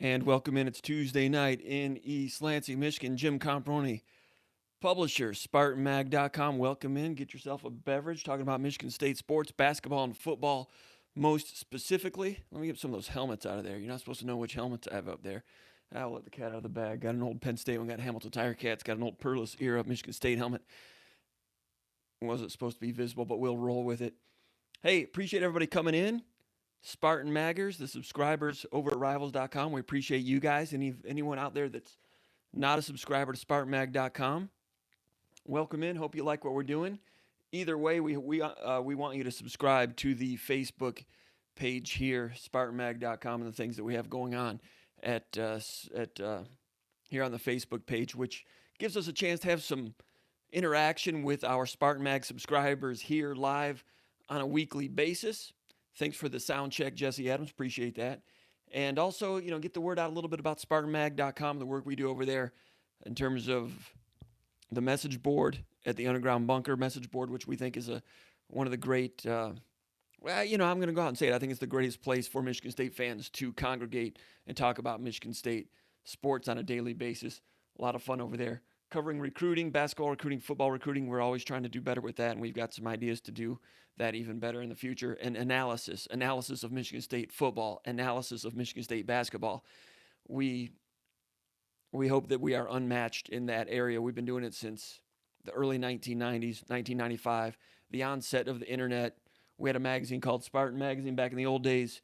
And welcome in. It's Tuesday night in East Lansing, Michigan. Jim Comparoni, publisher, SpartanMag.com. Welcome in. Get yourself a beverage. Talking about Michigan State sports, basketball, and football most specifically. Let me get some of those helmets out of there. You're not supposed to know which helmets I have up there. I'll let the cat out of the bag. Got an old Penn State one. Got Hamilton Tire Cats. Got an old Perlis era Michigan State helmet. Wasn't supposed to be visible, but we'll roll with it. Hey, appreciate everybody coming in. Spartan Maggers, the subscribers over at Rivals.com. We appreciate you guys. Anyone out there that's not a subscriber to SpartanMag.com, welcome in. Hope you like what we're doing. Either way, we want you to subscribe to the Facebook page here, SpartanMag.com, and the things that we have going on at here on the Facebook page, which gives us a chance to have some interaction with our Spartan Mag subscribers here live on a weekly basis. Thanks for the sound check, Jesse Adams. Appreciate that. And also, get the word out a little bit about SpartanMag.com, the work we do over there in terms of the message board at the Underground Bunker message board, which we think is one of the great, I'm going to go out and say it. I think it's the greatest place for Michigan State fans to congregate and talk about Michigan State sports on a daily basis. A lot of fun over there. Covering recruiting, basketball recruiting, football recruiting. We're always trying to do better with that, and we've got some ideas to do that even better in the future. And analysis of Michigan State football, analysis of Michigan State basketball. We hope that we are unmatched in that area. We've been doing it since the early 1990s, 1995, the onset of the internet. We had a magazine called Spartan Magazine back in the old days,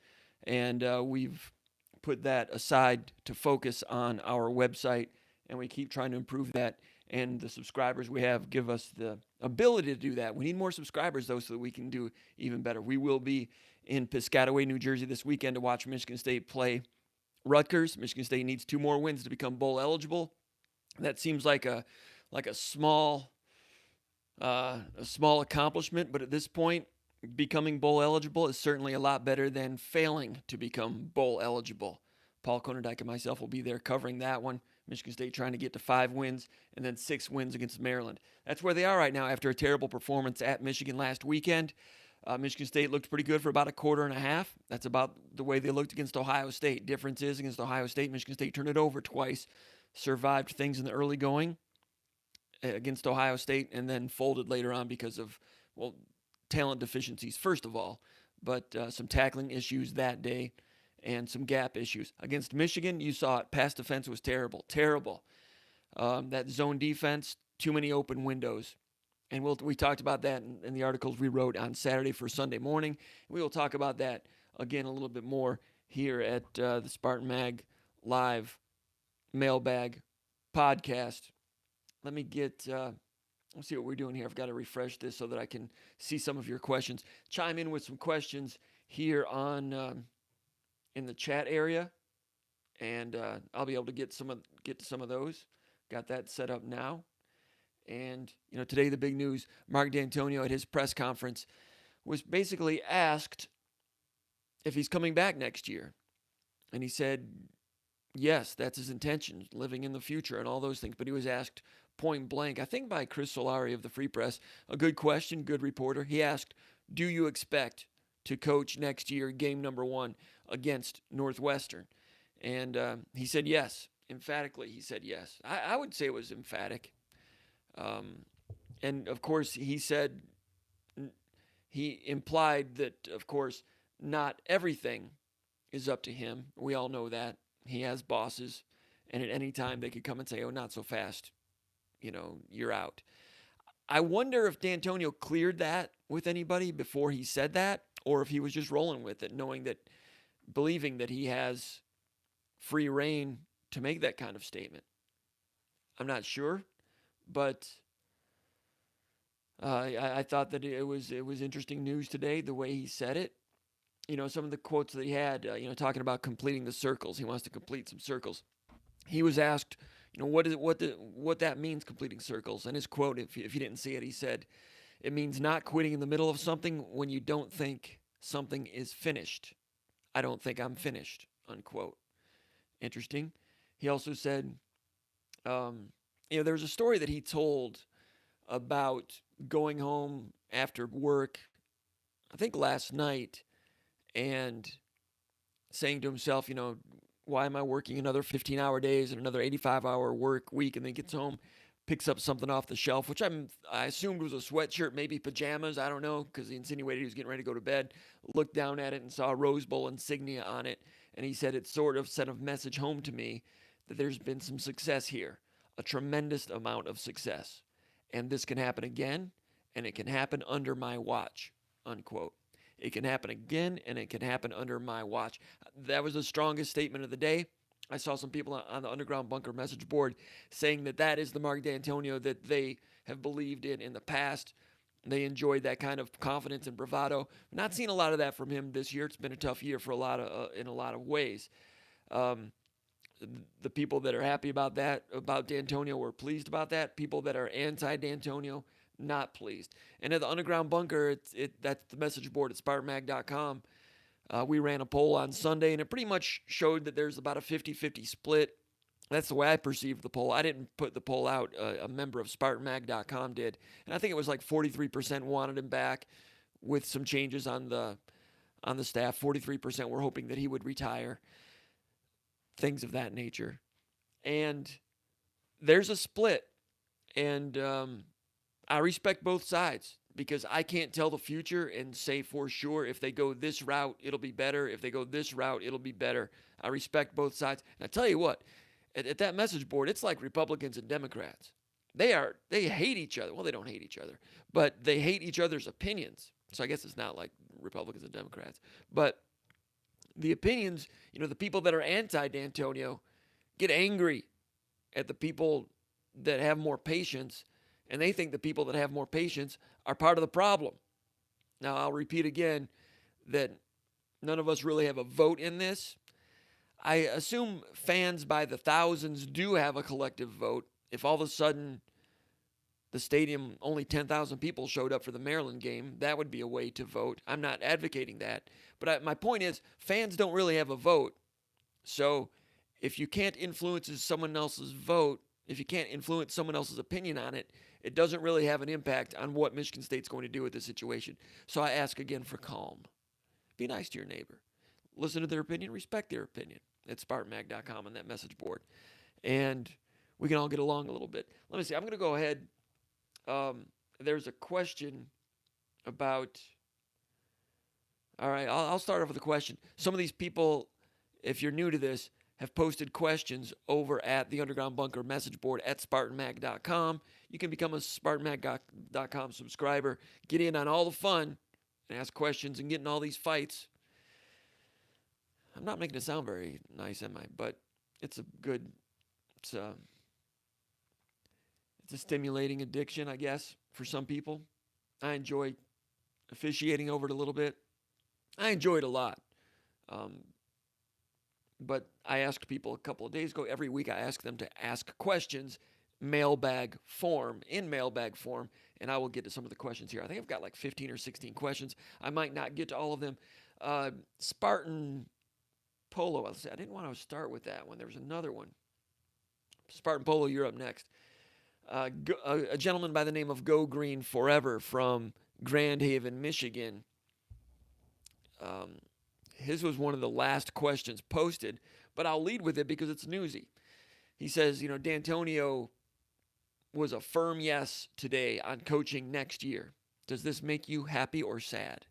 and we've put that aside to focus on our website, and we keep trying to improve that. And the subscribers we have give us the ability to do that. We need more subscribers, though, so that we can do even better. We will be in Piscataway, New Jersey this weekend to watch Michigan State play Rutgers. Michigan State needs 2 more wins to become bowl eligible. That seems like a small accomplishment, but at this point, becoming bowl eligible is certainly a lot better than failing to become bowl eligible. Paul Konerdijk and myself will be there covering that one. Michigan State trying to get to 5 wins and then 6 wins against Maryland. That's where they are right now after a terrible performance at Michigan last weekend. Michigan State looked pretty good for about a quarter and a half. That's about the way they looked against Ohio State. Difference is against Ohio State, Michigan State turned it over twice, survived things in the early going against Ohio State, and then folded later on because of, talent deficiencies, first of all, but some tackling issues that day and some gap issues. Against Michigan, you saw it. Pass defense was terrible. That zone defense, too many open windows. And we talked about that in the articles we wrote on Saturday for Sunday morning. We will talk about that again a little bit more here at the Spartan Mag Live Mailbag podcast. Let me get... let's see what we're doing here. I've got to refresh this so that I can see some of your questions. Chime in with some questions here on in the chat area, and I'll be able to get to some of those. Got that set up now. And today the big news: Marc Dantonio at his press conference was basically asked if he's coming back next year, and he said yes, that's his intention, living in the future and all those things. But he was asked point blank, I think by Chris Solari of the Free Press, a good question, good reporter. He asked, do you expect to coach next year, game number 1 against Northwestern? And he said yes. Emphatically, he said yes. I would say it was emphatic. And, of course, he implied that, of course, not everything is up to him. We all know that. He has bosses, and at any time they could come and say, oh, not so fast. You're out. I wonder if Dantonio cleared that with anybody before he said that, or if he was just rolling with it, believing that he has free reign to make that kind of statement. I'm not sure, but I thought that it was interesting news today, the way he said it. Some of the quotes that he had, talking about completing the circles. He wants to complete some circles. He was asked, what that means, completing circles. And his quote, if you didn't see it, he said, it means not quitting in the middle of something when you don't think something is finished. I don't think I'm finished, unquote. Interesting. He also said, there was a story that he told about going home after work, I think last night, and saying to himself, why am I working another 15-hour days and another 85-hour work week, and then gets home, picks up something off the shelf, which I assumed was a sweatshirt, maybe pajamas, I don't know, because he insinuated he was getting ready to go to bed. Looked down at it and saw a Rose Bowl insignia on it, and he said it sort of sent a message home to me that there's been some success here, a tremendous amount of success, and this can happen again, and it can happen under my watch, unquote. It can happen again, and it can happen under my watch. That was the strongest statement of the day. I saw some people on the Underground Bunker message board saying that that is the Marc Dantonio that they have believed in the past. They enjoyed that kind of confidence and bravado. Not seen a lot of that from him this year. It's been a tough year for in a lot of ways. The people that are happy about that, about Dantonio, were pleased about that. People that are anti-Dantonio, not pleased. And at the Underground Bunker, that's the message board at SpartanMag.com. We ran a poll on Sunday, and it pretty much showed that there's about a 50-50 split. That's the way I perceived the poll. I didn't put the poll out. A member of SpartanMag.com did. And I think it was like 43% wanted him back with some changes on the staff. 43% were hoping that he would retire. Things of that nature. And there's a split. And I respect both sides, because I can't tell the future and say for sure if they go this route, it'll be better. If they go this route, it'll be better. I respect both sides. And I tell you what, at that message board, it's like Republicans and Democrats. They hate each other. Well, they don't hate each other, but they hate each other's opinions. So I guess it's not like Republicans and Democrats. But the opinions, the people that are anti-Dantonio get angry at the people that have more patience, and they think the people that have more patience are part of the problem. Now, I'll repeat again that none of us really have a vote in this. I assume fans by the thousands do have a collective vote. If all of a sudden the stadium, only 10,000 people showed up for the Maryland game, that would be a way to vote. I'm not advocating that. But my point is, fans don't really have a vote. So if you can't influence someone else's vote, if you can't influence someone else's opinion on it, it doesn't really have an impact on what Michigan State's going to do with this situation. So I ask again for calm. Be nice to your neighbor. Listen to their opinion, respect their opinion at SpartanMag.com on that message board. And we can all get along a little bit. Let me see. I'm going to go ahead. There's a question about... All right, I'll start off with a question. Some of these people, if you're new to this, have posted questions over at the Underground Bunker message board at SpartanMag.com. You can become a SpartanMag.com subscriber, get in on all the fun, and ask questions and get in all these fights. I'm not making it sound very nice, am I? But it's a stimulating addiction, I guess, for some people. I enjoy officiating over it a little bit. I enjoy it a lot. But I asked people a couple of days ago, every week I ask them to ask questions, in mailbag form, and I will get to some of the questions here. I think I've got like 15 or 16 questions. I might not get to all of them. Spartan Polo, I didn't want to start with that one. There was another one. Spartan Polo, you're up next. A gentleman by the name of Go Green Forever from Grand Haven, Michigan. His was one of the last questions posted, but I'll lead with it because it's newsy. He says, Dantonio was a firm yes today on coaching next year. Does this make you happy or sad?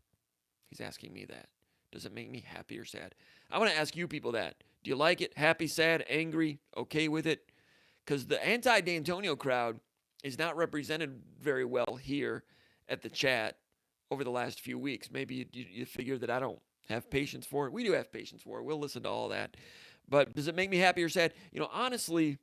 He's asking me that. Does it make me happy or sad? I want to ask you people that. Do you like it? Happy, sad, angry, okay with it? Because the anti-Dantonio crowd is not represented very well here at the chat over the last few weeks. Maybe you figure that I don't have patience for it. We do have patience for it. We'll listen to all that. But does it make me happy or sad? Honestly,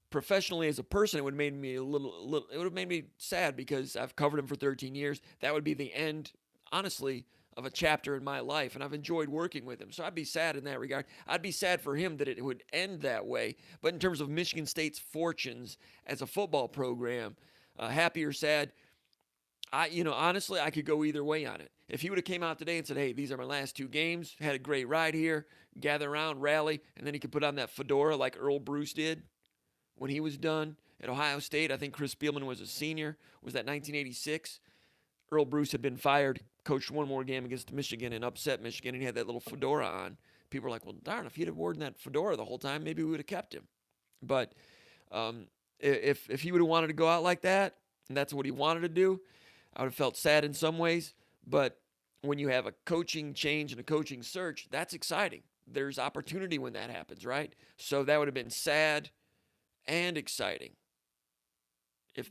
professionally as a person, it would have made me it would have made me sad because I've covered him for 13 years. That would be the end, honestly, of a chapter in my life, and I've enjoyed working with him. So I'd be sad in that regard. I'd be sad for him that it would end that way. But in terms of Michigan State's fortunes as a football program, happy or sad, honestly, I could go either way on it. If he would have came out today and said, hey, these are my last 2 games, had a great ride here, gather around, rally, and then he could put on that fedora like Earl Bruce did when he was done at Ohio State. I think Chris Spielman was a senior. Was that 1986? Earl Bruce had been fired, coached one more game against Michigan and upset Michigan, and he had that little fedora on. People were like, well, darn, if he'd have worn that fedora the whole time, maybe we would have kept him. But if he would have wanted to go out like that, and that's what he wanted to do, I would have felt sad in some ways. But when you have a coaching change and a coaching search, that's exciting. There's opportunity when that happens, right? So that would have been sad and exciting. If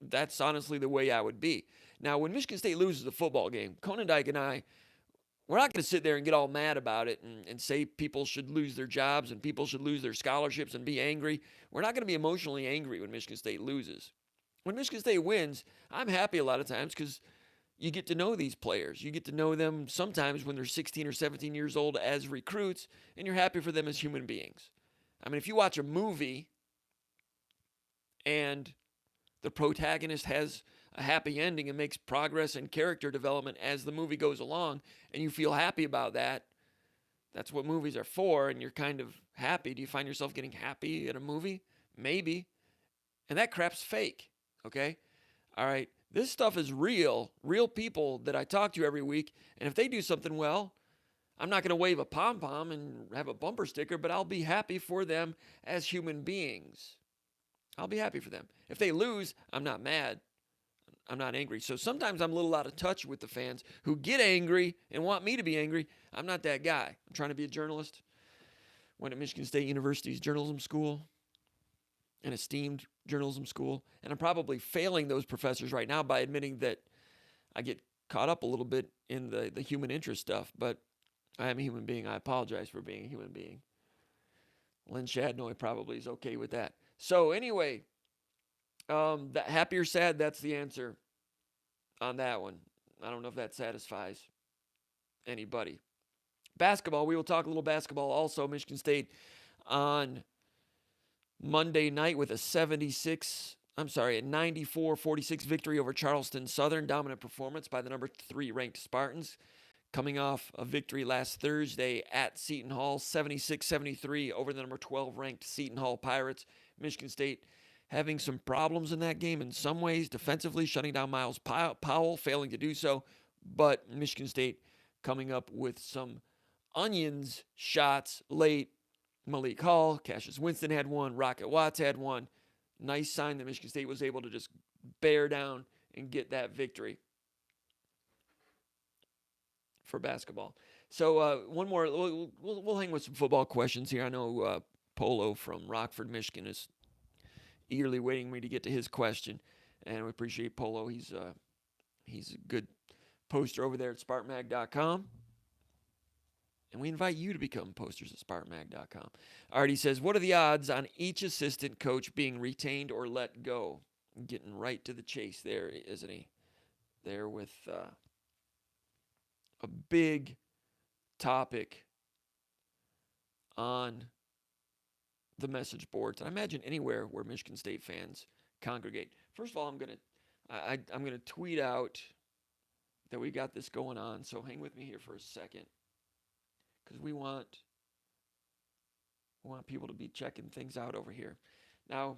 that's honestly the way I would be. Now, when Michigan State loses a football game, Konendijk and I, we're not going to sit there and get all mad about it and say people should lose their jobs and people should lose their scholarships and be angry. We're not going to be emotionally angry when Michigan State loses. When Michigan State wins, I'm happy a lot of times because you get to know these players. You get to know them sometimes when they're 16 or 17 years old as recruits, and you're happy for them as human beings. I mean, if you watch a movie and the protagonist has a happy ending and makes progress and character development as the movie goes along, and you feel happy about that, that's what movies are for, and you're kind of happy. Do you find yourself getting happy at a movie? Maybe. And that crap's fake, okay? All right, this stuff is real people that I talk to every week, and if they do something well, I'm not going to wave a pom-pom and have a bumper sticker, but I'll be happy for them as human beings. I'll be happy for them. If they lose, I'm not mad. I'm not angry. So sometimes I'm a little out of touch with the fans who get angry and want me to be angry. I'm not that guy. I'm trying to be a journalist. Went to Michigan State University's journalism school, an esteemed journalism school, and I'm probably failing those professors right now by admitting that I get caught up a little bit in the human interest stuff, but I am a human being. I apologize for being a human being. Lynn Shadnoy probably is okay with that. So anyway, that happy or sad, that's the answer on that one. I don't know if that satisfies anybody. Basketball, we will talk a little basketball also. Michigan State on Monday night with a 94-46 victory over Charleston Southern. Dominant performance by the number 3 ranked Spartans. Coming off a victory last Thursday at Seton Hall, 76-73 over the number 12 ranked Seton Hall Pirates. Michigan State having some problems in that game in some ways, defensively, shutting down Miles Powell, failing to do so. But Michigan State coming up with some onions shots late. Malik Hall, Cassius Winston had one, Rocket Watts had one. Nice sign that Michigan State was able to just bear down and get that victory for basketball. So one more, we'll hang with some football questions here. I know Polo from Rockford, Michigan is eagerly waiting me to get to his question, and we appreciate Polo. He's a good poster over there at SpartanMag.com. And we invite you to become posters at SpartanMag.com. All right, he says, what are the odds on each assistant coach being retained or let go? Getting right to the chase there, isn't he? There with a big topic on the message boards. And I imagine anywhere where Michigan State fans congregate. First of all, I'm gonna tweet out that we got this going on. So hang with me here for a second, because we want people to be checking things out over here. Now,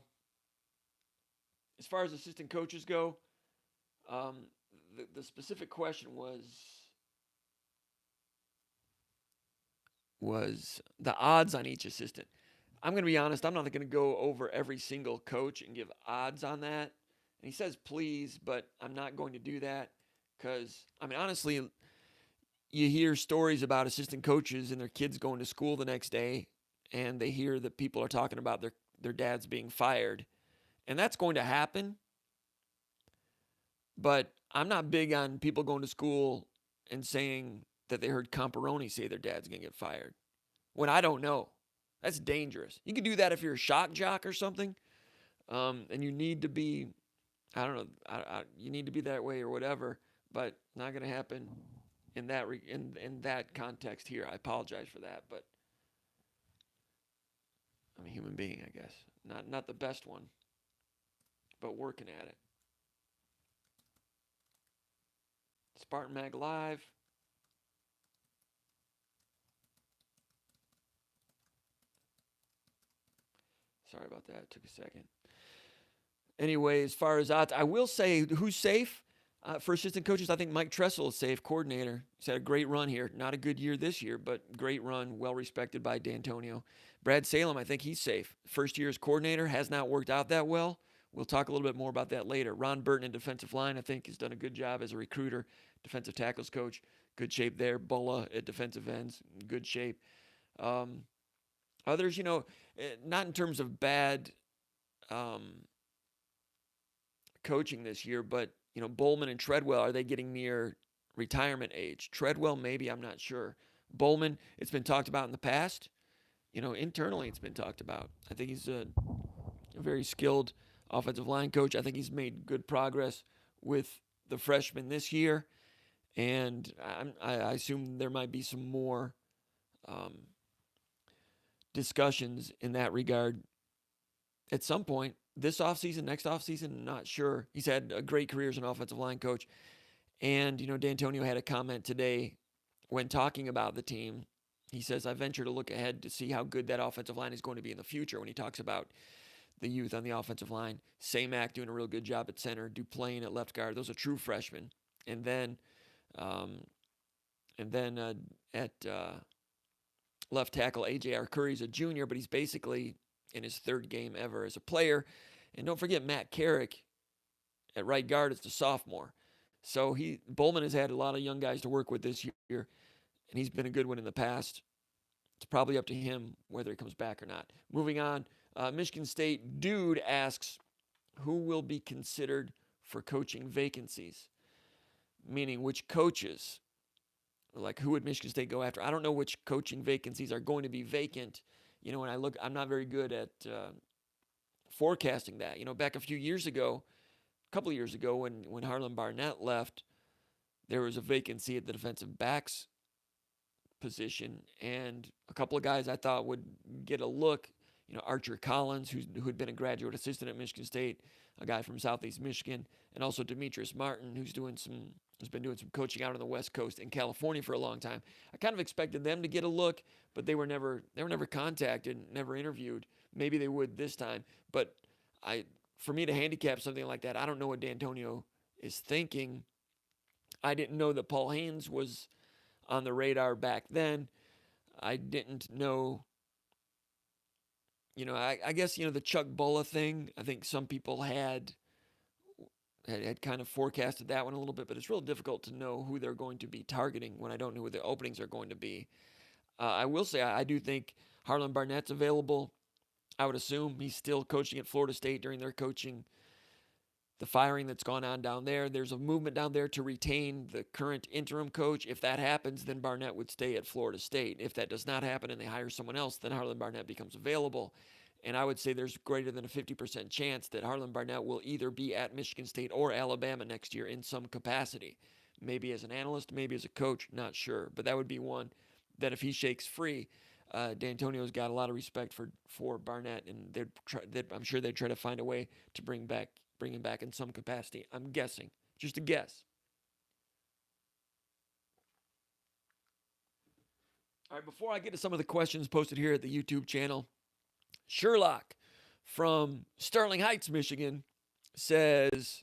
as far as assistant coaches go, the specific question was the odds on each assistant. I'm going to be honest, I'm not going to go over every single coach and give odds on that. And he says please, but I'm not going to do that because, I mean, honestly, you hear stories about assistant coaches and their kids going to school the next day, and they hear that people are talking about their dads being fired. And that's going to happen. But I'm not big on people going to school and saying that they heard Comparoni say their dad's going to get fired when I don't know. That's dangerous. You can do that if you're a shock jock or something, and you need to be, I don't know, you need to be that way or whatever, but not going to happen in that context here. I apologize for that, but I'm a human being, I guess. Not the best one, but working at it. Spartan Mag Live. Sorry about that. It took a second. Anyway, as far as odds, I will say who's safe. For assistant coaches, I think Mike Tressel is safe, coordinator. He's had a great run here. Not a good year this year, but great run, well respected by Dantonio. Brad Salem, I think he's safe. First year as coordinator, has not worked out that well. We'll talk a little bit more about that later. Ron Burton in defensive line, I think, has done a good job as a recruiter, defensive tackles coach. Good shape there. Bulla at defensive ends, good shape. Others, not in terms of bad coaching this year, but Bowman and Treadwell, are they getting near retirement age? Treadwell, maybe, I'm not sure. Bowman, it's been talked about in the past. Internally, it's been talked about. I think he's a very skilled offensive line coach. I think he's made good progress with the freshmen this year, and I assume there might be some more discussions in that regard at some point. This offseason, next offseason, not sure. He's had a great career as an offensive line coach. And, Dantonio had a comment today when talking about the team. He says, I venture to look ahead to see how good that offensive line is going to be in the future when he talks about the youth on the offensive line. Samac doing a real good job at center, Duplain at left guard. Those are true freshmen. And then at left tackle, A.J.R. Curry's a junior, but he's basically in his third game ever as a player. And don't forget Matt Carrick at right guard is the sophomore. So Bowman has had a lot of young guys to work with this year, and he's been a good one in the past. It's probably up to him whether he comes back or not. Moving on, Michigan State Dude asks, who will be considered for coaching vacancies? Meaning which coaches, like who would Michigan State go after? I don't know which coaching vacancies are going to be vacant. When I look, I'm not very good at forecasting that. Back a couple of years ago, when Harlan Barnett left, there was a vacancy at the defensive backs position, and a couple of guys I thought would get a look. Archer Collins, who had been a graduate assistant at Michigan State, a guy from Southeast Michigan, and also Demetrius Martin, who's been doing some coaching out on the West Coast in California for a long time. I kind of expected them to get a look, but they were never contacted, never interviewed. Maybe they would this time, but for me to handicap something like that, I don't know what Dantonio is thinking. I didn't know that Paul Haynes was on the radar back then. I didn't know. I guess the Chuck Bulla thing. I think some people had kind of forecasted that one a little bit, but it's real difficult to know who they're going to be targeting when I don't know who the openings are going to be. I will say I do think Harlan Barnett's available. I would assume he's still coaching at Florida State during their coaching. The firing that's gone on down there, there's a movement down there to retain the current interim coach. If that happens, then Barnett would stay at Florida State. If that does not happen and they hire someone else, then Harlan Barnett becomes available. And I would say there's greater than a 50% chance that Harlan Barnett will either be at Michigan State or Alabama next year in some capacity. Maybe as an analyst, maybe as a coach, not sure. But that would be one that if he shakes free, Dantonio's got a lot of respect for Barnett, and I'm sure they'd try to find a way to bring him back in some capacity. I'm guessing. Just a guess. All right, before I get to some of the questions posted here at the YouTube channel, Sherlock from Sterling Heights, Michigan, says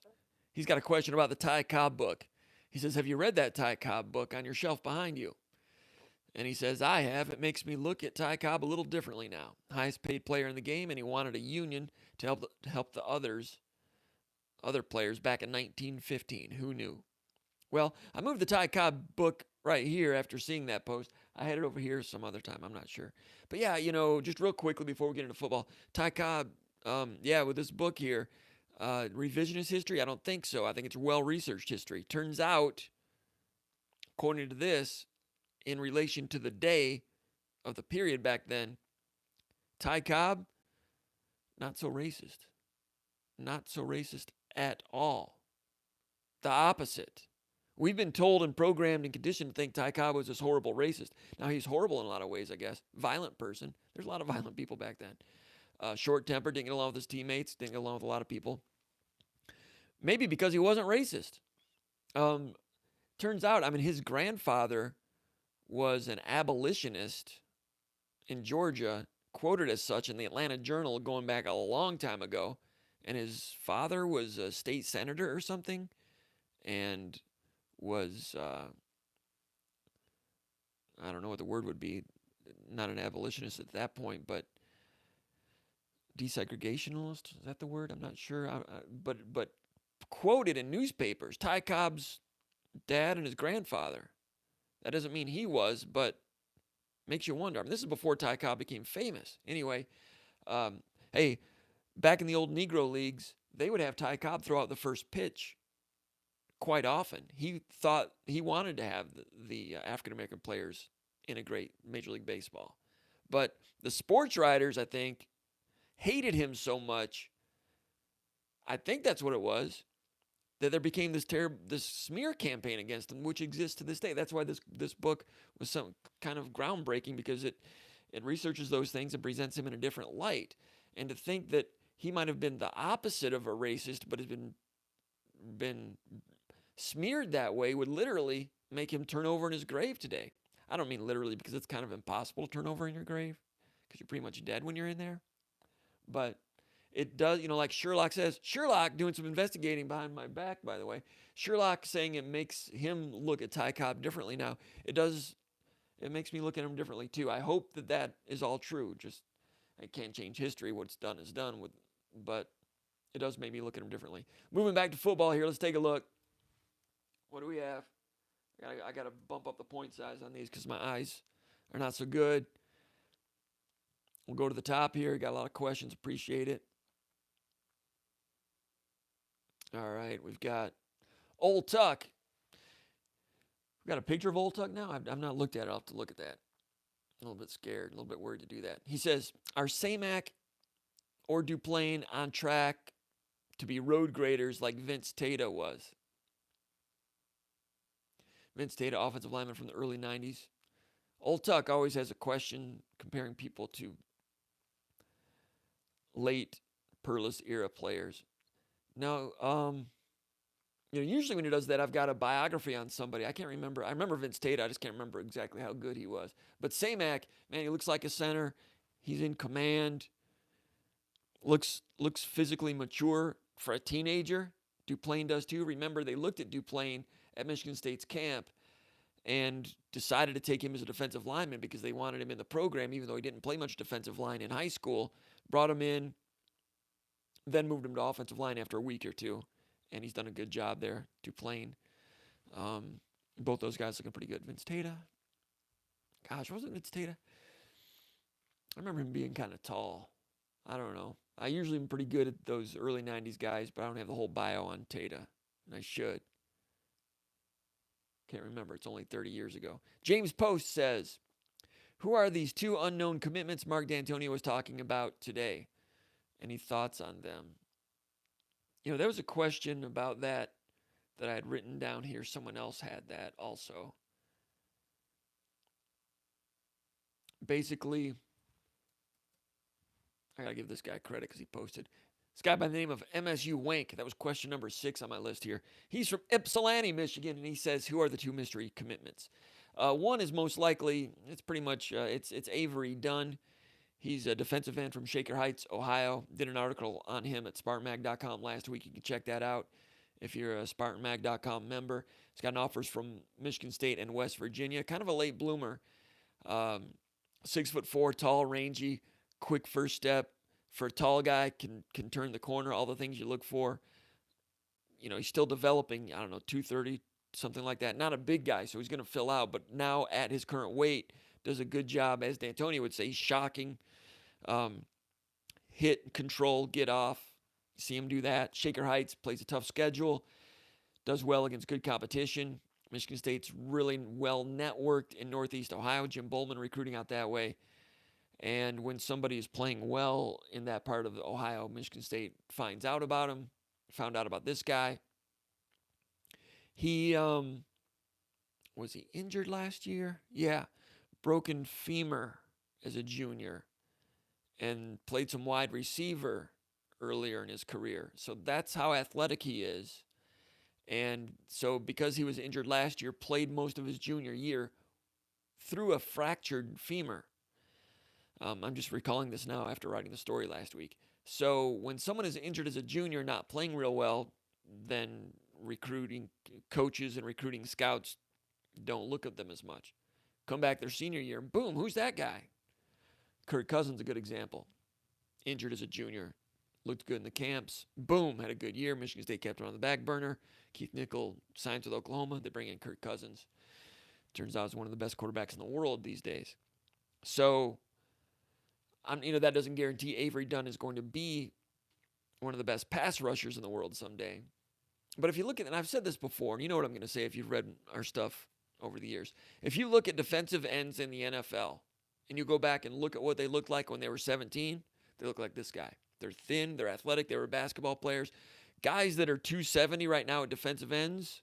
he's got a question about the Ty Cobb book. He says, have you read that Ty Cobb book on your shelf behind you? And he says, I have. It makes me look at Ty Cobb a little differently now. Highest paid player in the game, and he wanted a union to help the other players back in 1915. Who knew? Well, I moved the Ty Cobb book right here after seeing that post. I had it over here some other time. I'm not sure. But yeah, just real quickly before we get into football, Ty Cobb, with this book here, revisionist history, I don't think so. I think it's well-researched history. Turns out, according to this, in relation to the day of the period back then, Ty Cobb, not so racist. Not so racist at all. The opposite. We've been told and programmed and conditioned to think Ty Cobb was this horrible racist. Now, he's horrible in a lot of ways, I guess. Violent person. There's a lot of violent people back then. Short-tempered, didn't get along with his teammates, didn't get along with a lot of people. Maybe because he wasn't racist. Turns out, his grandfather was an abolitionist in Georgia, quoted as such in the Atlanta Journal going back a long time ago. And his father was a state senator or something. and was, I don't know what the word would be, not an abolitionist at that point, but desegregationalist, is that the word? I'm not sure. But quoted in newspapers, Ty Cobb's dad and his grandfather. That doesn't mean he was, but makes you wonder. I mean, this is before Ty Cobb became famous. Anyway, hey, back in the old Negro leagues, they would have Ty Cobb throw out the first pitch quite often. He thought he wanted to have the African-American players integrate Major League Baseball. But the sports writers, I think, hated him so much. I think that's what it was, that there became this smear campaign against him, which exists to this day. That's why this book was some kind of groundbreaking, because it researches those things and presents him in a different light. And to think that he might have been the opposite of a racist, but has been smeared that way, would literally make him turn over in his grave today. I don't mean literally, because it's kind of impossible to turn over in your grave, because you're pretty much dead when you're in there. But it does, like Sherlock says, Sherlock doing some investigating behind my back, by the way. Sherlock saying it makes him look at Ty Cobb differently now. It makes me look at him differently too. I hope that is all true. Just, I can't change history. What's done is done, but it does make me look at him differently. Moving back to football here, let's take a look. What do we have? I got to bump up the point size on these because my eyes are not so good. We'll go to the top here. Got a lot of questions. Appreciate it. All right, we've got Old Tuck. We've got a picture of Old Tuck now. I've not looked at it. I'll have to look at that. A little bit scared, a little bit worried to do that. He says, are Samac or Duplain on track to be road graders like Vince Tata was? Vince Tata, offensive lineman from the early 90s. Old Tuck always has a question comparing people to late Perlis era players. Now, usually when he does that, I've got a biography on somebody. I can't remember. I remember Vince Tata. I just can't remember exactly how good he was. But Samac, man, he looks like a center. He's in command. Looks physically mature for a teenager. Duplain does too. Remember, they looked at Duplain at Michigan State's camp and decided to take him as a defensive lineman because they wanted him in the program, even though he didn't play much defensive line in high school. Brought him in, then moved him to offensive line after a week or two. And he's done a good job there, Duplain. Both those guys looking pretty good. Vince Tata. Gosh, wasn't Vince Tata? I remember him being kind of tall. I don't know. I usually am pretty good at those early 90s guys, but I don't have the whole bio on Tata. And I should. Can't remember. It's only 30 years ago. James Post says, who are these two unknown commitments Marc Dantonio was talking about today? Any thoughts on them? There was a question about that I had written down here. Someone else had that also. Basically, I got to give this guy credit because he posted. This guy by the name of MSU Wank, that was question number 6 on my list here. He's from Ypsilanti, Michigan, and he says, who are the two mystery commitments? One is most likely, it's pretty much, it's Avery Dunn. He's a defensive end from Shaker Heights, Ohio. Did an article on him at SpartanMag.com last week. You can check that out if you're a SpartanMag.com member. He's gotten offers from Michigan State and West Virginia. Kind of a late bloomer. 6'4", tall, rangy, quick first step. For a tall guy, can turn the corner, all the things you look for. He's still developing, 230, something like that. Not a big guy, so he's going to fill out. But now at his current weight, does a good job, as Dantonio would say. He's shocking. Hit, control, get off. See him do that. Shaker Heights plays a tough schedule. Does well against good competition. Michigan State's really well networked in Northeast Ohio. Jim Bowman recruiting out that way. And when somebody is playing well in that part of Ohio, Michigan State finds out about him. Found out about this guy. He, was he injured last year? Yeah. Broken femur as a junior. And played some wide receiver earlier in his career. So that's how athletic he is. And so because he was injured last year, played most of his junior year through a fractured femur. I'm just recalling this now after writing the story last week. So when someone is injured as a junior, not playing real well, then recruiting coaches and recruiting scouts don't look at them as much. Come back their senior year, boom, who's that guy? Kirk Cousins, a good example. Injured as a junior, looked good in the camps. Boom, had a good year. Michigan State kept him on the back burner. Keith Nickel signs with Oklahoma. They bring in Kirk Cousins. Turns out he's one of the best quarterbacks in the world these days. So, that doesn't guarantee Avery Dunn is going to be one of the best pass rushers in the world someday. But if you look at, and I've said this before, and you know what I'm going to say if you've read our stuff over the years. If you look at defensive ends in the NFL, and you go back and look at what they looked like when they were 17, they look like this guy. They're thin, they're athletic, they were basketball players. Guys that are 270 right now at defensive ends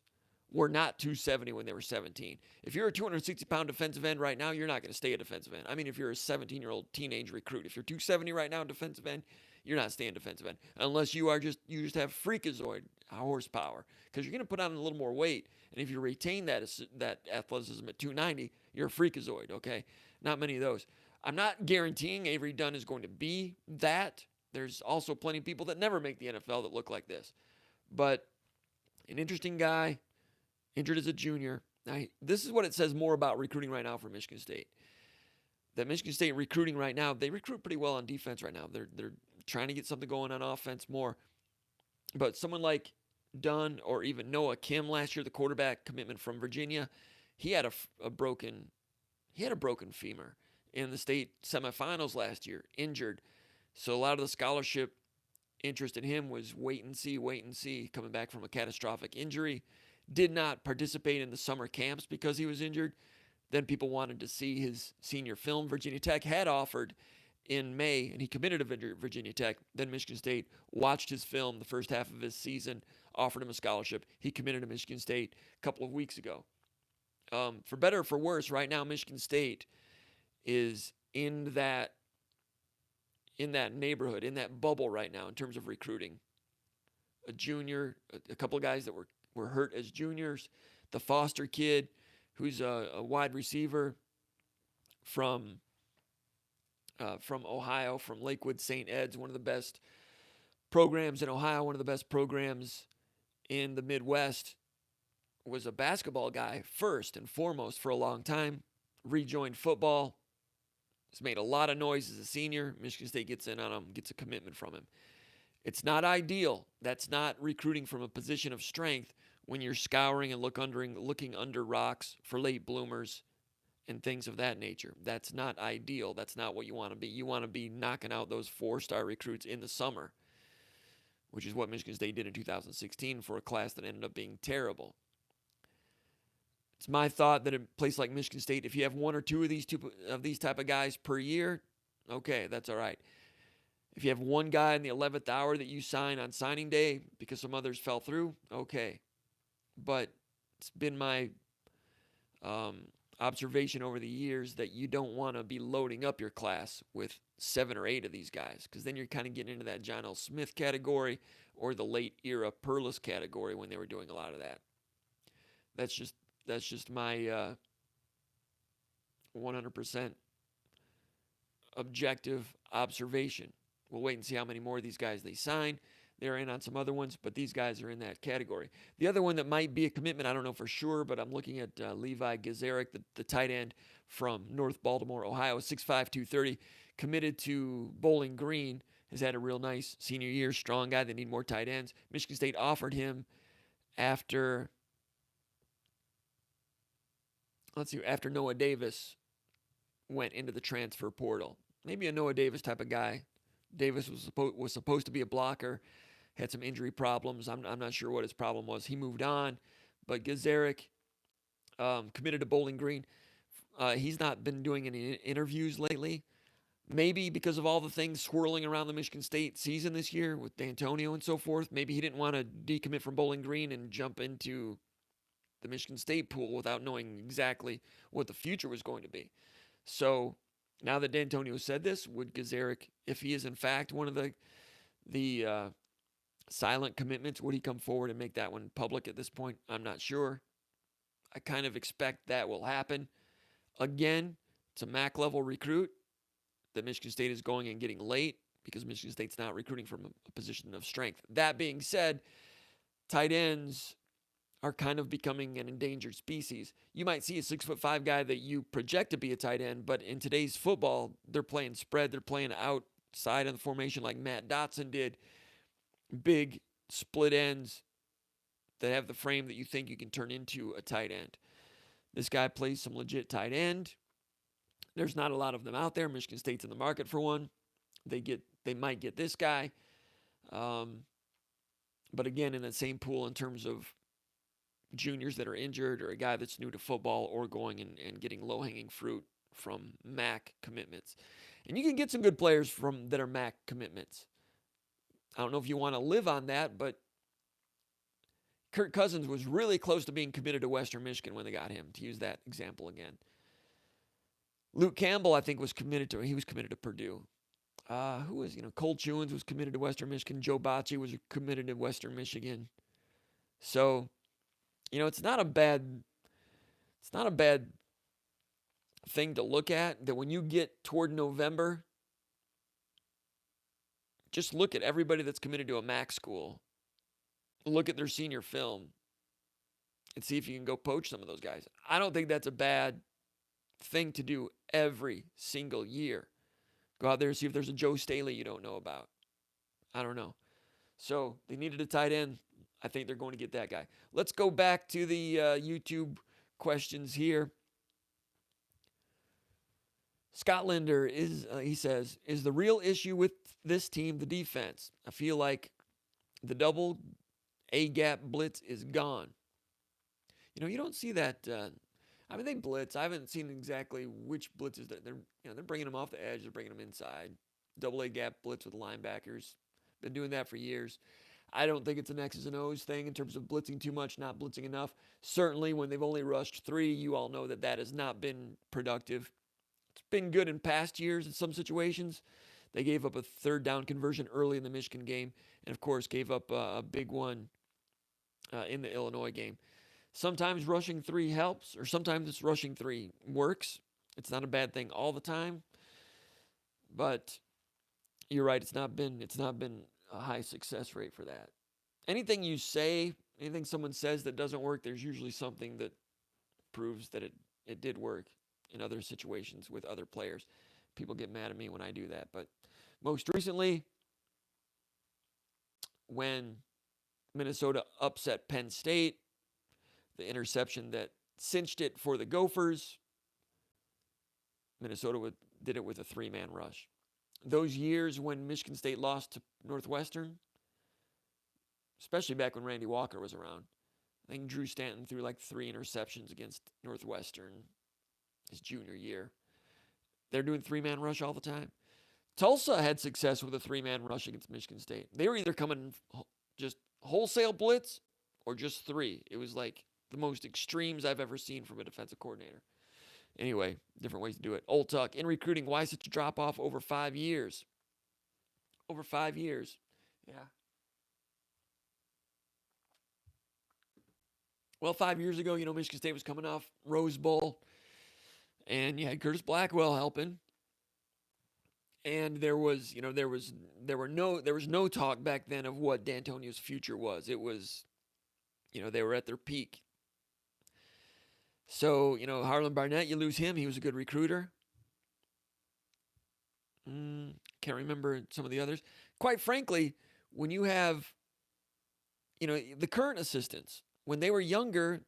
were not 270 when they were 17. If you're a 260-pound defensive end right now, you're not going to stay a defensive end. I mean, if you're a 17-year-old teenage recruit, if you're 270 right now defensive end, you're not staying defensive end unless you just have freakazoid horsepower, because you're going to put on a little more weight, and if you retain that athleticism at 290, you're a freakazoid. Okay, not many of those. I'm not guaranteeing Avery Dunn is going to be that. There's also plenty of people that never make the NFL that look like this, but an interesting guy, injured as a junior. Now, this is what it says more about recruiting right now for Michigan State. That Michigan State recruiting right now, they recruit pretty well on defense right now. They're trying to get something going on offense more. But someone like Dunn or even Noah Kim last year, the quarterback commitment from Virginia, he had a broken femur in the state semifinals last year, injured. So a lot of the scholarship interest in him was wait and see, coming back from a catastrophic injury. Did not participate in the summer camps because he was injured. Then people wanted to see his senior film. Virginia Tech had offered in May, and he committed to Virginia Tech. Then Michigan State watched his film the first half of his season, offered him a scholarship. He committed to Michigan State a couple of weeks ago. For better or for worse, right now Michigan State is in that neighborhood, in that bubble right now in terms of recruiting. A junior, a couple of guys that were hurt as juniors. The Foster kid, who's a wide receiver from Ohio, from Lakewood St. Ed's, one of the best programs in Ohio, one of the best programs in the Midwest, was a basketball guy first and foremost for a long time, rejoined football, has made a lot of noise as a senior. Michigan State gets in on him, gets a commitment from him. It's not ideal. That's not recruiting from a position of strength when you're scouring and looking under rocks for late bloomers and things of that nature. That's not ideal. That's not what you want to be. You want to be knocking out those 4-star recruits in the summer, which is what Michigan State did in 2016 for a class that ended up being terrible. It's my thought that a place like Michigan State, if you have one or two of these type of guys per year, okay, that's all right. If you have one guy in the 11th hour that you sign on signing day because some others fell through, okay. But it's been my observation over the years that you don't want to be loading up your class with 7 or 8 of these guys, because then you're kind of getting into that John L. Smith category or the late era Perlis category when they were doing a lot of that. That's just my 100% objective observation. We'll wait and see how many more of these guys they sign. They're in on some other ones, but these guys are in that category. The other one that might be a commitment, I don't know for sure, but I'm looking at Levi Gazarek, the tight end from North Baltimore, Ohio, 6'5", 230, committed to Bowling Green, has had a real nice senior year, strong guy. They need more tight ends. Michigan State offered him after Noah Davis went into the transfer portal. Maybe a Noah Davis type of guy. Davis was supposed to be a blocker, had some injury problems. I'm not sure what his problem was. He moved on, but Gazarek committed to Bowling Green. He's not been doing any interviews lately, maybe because of all the things swirling around the Michigan State season this year with Dantonio and so forth. Maybe he didn't want to decommit from Bowling Green and jump into the Michigan State pool without knowing exactly what the future was going to be. So now that Dantonio said this, would Gazarek, if he is in fact one of the silent commitments, would he come forward and make that one public at this point? I'm not sure. I kind of expect that will happen. Again, it's a MAC level recruit that Michigan State is going and getting late because Michigan State's not recruiting from a position of strength. That being said, tight ends are kind of becoming an endangered species. You might see a 6'5" guy that you project to be a tight end, but in today's football, they're playing spread. They're playing outside of the formation like Matt Dotson did. Big split ends that have the frame that you think you can turn into a tight end. This guy plays some legit tight end. There's not a lot of them out there. Michigan State's in the market for one. They might get this guy. But again, in the same pool in terms of juniors that are injured or a guy that's new to football or going and getting low-hanging fruit from MAC commitments. And you can get some good players that are MAC commitments. I don't know if you want to live on that, but Kirk Cousins was really close to being committed to Western Michigan when they got him, to use that example again. Luke Campbell, I think, was committed to Purdue. Cole Chewins was committed to Western Michigan. Joe Bocci was committed to Western Michigan. So, it's not a bad thing to look at, that when you get toward November, just look at everybody that's committed to a MAC school. Look at their senior film and see if you can go poach some of those guys. I don't think that's a bad thing to do every single year. Go out there and see if there's a Joe Staley you don't know about. I don't know. So they needed a tight end. I think they're going to get that guy. Let's go back to the YouTube questions here. Scotlander he says, is the real issue with this team the defense? I feel like the double A-gap blitz is gone. You don't see that. They blitz. I haven't seen exactly which blitzes that they're bringing them off the edge. They're bringing them inside. Double A-gap blitz with linebackers. Been doing that for years. I don't think it's an X's and O's thing in terms of blitzing too much, not blitzing enough. Certainly when they've only rushed 3, you all know that has not been productive. It's been good in past years in some situations. They gave up a third down conversion early in the Michigan game, and of course gave up a big one in the Illinois game. Sometimes rushing 3 helps, or sometimes rushing 3 works. It's not a bad thing all the time, but you're right. It's not been a high success rate for that. Anything someone says that doesn't work, there's usually something that proves that it did work in other situations with other players. People get mad at me when I do that. But most recently, when Minnesota upset Penn State, the interception that cinched it for the Gophers, Minnesota did it with a 3-man rush. Those years when Michigan State lost to Northwestern, especially back when Randy Walker was around, I think Drew Stanton threw like 3 interceptions against Northwestern his junior year. They're doing 3-man rush all the time. Tulsa had success with a 3-man rush against Michigan State. They were either coming just wholesale blitz or just 3. It was like the most extremes I've ever seen from a defensive coordinator. Anyway, different ways to do it. Old Tuck, in recruiting, why such a drop-off over 5 years? Over 5 years. Yeah. Well, 5 years ago, Michigan State was coming off Rose Bowl, and you had Curtis Blackwell helping. And there was no talk back then of what Dantonio's future was. It was, they were at their peak. So, Harlan Barnett, you lose him. He was a good recruiter. Can't remember some of the others. Quite frankly, when you have, the current assistants, when they were younger,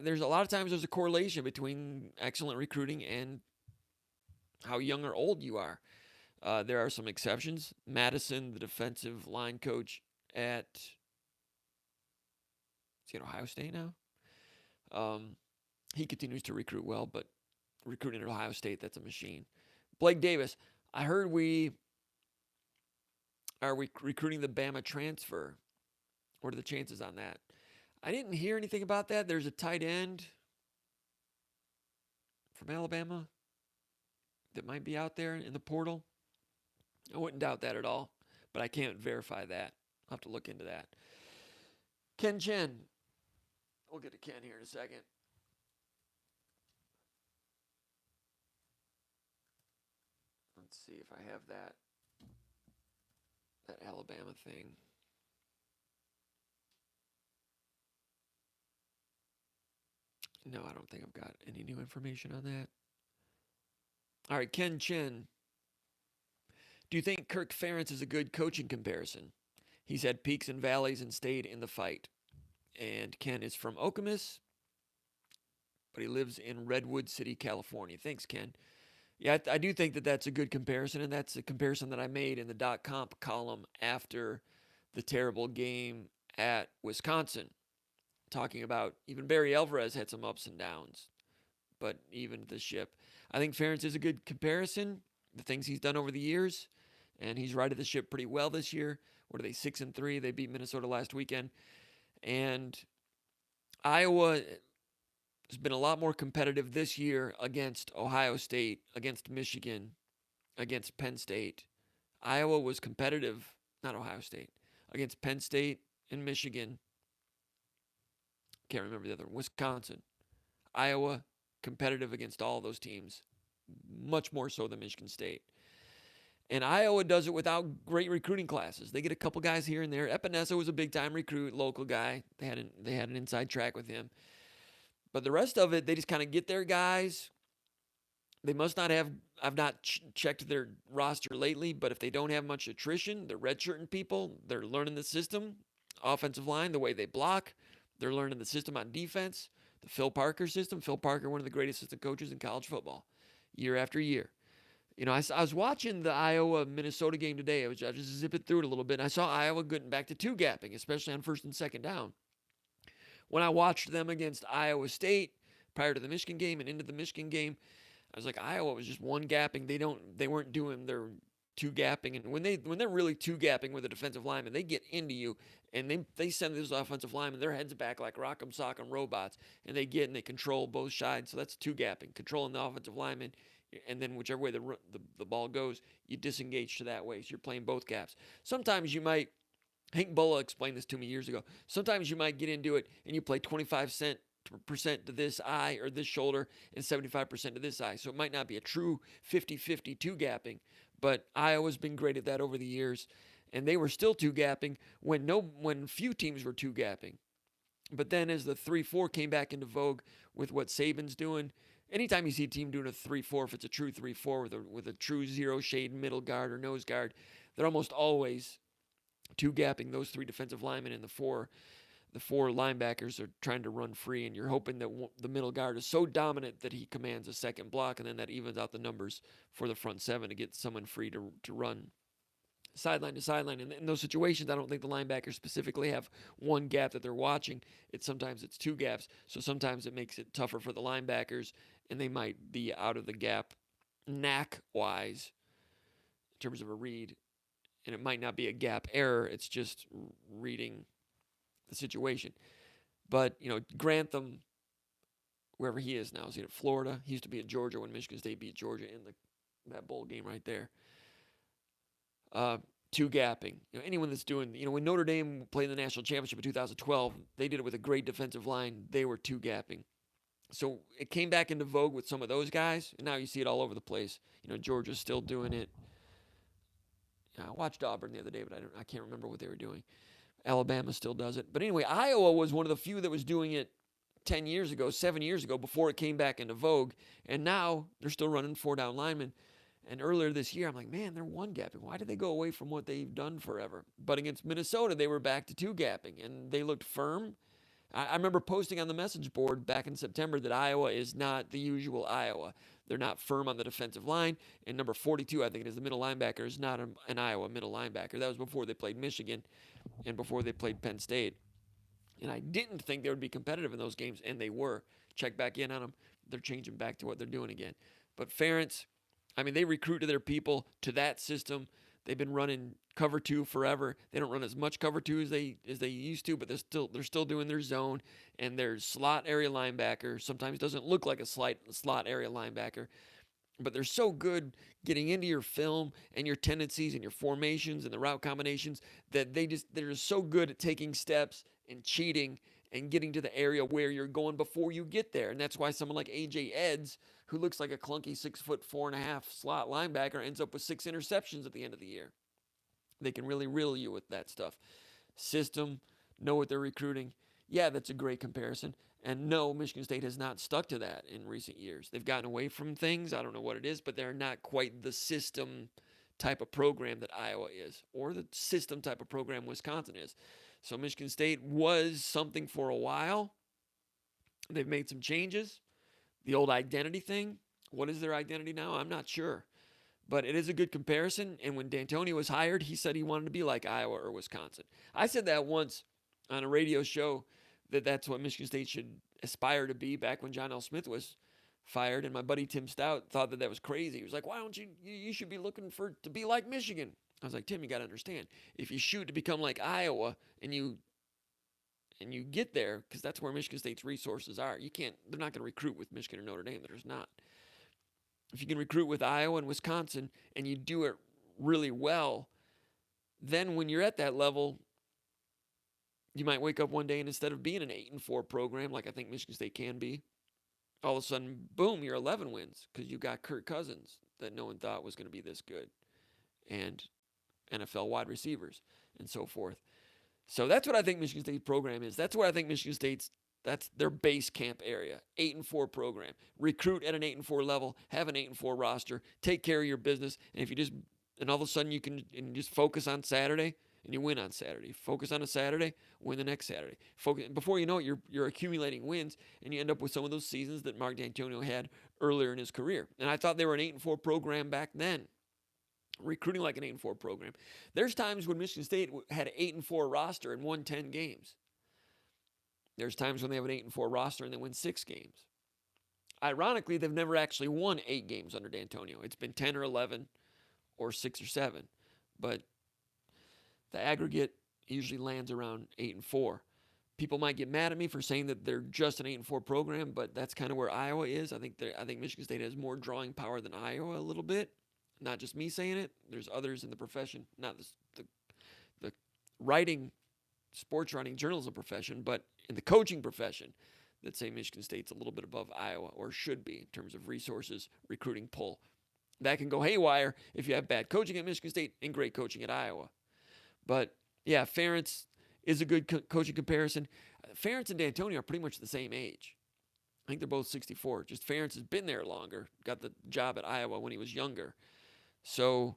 there's a lot of times there's a correlation between excellent recruiting and how young or old you are. There are some exceptions. Madison, the defensive line coach at Ohio State now? He continues to recruit well, but recruiting at Ohio State, that's a machine. Blake Davis, I heard we are recruiting the Bama transfer. What are the chances on that? I didn't hear anything about that. There's a tight end from Alabama that might be out there in the portal. I wouldn't doubt that at all, but I can't verify that. I'll have to look into that. Ken Chen. We'll get to Ken here in a second. Let's see if I have that Alabama thing. No, I don't think I've got any new information on that. All right, Ken Chen. Do you think Kirk Ferentz is a good coaching comparison? He's had peaks and valleys and stayed in the fight. And Ken is from Okemos, but he lives in Redwood City, California. Thanks, Ken. Yeah, I do think that that's a good comparison, and that's a comparison that I made in the .comp column after the terrible game at Wisconsin, talking about even Barry Alvarez had some ups and downs, but even the ship. I think Ferentz is a good comparison, the things he's done over the years, and he's righted the ship pretty well this year. What are they, 6-3? They beat Minnesota last weekend. And Iowa has been a lot more competitive this year against Ohio State, against Michigan, against Penn State. Iowa was competitive, not Ohio State, against Penn State and Michigan. Can't remember the other one. Wisconsin. Iowa, competitive against all those teams, much more so than Michigan State. And Iowa does it without great recruiting classes. They get a couple guys here and there. Epinesa was a big-time recruit, local guy. They had an inside track with him. But the rest of it, they just kind of get their guys. They must not have, I've not checked their roster lately, but if they don't have much attrition, they're redshirting people. They're learning the system, offensive line, the way they block. They're learning the system on defense, the Phil Parker system. Phil Parker, one of the greatest assistant coaches in college football, year after year. You know, I was watching the Iowa-Minnesota game today. I was just zipping through it a little bit, and I saw Iowa getting back to two-gapping, especially on first and second down. When I watched them against Iowa State prior to the Michigan game and into the Michigan game, I was like, Iowa was just one-gapping. They weren't doing their two-gapping. And when they're really two-gapping with a defensive lineman, they get into you, and they send those offensive linemen, their heads back like rock'em sock'em robots, and they control both sides. So that's two-gapping, controlling the offensive lineman. And then whichever way the ball goes, you disengage to that way. So you're playing both gaps. Sometimes you might, Hank Bulla explained this to me years ago. Sometimes you might get into it and you play 25% to this eye or this shoulder and 75% to this eye. So it might not be a true 50-50 two-gapping. But Iowa's been great at that over the years. And they were still two-gapping when few teams were two-gapping. But then as the 3-4 came back into vogue with what Saban's doing, anytime you see a team doing a 3-4, if it's a true 3-4 with a true zero shade middle guard or nose guard, they're almost always two-gapping those three defensive linemen, and the four linebackers are trying to run free, and you're hoping that the middle guard is so dominant that he commands a second block, and then that evens out the numbers for the front seven to get someone free to run sideline to sideline. And in those situations, I don't think the linebackers specifically have one gap that they're watching. Sometimes it's two gaps, so sometimes it makes it tougher for the linebackers, and they might be out of the gap knack-wise in terms of a read, and it might not be a gap error. It's just reading the situation. But, you know, Grantham, wherever he is now, is he at Florida? He used to be at Georgia when Michigan State beat Georgia in that bowl game right there. Two-gapping. You know, anyone that's doing, you know, when Notre Dame played in the national championship in 2012, they did it with a great defensive line. They were two-gapping. So it came back into vogue with some of those guys, and now you see it all over the place. You know, Georgia's still doing it. I watched Auburn the other day, but I can't remember what they were doing. Alabama still does it. But anyway, Iowa was one of the few that was doing it 7 years ago, before it came back into vogue. And now they're still running four-down linemen. And earlier this year, I'm like, man, they're one-gapping. Why did they go away from what they've done forever? But against Minnesota, they were back to two-gapping, and they looked firm. I remember posting on the message board back in September that Iowa is not the usual Iowa. They're not firm on the defensive line. And number 42, I think it is, the middle linebacker, is not an Iowa middle linebacker. That was before they played Michigan and before they played Penn State. And I didn't think they would be competitive in those games, and they were. Check back in on them. They're changing back to what they're doing again. But Ferentz, I mean, they recruited their people to that system. They've been running cover two forever. They don't run as much cover two as they used to, but they're still doing their zone, and their slot area linebacker sometimes doesn't look like a slot area linebacker, but they're so good getting into your film and your tendencies and your formations and the route combinations that they're just so good at taking steps and cheating and getting to the area where you're going before you get there. And that's why someone like A.J. Eds, who looks like a clunky 6'4.5" slot linebacker, ends up with 6 interceptions at the end of the year. They can really reel you with that stuff. System, know what they're recruiting. Yeah, that's a great comparison. And no, Michigan State has not stuck to that in recent years. They've gotten away from things. I don't know what it is, but they're not quite the system type of program that Iowa is, or the system type of program Wisconsin is. So Michigan State was something for a while. They've made some changes. The old identity thing, what is their identity now? I'm not sure. But it is a good comparison. And when Dantonio was hired, he said he wanted to be like Iowa or Wisconsin. I said that once on a radio show, that that's what Michigan State should aspire to be, back when John L. Smith was fired. And my buddy Tim Stout thought that was crazy. He was like, why don't you should be looking to be like Michigan. I was like, Tim, you got to understand, if you shoot to become like Iowa and you get there, because that's where Michigan State's resources are. They're not going to recruit with Michigan or Notre Dame. There's not. If you can recruit with Iowa and Wisconsin and you do it really well, then when you're at that level, you might wake up one day and instead of being an 8-4 program, like I think Michigan State can be, all of a sudden, boom, you're 11 wins because you got Kirk Cousins that no one thought was going to be this good, and NFL wide receivers and so forth. So that's what I think Michigan State's program is. That's where I think Michigan State's, that's their base camp area. 8-4 program. Recruit at an 8-4 level. Have an 8-4 roster. Take care of your business. And if you just, and all of a sudden you can just focus on Saturday and you win on Saturday. Focus on a Saturday, win the next Saturday. Focus. Before you know it, you're accumulating wins, and you end up with some of those seasons that Marc Dantonio had earlier in his career. And I thought they were an 8-4 program back then, recruiting like an 8-4 program. There's times when Michigan State had an 8-4 roster and won 10 games. There's times when they have an 8-4 roster and they win 6 games. Ironically, they've never actually won 8 games under Dantonio. It's been 10 or 11 or 6 or 7. But the aggregate usually lands around 8-4. People might get mad at me for saying that they're just an 8-4 program, but that's kind of where Iowa is. I think Michigan State has more drawing power than Iowa a little bit. Not just me saying it. There's others in the profession, not the writing, sports writing, journalism profession, but in the coaching profession, that say Michigan State's a little bit above Iowa, or should be, in terms of resources, recruiting pull. That can go haywire if you have bad coaching at Michigan State and great coaching at Iowa. But yeah, Ferentz is a good coaching comparison. Ferentz and Dantonio are pretty much the same age. I think they're both 64. Just Ferentz has been there longer, got the job at Iowa when he was younger. So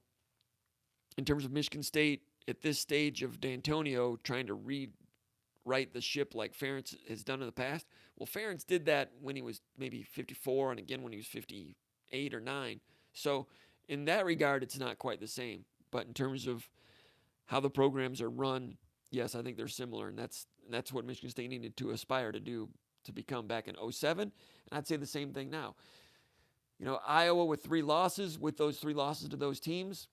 in terms of Michigan State, at this stage of Dantonio trying to rewrite the ship like Ferentz has done in the past, well, Ferentz did that when he was maybe 54 and again when he was 58 or 9. So in that regard, it's not quite the same. But in terms of how the programs are run, yes, I think they're similar. And that's what Michigan State needed to aspire to do, to become back in 07. And I'd say the same thing now. You know, Iowa with 3 losses, with those 3 losses to those teams,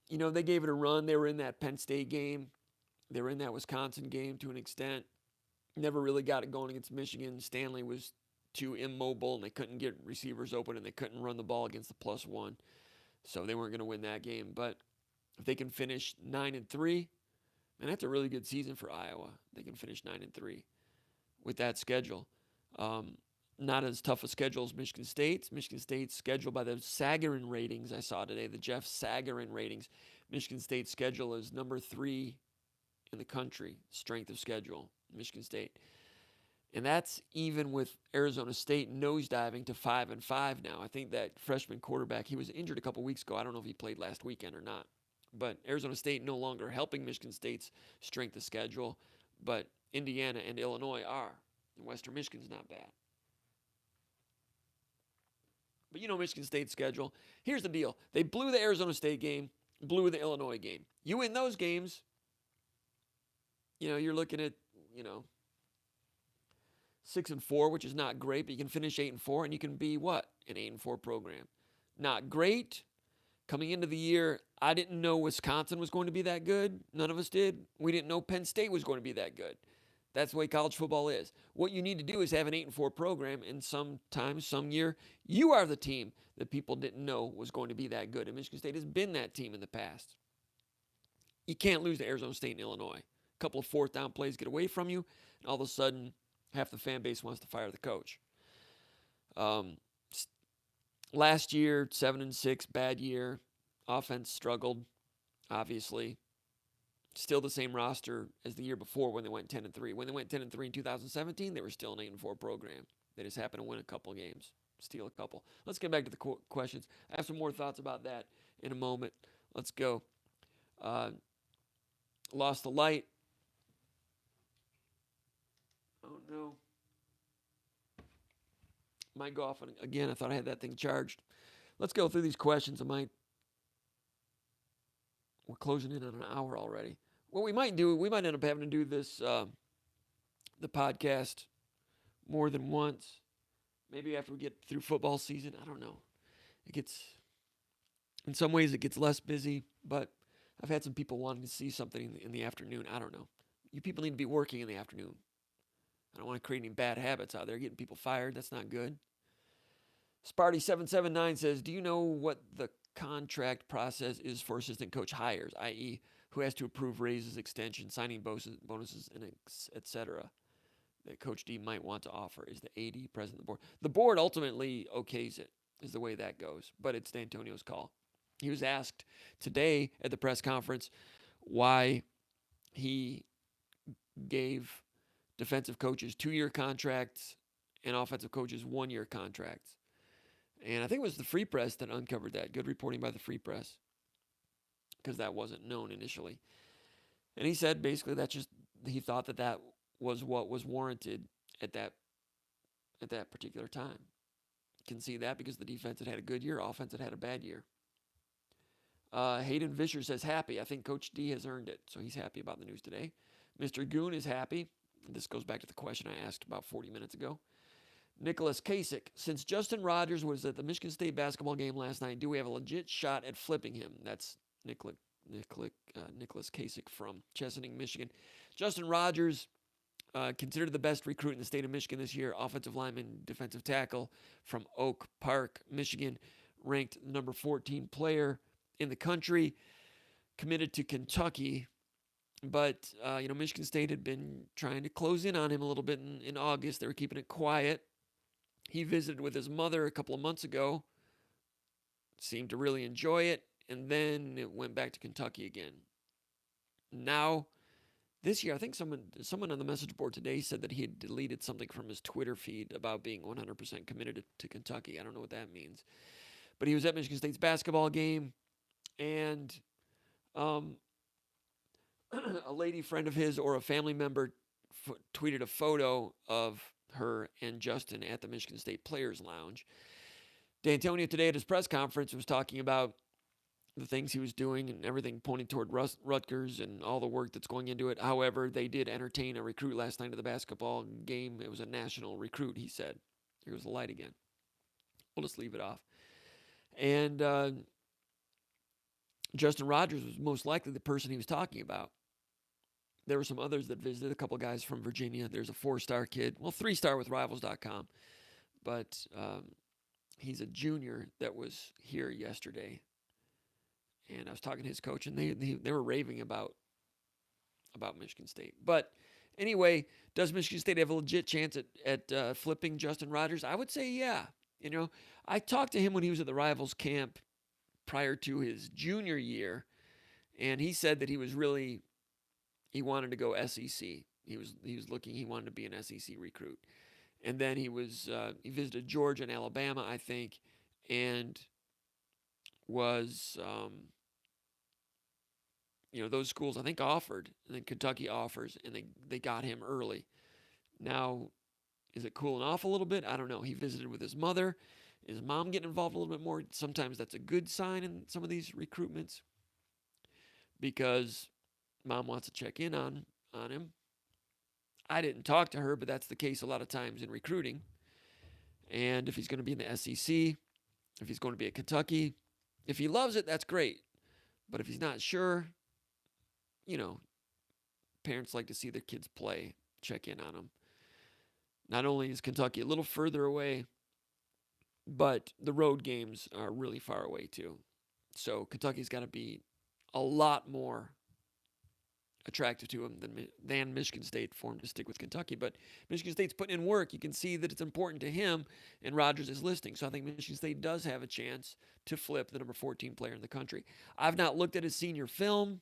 you know, they gave it a run. They were in that Penn State game. They were in that Wisconsin game to an extent. Never really got it going against Michigan. Stanley was too immobile, and they couldn't get receivers open, and they couldn't run the ball against the +1. So they weren't going to win that game. But if they can finish 9-3, and that's a really good season for Iowa. They can finish 9-3 with that schedule. Not as tough a schedule as Michigan State's. Michigan State's schedule, by the Sagarin ratings I saw today, the Jeff Sagarin ratings, Michigan State's schedule is number 3 in the country, strength of schedule, Michigan State. And that's even with Arizona State nosediving to 5-5 now. I think that freshman quarterback, he was injured a couple weeks ago. I don't know if he played last weekend or not. But Arizona State no longer helping Michigan State's strength of schedule, but Indiana and Illinois are. And Western Michigan's not bad. But you know Michigan State's schedule. Here's the deal. They blew the Arizona State game, blew the Illinois game. You win those games, you know, you're looking at, 6-4, which is not great, but you can finish 8-4, and you can be what? An 8-4 program. Not great. Coming into the year, I didn't know Wisconsin was going to be that good. None of us did. We didn't know Penn State was going to be that good. That's the way college football is. What you need to do is have an 8-4 program, and sometimes, some year, you are the team that people didn't know was going to be that good. And Michigan State has been that team in the past. You can't lose to Arizona State and Illinois. A couple of 4th down plays get away from you, and all of a sudden, half the fan base wants to fire the coach. Last year, 7-6, bad year. Offense struggled, obviously. Still the same roster as the year before when they went 10-3. When they went 10-3 in 2017, they were still an 8-4 program. They just happened to win a couple games, steal a couple. Let's get back to the questions. I have some more thoughts about that in a moment. Let's go. Lost the light. Oh no. Might go off again. I thought I had that thing charged. Let's go through these questions. We're closing in on an hour already. What we might do, we might end up having to do this, the podcast more than once. Maybe after we get through football season. I don't know. In some ways, it gets less busy, but I've had some people wanting to see something in the afternoon. I don't know. You people need to be working in the afternoon. I don't want to create any bad habits out there, getting people fired. That's not good. Sparty779 says, do you know what the contract process is for assistant coach hires, i.e., who has to approve raises, extensions, signing bonuses, and etc. that Coach D might want to offer? Is the AD president of the board? The board ultimately okays it, is the way that goes, but it's Dantonio's call. He was asked today at the press conference why he gave defensive coaches 2-year contracts and offensive coaches 1-year contracts. And I think it was the Free Press that uncovered that. Good reporting by the Free Press, because that wasn't known initially. And he said basically he thought that was what was warranted at that particular time. You can see that because the defense had a good year, offense had a bad year. Hayden Vischer says happy. I think Coach D has earned it, so he's happy about the news today. Mr. Goon is happy. This goes back to the question I asked about 40 minutes ago. Nicholas Kasich, since Justin Rogers was at the Michigan State basketball game last night, do we have a legit shot at flipping him? That's Nicholas Kasich from Chesaning, Michigan. Justin Rogers, considered the best recruit in the state of Michigan this year, offensive lineman, defensive tackle from Oak Park, Michigan, ranked number 14 player in the country, committed to Kentucky. But, Michigan State had been trying to close in on him a little bit in August. They were keeping it quiet. He visited with his mother a couple of months ago, seemed to really enjoy it, and then it went back to Kentucky again. Now, this year, I think someone on the message board today said that he had deleted something from his Twitter feed about being 100% committed to Kentucky. I don't know what that means. But he was at Michigan State's basketball game, and a lady friend of his or a family member tweeted a photo of her and Justin at the Michigan State Players Lounge. Dantonio today at his press conference was talking about the things he was doing and everything pointing toward Rutgers and all the work that's going into it. However, they did entertain a recruit last night at the basketball game. It was a national recruit, he said. Here was the light again. We'll just leave it off. And Justin Rogers was most likely the person he was talking about. There were some others that visited, a couple guys from Virginia. There's a 4-star kid, 3-star with Rivals.com, but he's a junior that was here yesterday. And I was talking to his coach, and they were raving about Michigan State. But anyway, does Michigan State have a legit chance at flipping Justin Rogers? I would say yeah. I talked to him when he was at the Rivals camp prior to his junior year, and he said that he wanted to go SEC. He wanted to be an SEC recruit. And then he visited Georgia and Alabama, I think, and was, those schools I think offered, and then Kentucky offers, and they got him early. Now, is it cooling off a little bit? I don't know. He visited with his mother. Is mom getting involved a little bit more? Sometimes that's a good sign in some of these recruitments because mom wants to check in on him. I didn't talk to her, but that's the case a lot of times in recruiting. And if he's going to be in the SEC, if he's going to be at Kentucky, if he loves it, that's great. But if he's not sure, parents like to see their kids play, check in on them. Not only is Kentucky a little further away, but the road games are really far away too. So Kentucky's got to be a lot more attractive to him than Michigan State for him to stick with Kentucky. But Michigan State's putting in work. You can see that it's important to him, and Rogers is listening. So I think Michigan State does have a chance to flip the number 14 player in the country. I've not looked at his senior film.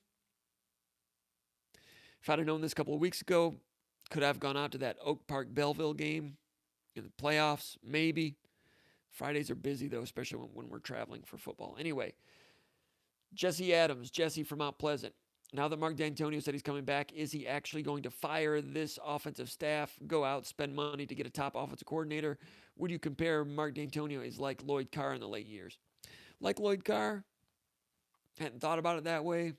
If I'd have known this a couple of weeks ago, could I have gone out to that Oak Park Belleville game in the playoffs? Maybe. Fridays are busy, though, especially when we're traveling for football. Anyway, Jesse Adams, Jesse from Mount Pleasant. Now that Marc Dantonio said he's coming back, is he actually going to fire this offensive staff, go out, spend money to get a top offensive coordinator? Would you compare Marc Dantonio as like Lloyd Carr in the late years? Like Lloyd Carr? Hadn't thought about it that way.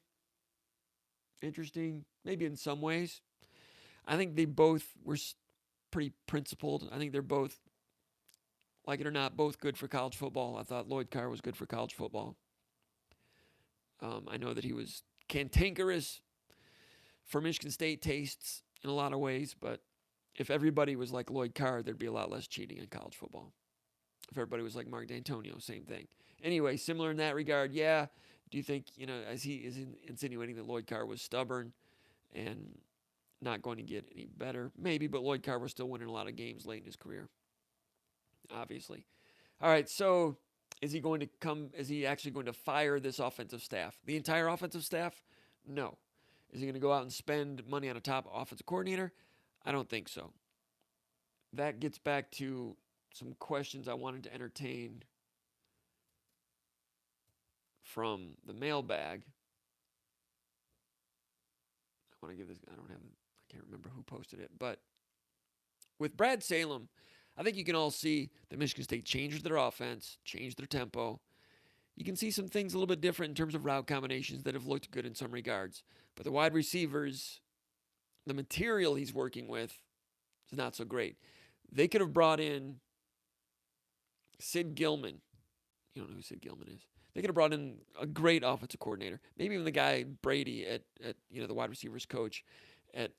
Interesting, maybe in some ways. I think they both were pretty principled. I think they're both, like it or not, both good for college football. I thought Lloyd Carr was good for college football. I know that he was cantankerous for Michigan State tastes in a lot of ways, but if everybody was like Lloyd Carr, there'd be a lot less cheating in college football. If everybody was like Marc Dantonio, same thing. Anyway, similar in that regard, yeah. Do you think, as he is insinuating that Lloyd Carr was stubborn and not going to get any better? Maybe, but Lloyd Carr was still winning a lot of games late in his career, obviously. All right, so is he actually going to fire this offensive staff? The entire offensive staff? No. Is he going to go out and spend money on a top offensive coordinator? I don't think so. That gets back to some questions I wanted to entertain from the mailbag. I can't remember who posted it, but with Brad Salem, I think you can all see that Michigan State changed their offense, changed their tempo. You can see some things a little bit different in terms of route combinations that have looked good in some regards. But the wide receivers, the material he's working with is not so great. They could have brought in Sid Gilman. You don't know who Sid Gilman is. They could have brought in a great offensive coordinator. Maybe even the guy Brady at the wide receivers coach at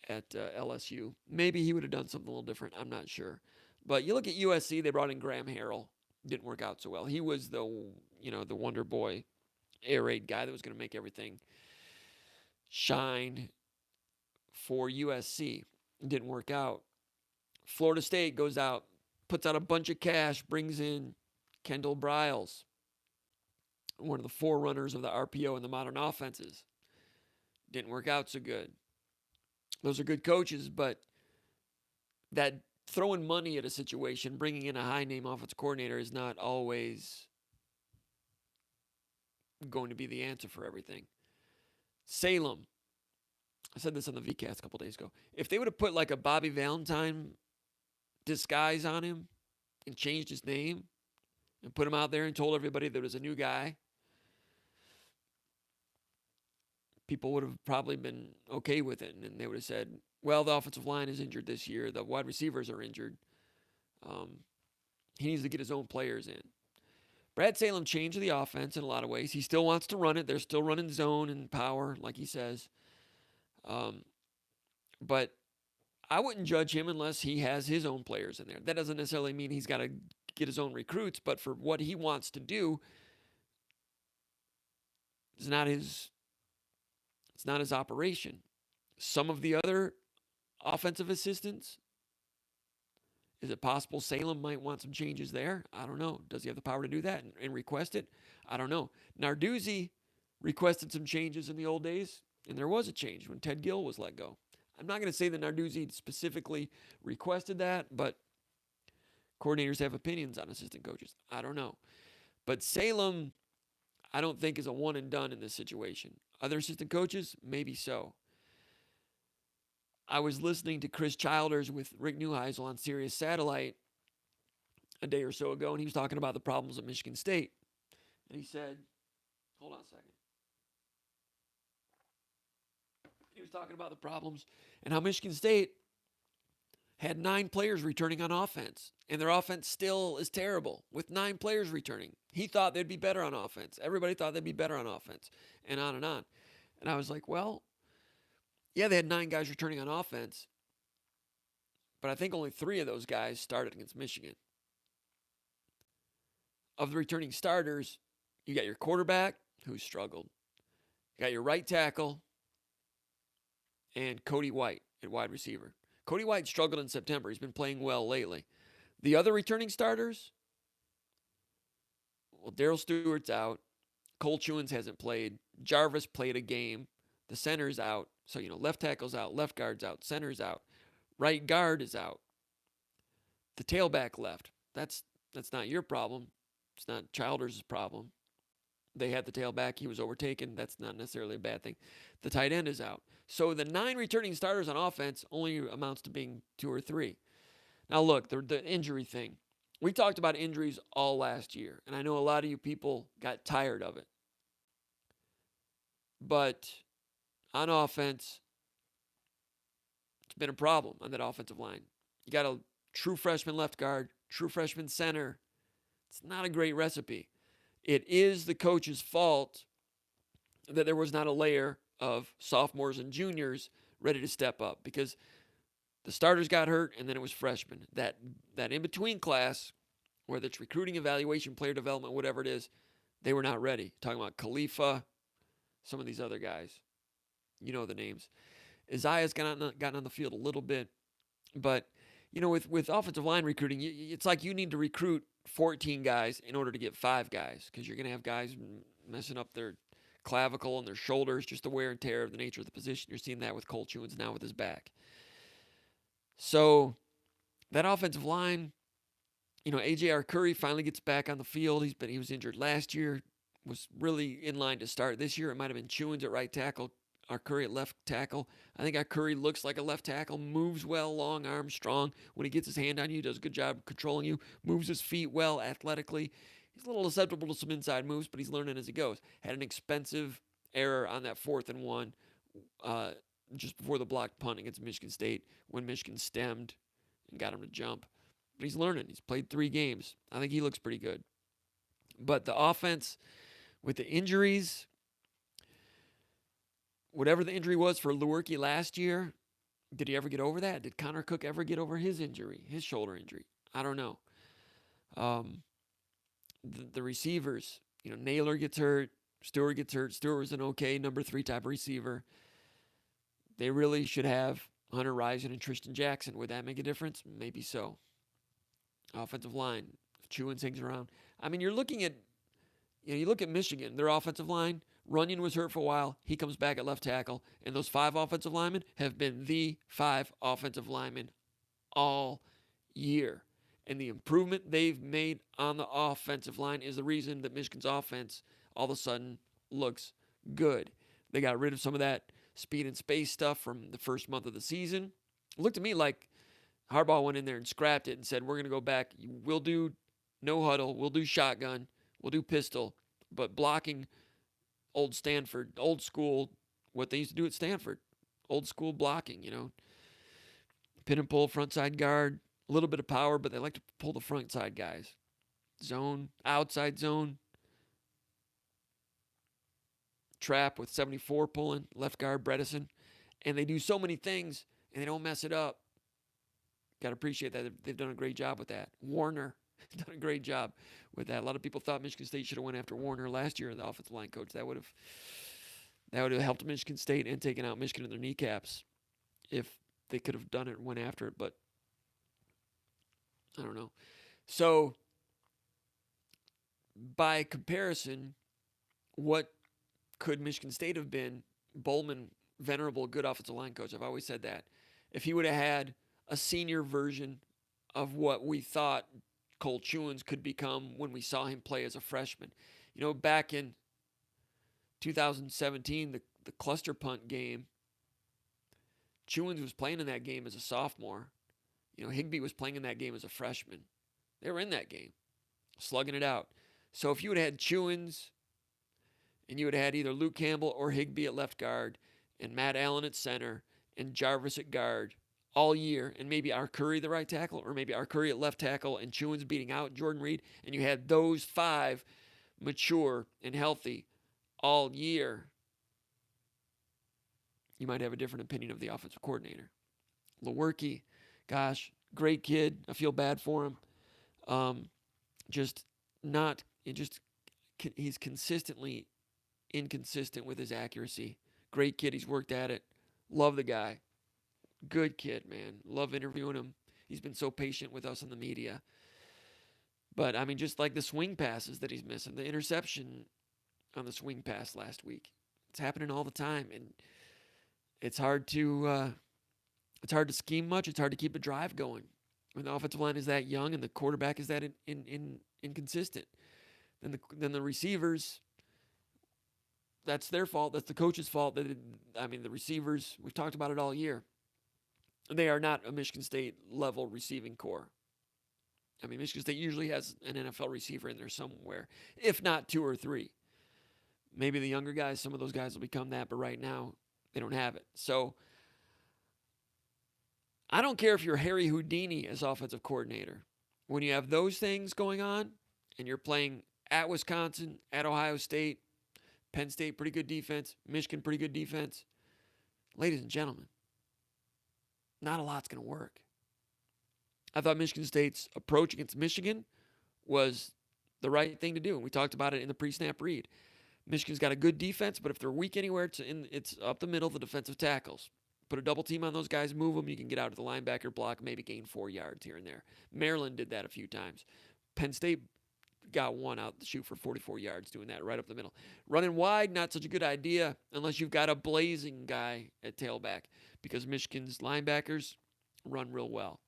LSU. Maybe he would have done something a little different. I'm not sure. But you look at USC, they brought in Graham Harrell. Didn't work out so well. He was the wonder boy, air raid guy that was going to make everything shine for USC. It didn't work out. Florida State goes out, puts out a bunch of cash, brings in Kendall Briles, one of the forerunners of the RPO and the modern offenses. Didn't work out so good. Those are good coaches, but that throwing money at a situation, bringing in a high-name offensive coordinator is not always going to be the answer for everything. Salem. I said this on the VCast a couple days ago. If they would have put like a Bobby Valentine disguise on him and changed his name and put him out there and told everybody there was a new guy, people would have probably been okay with it. And they would have said, well, the offensive line is injured this year. The wide receivers are injured. He needs to get his own players in. Brad Salem changed the offense in a lot of ways. He still wants to run it. They're still running zone and power, like he says. But I wouldn't judge him unless he has his own players in there. That doesn't necessarily mean he's got to get his own recruits, but for what he wants to do, it's not his operation. Some of the other offensive assistants, is it possible Salem might want some changes there? I don't know. Does he have the power to do that and request it? I don't know. Narduzzi requested some changes in the old days, and there was a change when Ted Gill was let go. I'm not going to say that Narduzzi specifically requested that, but coordinators have opinions on assistant coaches. I don't know. But Salem, I don't think, is a one and done in this situation. Other assistant coaches, maybe so. I was listening to Chris Childers with Rick Neuheisel on Sirius Satellite a day or so ago, and he was talking about the problems at Michigan State. And he said, hold on a second. He was talking about the problems and how Michigan State had 9 players returning on offense, and their offense still is terrible with 9 players returning. He thought they'd be better on offense. Everybody thought they'd be better on offense, and on and on. And I was like, well, yeah, they had 9 guys returning on offense, but I think only 3 of those guys started against Michigan. Of the returning starters, you got your quarterback, who struggled. You got your right tackle, and Cody White at wide receiver. Cody White struggled in September. He's been playing well lately. The other returning starters, well, Darryl Stewart's out. Cole Chewins hasn't played. Jarvis played a game. The center's out. So, left tackle's out, left guard's out, center's out, right guard is out. The tailback left. That's not your problem. It's not Childers' problem. They had the tailback. He was overtaken. That's not necessarily a bad thing. The tight end is out. So the 9 returning starters on offense only amounts to being 2 or 3. Now, look, the injury thing. We talked about injuries all last year, and I know a lot of you people got tired of it. But on offense, it's been a problem on that offensive line. You got a true freshman left guard, true freshman center. It's not a great recipe. It is the coach's fault that there was not a layer of sophomores and juniors ready to step up, because the starters got hurt and then it was freshmen. That in-between class, whether it's recruiting, evaluation, player development, whatever it is, they were not ready. Talking about Khalifa, some of these other guys. You know the names. Isaiah's gotten on the field a little bit. But, with offensive line recruiting, it's like you need to recruit 14 guys in order to get 5 guys, because you're going to have guys messing up their clavicle and their shoulders, just the wear and tear of the nature of the position. You're seeing that with Cole Chewins now with his back. So that offensive line, A.J. Arcuri finally gets back on the field. He was injured last year, was really in line to start this year. It might have been Chewins at right tackle, Arcuri at left tackle. I think Arcuri looks like a left tackle, moves well, long arm, strong. When he gets his hand on you, does a good job controlling you, moves his feet well athletically. He's a little susceptible to some inside moves, but he's learning as he goes. Had an expensive error on that 4th and 1 just before the blocked punt against Michigan State when Michigan stemmed and got him to jump. But he's learning. He's played 3 games. I think he looks pretty good. But the offense, with the injuries, whatever the injury was for Lewerke last year, did he ever get over that? Did Connor Cook ever get over his injury, his shoulder injury? I don't know. The receivers, Naylor gets hurt, Stewart gets hurt. Stewart was an okay number 3 type of receiver. They really should have Hunter Rison and Tristan Jackson. Would that make a difference? Maybe so. Offensive line, if Chewins hangs around. I mean, you're looking at, you look at Michigan, their offensive line. Runyon was hurt for a while. He comes back at left tackle. And those 5 offensive linemen have been the 5 offensive linemen all year. And the improvement they've made on the offensive line is the reason that Michigan's offense all of a sudden looks good. They got rid of some of that speed and space stuff from the first month of the season. It looked to me like Harbaugh went in there and scrapped it and said, we're going to go back. We'll do no huddle. We'll do shotgun. We'll do pistol. But blocking old Stanford, old school, what they used to do at Stanford. Old school blocking, Pin and pull, front side guard. A little bit of power, but they like to pull the front side guys. Zone, outside zone. Trap with 74 pulling, left guard Bredesen. And they do so many things, and they don't mess it up. Got to appreciate that. They've done a great job with that. Warner has done a great job with that. A lot of people thought Michigan State should have went after Warner last year, the offensive line coach. That would have helped Michigan State and taken out Michigan in their kneecaps if they could have done it and went after it, but I don't know. So, by comparison, what could Michigan State have been? Bowman, venerable, good offensive line coach. I've always said that. If he would have had a senior version of what we thought Cole Chewins could become when we saw him play as a freshman. Back in 2017, the cluster punt game, Chewins was playing in that game as a sophomore. Higbee was playing in that game as a freshman. They were in that game, slugging it out. So if you would have had Chewins, and you would have had either Luke Campbell or Higbee at left guard, and Matt Allen at center, and Jarvis at guard all year, and maybe Arcuri the right tackle, or maybe Arcuri at left tackle, and Chewins beating out Jordan Reed, and you had those 5 mature and healthy all year, you might have a different opinion of the offensive coordinator. Lewerke, gosh, great kid. I feel bad for him. He's consistently inconsistent with his accuracy. Great kid. He's worked at it. Love the guy. Good kid, man. Love interviewing him. He's been so patient with us in the media. But, just like the swing passes that he's missing, the interception on the swing pass last week. It's happening all the time. And it's hard to scheme much. It's hard to keep a drive going when the offensive line is that young and the quarterback is that inconsistent. Then the receivers, that's their fault. That's the coach's fault. The receivers, we've talked about it all year. They are not a Michigan State level receiving core. I mean, Michigan State usually has an NFL receiver in there somewhere, if not 2 or 3. Maybe the younger guys, some of those guys will become that, but right now they don't have it. So I don't care if you're Harry Houdini as offensive coordinator. When you have those things going on and you're playing at Wisconsin, at Ohio State, Penn State, pretty good defense, Michigan, pretty good defense, ladies and gentlemen, not a lot's going to work. I thought Michigan State's approach against Michigan was the right thing to do. And we talked about it in the pre-snap read. Michigan's got a good defense, but if they're weak anywhere, it's up the middle, the defensive tackles. Put a double team on those guys, move them, you can get out of the linebacker block, maybe gain 4 yards here and there. Maryland did that a few times. Penn State got one out to shoot for 44 yards doing that right up the middle. Running wide, not such a good idea unless you've got a blazing guy at tailback because Michigan's linebackers run real well.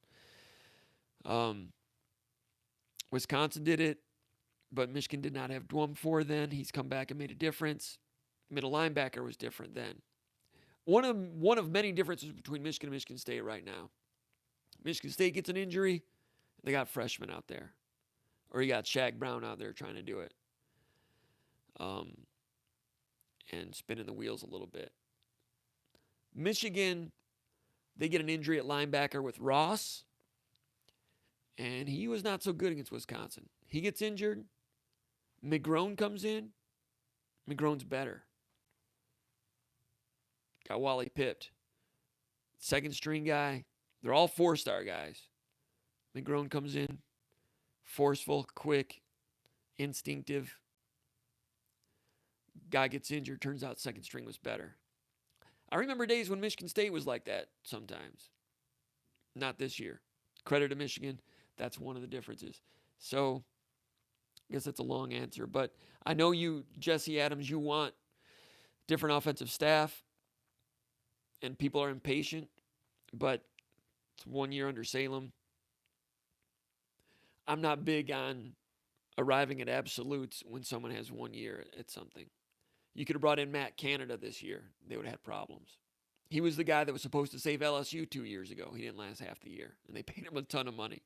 Wisconsin did it, but Michigan did not have Dwumfor then. He's come back and made a difference. Middle linebacker was different then. One of many differences between Michigan and Michigan State right now. Michigan State gets an injury, they got freshmen out there. Or you got Shaq Brown out there trying to do it. And spinning the wheels a little bit. Michigan, they get an injury at linebacker with Ross. And he was not so good against Wisconsin. He gets injured. McGrone comes in. McGrone's better. Got Wally pipped. Second string guy. They're all 4-star guys. McGrone comes in. Forceful, quick, instinctive. Guy gets injured. Turns out second string was better. I remember days when Michigan State was like that sometimes. Not this year. Credit to Michigan. That's one of the differences. So, I guess that's a long answer. But I know you, Jesse Adams, you want different offensive staff. And people are impatient. But it's 1 year under Salem. I'm not big on arriving at absolutes when someone has 1 year at something. You could have brought in Matt Canada this year. They would have had problems. He was the guy that was supposed to save LSU 2 years ago. He didn't last half the year, and they paid him a ton of money.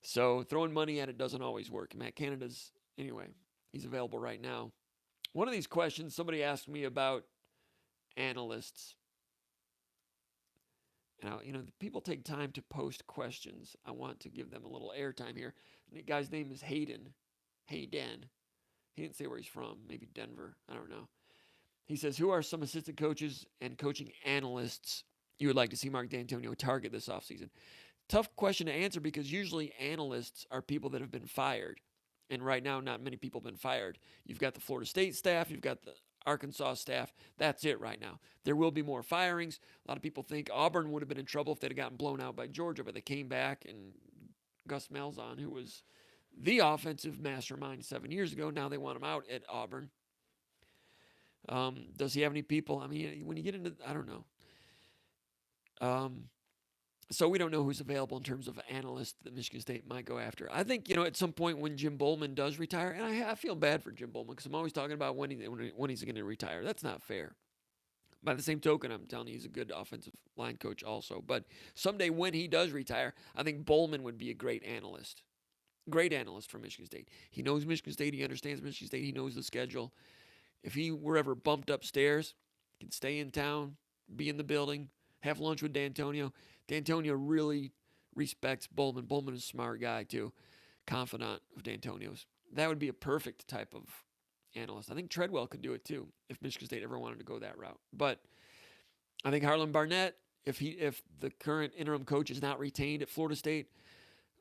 So throwing money at it doesn't always work. Matt Canada's, anyway, he's available right now. One of these questions, somebody asked me about analysts. Now, people take time to post questions. I want to give them a little airtime here. The guy's name is Hayden. Hayden. He didn't say where he's from. Maybe Denver. I don't know. He says, who are some assistant coaches and coaching analysts you would like to see Marc Dantonio target this offseason? Tough question to answer because usually analysts are people that have been fired. And right now, not many people have been fired. You've got the Florida State staff. You've got the Arkansas staff. That's it right now. There will be more firings. A lot of people think Auburn would have been in trouble if they'd have gotten blown out by Georgia, but they came back and Gus Malzahn, who was the offensive mastermind 7 years ago, now they want him out at Auburn. Does he have any people? I mean, when you get into, I don't know. So we don't know who's available in terms of analysts that Michigan State might go after. I think, at some point when Jim Bowman does retire, and I feel bad for Jim Bowman because I'm always talking about when he's going to retire. That's not fair. By the same token, I'm telling you he's a good offensive line coach also. But someday when he does retire, I think Bowman would be a great analyst. Great analyst for Michigan State. He knows Michigan State. He understands Michigan State. He knows the schedule. If he were ever bumped upstairs, he could stay in town, be in the building, have lunch with Dantonio. Dantonio really respects Bowman. Bowman is a smart guy, too. Confidant of Dantonio's. That would be a perfect type of analyst. I think Treadwell could do it, too, if Michigan State ever wanted to go that route. But I think Harlan Barnett, if the current interim coach is not retained at Florida State,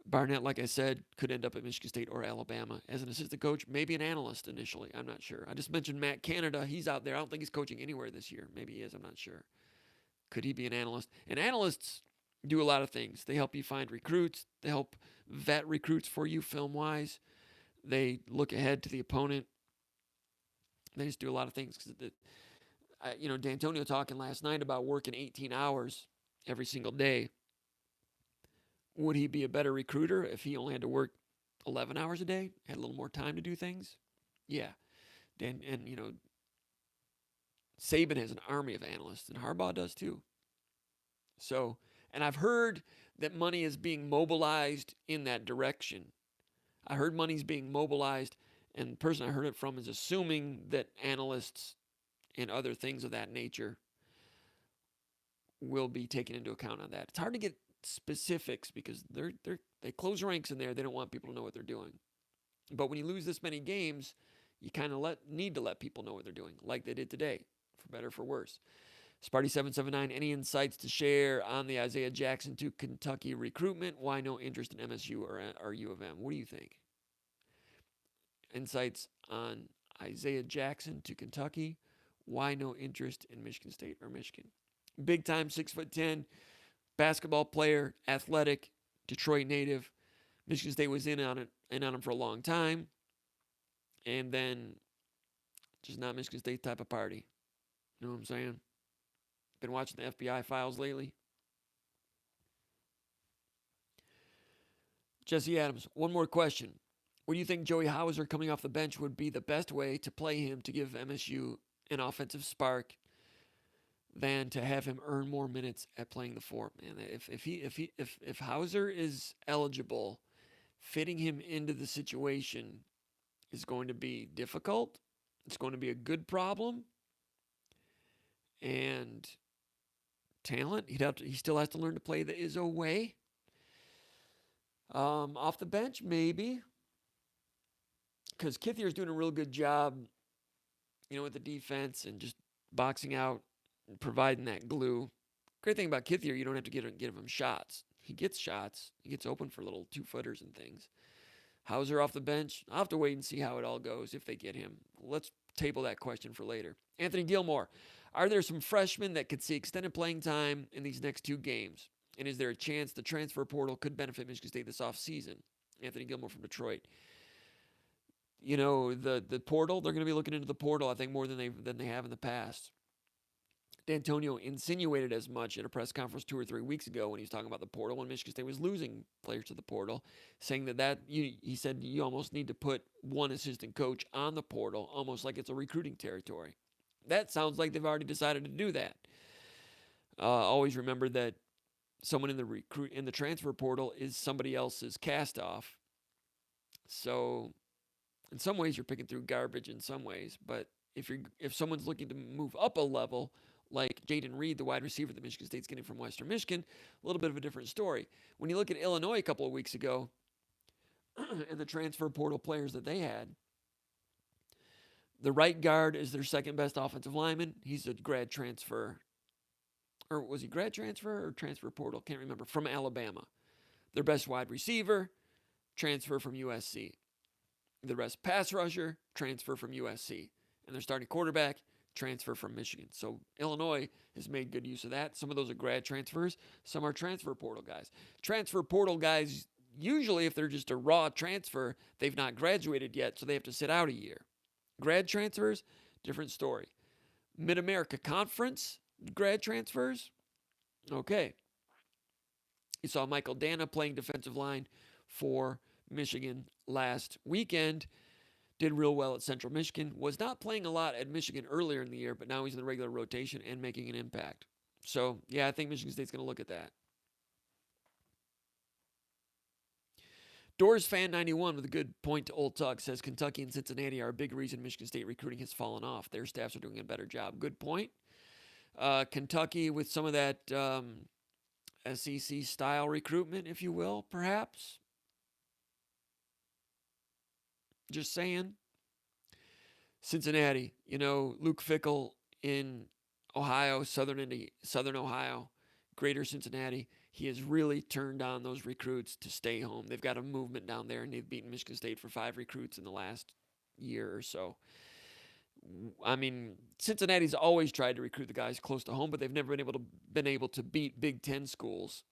Barnett, like I said, could end up at Michigan State or Alabama as an assistant coach, maybe an analyst initially. I'm not sure. I just mentioned Matt Canada. He's out there. I don't think he's coaching anywhere this year. Maybe he is. I'm not sure. Could he be an analyst? And analysts do a lot of things. They help you find recruits. They help vet recruits for you film-wise. They look ahead to the opponent. They just do a lot of things. Dantonio talking last night about working 18 hours every single day. Would he be a better recruiter if he only had to work 11 hours a day, had a little more time to do things? Yeah. And Saban has an army of analysts, and Harbaugh does too. So, and I've heard that money is being mobilized in that direction. I heard money's being mobilized, and the person I heard it from is assuming that analysts and other things of that nature will be taken into account on that. It's hard to get specifics because they close ranks in there. They don't want people to know what they're doing. But when you lose this many games, you kind of need to let people know what they're doing, like they did today, for better or for worse. Sparty779, any insights to share on the Isaiah Jackson to Kentucky recruitment? Why no interest in MSU or U of M? What do you think? Insights on Isaiah Jackson to Kentucky? Why no interest in Michigan State or Michigan? Big time, 6'10", basketball player, athletic, Detroit native. Michigan State was in on him for a long time. And then just not Michigan State type of party. You know what I'm saying? Been watching the FBI files lately. Jesse Adams, one more question. What do you think Joey Hauser coming off the bench would be the best way to play him to give MSU an offensive spark than to have him earn more minutes at playing the four? Man, if Hauser is eligible, fitting him into the situation is going to be difficult. It's going to be a good problem. And talent, he still has to learn to play the Izzo way. Off the bench, maybe. Because Kithier's doing a real good job, with the defense and just boxing out and providing that glue. Great thing about Kithier, you don't have to give him shots. He gets shots. He gets open for little 2-footers and things. Hauser off the bench. I'll have to wait and see how it all goes if they get him. Let's table that question for later. Anthony Gilmore. Are there some freshmen that could see extended playing time in these next 2 games? And is there a chance the transfer portal could benefit Michigan State this offseason? Anthony Gilmore from Detroit. The portal, they're going to be looking into the portal, I think, more than they have in the past. Dantonio insinuated as much at a press conference 2 or 3 weeks ago when he was talking about the portal when Michigan State was losing players to the portal, saying he said you almost need to put one assistant coach on the portal, almost like it's a recruiting territory. That sounds like they've already decided to do that. Always remember that someone in the transfer portal is somebody else's cast-off. So, in some ways, you're picking through garbage. In some ways, but if someone's looking to move up a level, like Jaden Reed, the wide receiver that Michigan State's getting from Western Michigan, a little bit of a different story. When you look at Illinois a couple of weeks ago, and the transfer portal players that they had. The right guard is their second best offensive lineman. He's a grad transfer. Or was he grad transfer or transfer portal? Can't remember. From Alabama. Their best wide receiver, transfer from USC. The best pass rusher, transfer from USC. And their starting quarterback, transfer from Michigan. So Illinois has made good use of that. Some of those are grad transfers. Some are transfer portal guys. Transfer portal guys, usually if they're just a raw transfer, they've not graduated yet, so they have to sit out a year. Grad transfers, different story. Mid-America Conference grad transfers, okay. You saw Michael Dana playing defensive line for Michigan last weekend. Did real well at Central Michigan. Was not playing a lot at Michigan earlier in the year, but now he's in the regular rotation and making an impact. So, yeah, I think Michigan State's going to look at that. Doors Fan 91 with a good point to Old Tuck says Kentucky and Cincinnati are a big reason Michigan State recruiting has fallen off. Their staffs are doing a better job. Good point. Kentucky with some of that SEC style recruitment, if you will, perhaps. Just saying. Cincinnati, Luke Fickell in Ohio, Southern Ohio, Greater Cincinnati. He has really turned on those recruits to stay home. They've got a movement down there, and they've beaten Michigan State for 5 recruits in the last year or so. I mean, Cincinnati's always tried to recruit the guys close to home, but they've never been able to beat Big Ten schools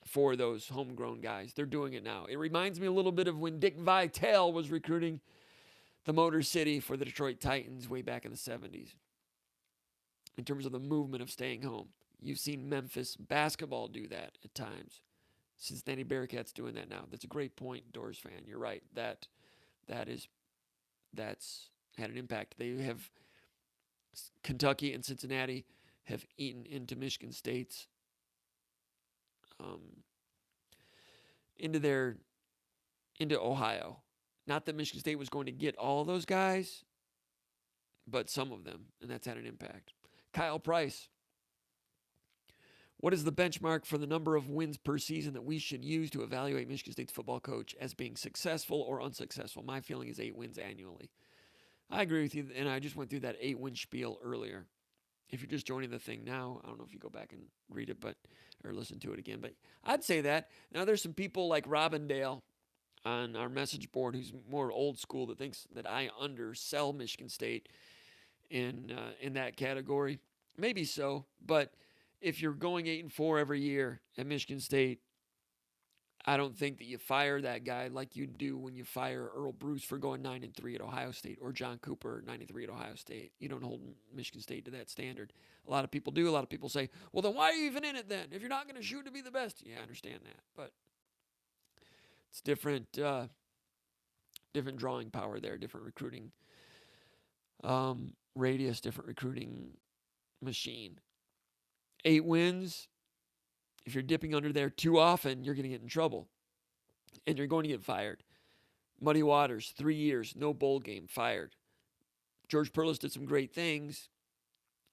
for those homegrown guys. They're doing it now. It reminds me a little bit of when Dick Vitale was recruiting the Motor City for the Detroit Titans way back in the 70s. in terms of the movement of staying home. You've seen Memphis basketball do that at times. Cincinnati Bearcats doing that now. That's a great point, Doors fan. You're right. That's had an impact. They have Kentucky and Cincinnati have eaten into Michigan State's into Ohio. Not that Michigan State was going to get all those guys, but some of them, and that's had an impact. Kyle Price. What is the benchmark for the number of wins per season that we should use to evaluate Michigan State's football coach as being successful or unsuccessful? My feeling is 8 wins annually. I agree with you, and I just went through that 8-win spiel earlier. If you're just joining the thing now, I don't know if you go back and read it, or listen to it again, but I'd say that. Now, there's some people like Robin Dale on our message board who's more old school that thinks that I undersell Michigan State in that category. Maybe so, but if you're going 8-4 every year at Michigan State, I don't think that you fire that guy like you do when you fire Earl Bruce for going 9-3 at Ohio State, or John Cooper 9-3 at Ohio State. You don't hold Michigan State to that standard. A lot of people do. A lot of people say, well, then why are you even in it then? If you're not going to shoot to be the best. Yeah, I understand that. But it's different drawing power there, different recruiting radius, different recruiting machine. 8 wins. If you're dipping under there too often, you're going to get in trouble. And you're going to get fired. Muddy Waters, 3 years, no bowl game, fired. George Perlis did some great things.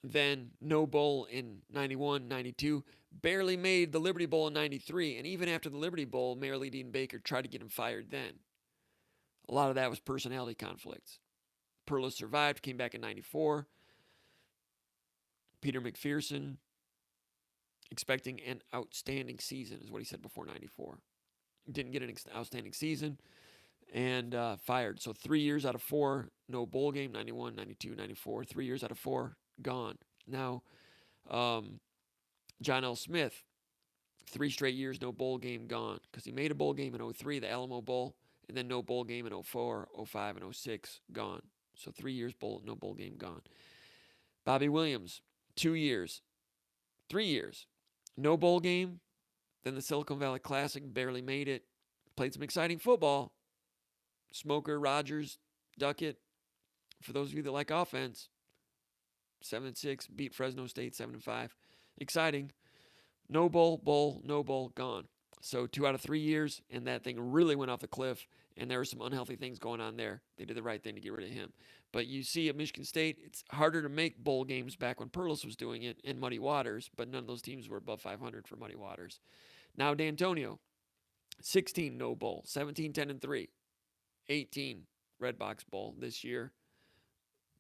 Then no bowl in 91, 92. Barely made the Liberty Bowl in 93. And even after the Liberty Bowl, Mayor Lee Dean Baker tried to get him fired then. A lot of that was personality conflicts. Perlis survived, came back in 94. Peter McPherson, expecting an outstanding season, is what he said before 94. Didn't get an outstanding season and fired. So 3 years out of 4, no bowl game, 91, 92, 94. 3 years out of 4, gone. Now, John L. Smith, 3 straight years, no bowl game, gone. Because he made a bowl game in 03, the Alamo Bowl, and then no bowl game in 04, 05, and 06, gone. So 3 years, no bowl game, gone. Bobby Williams, 2 years. 3 years. No bowl game. Then the Silicon Valley Classic, barely made it. Played some exciting football. Smoker, Rogers, Duckett. For those of you that like offense, 7-6, beat Fresno State 7-5. Exciting. No bowl, no bowl, gone. So 2 out of 3 years, and that thing really went off the cliff, and there were some unhealthy things going on there. They did the right thing to get rid of him. But you see at Michigan State, it's harder to make bowl games back when Perlis was doing it in Muddy Waters, but none of those teams were above 500 for Muddy Waters. Now Dantonio, 16 no bowl, 17 10-3, 18 Red Box Bowl this year,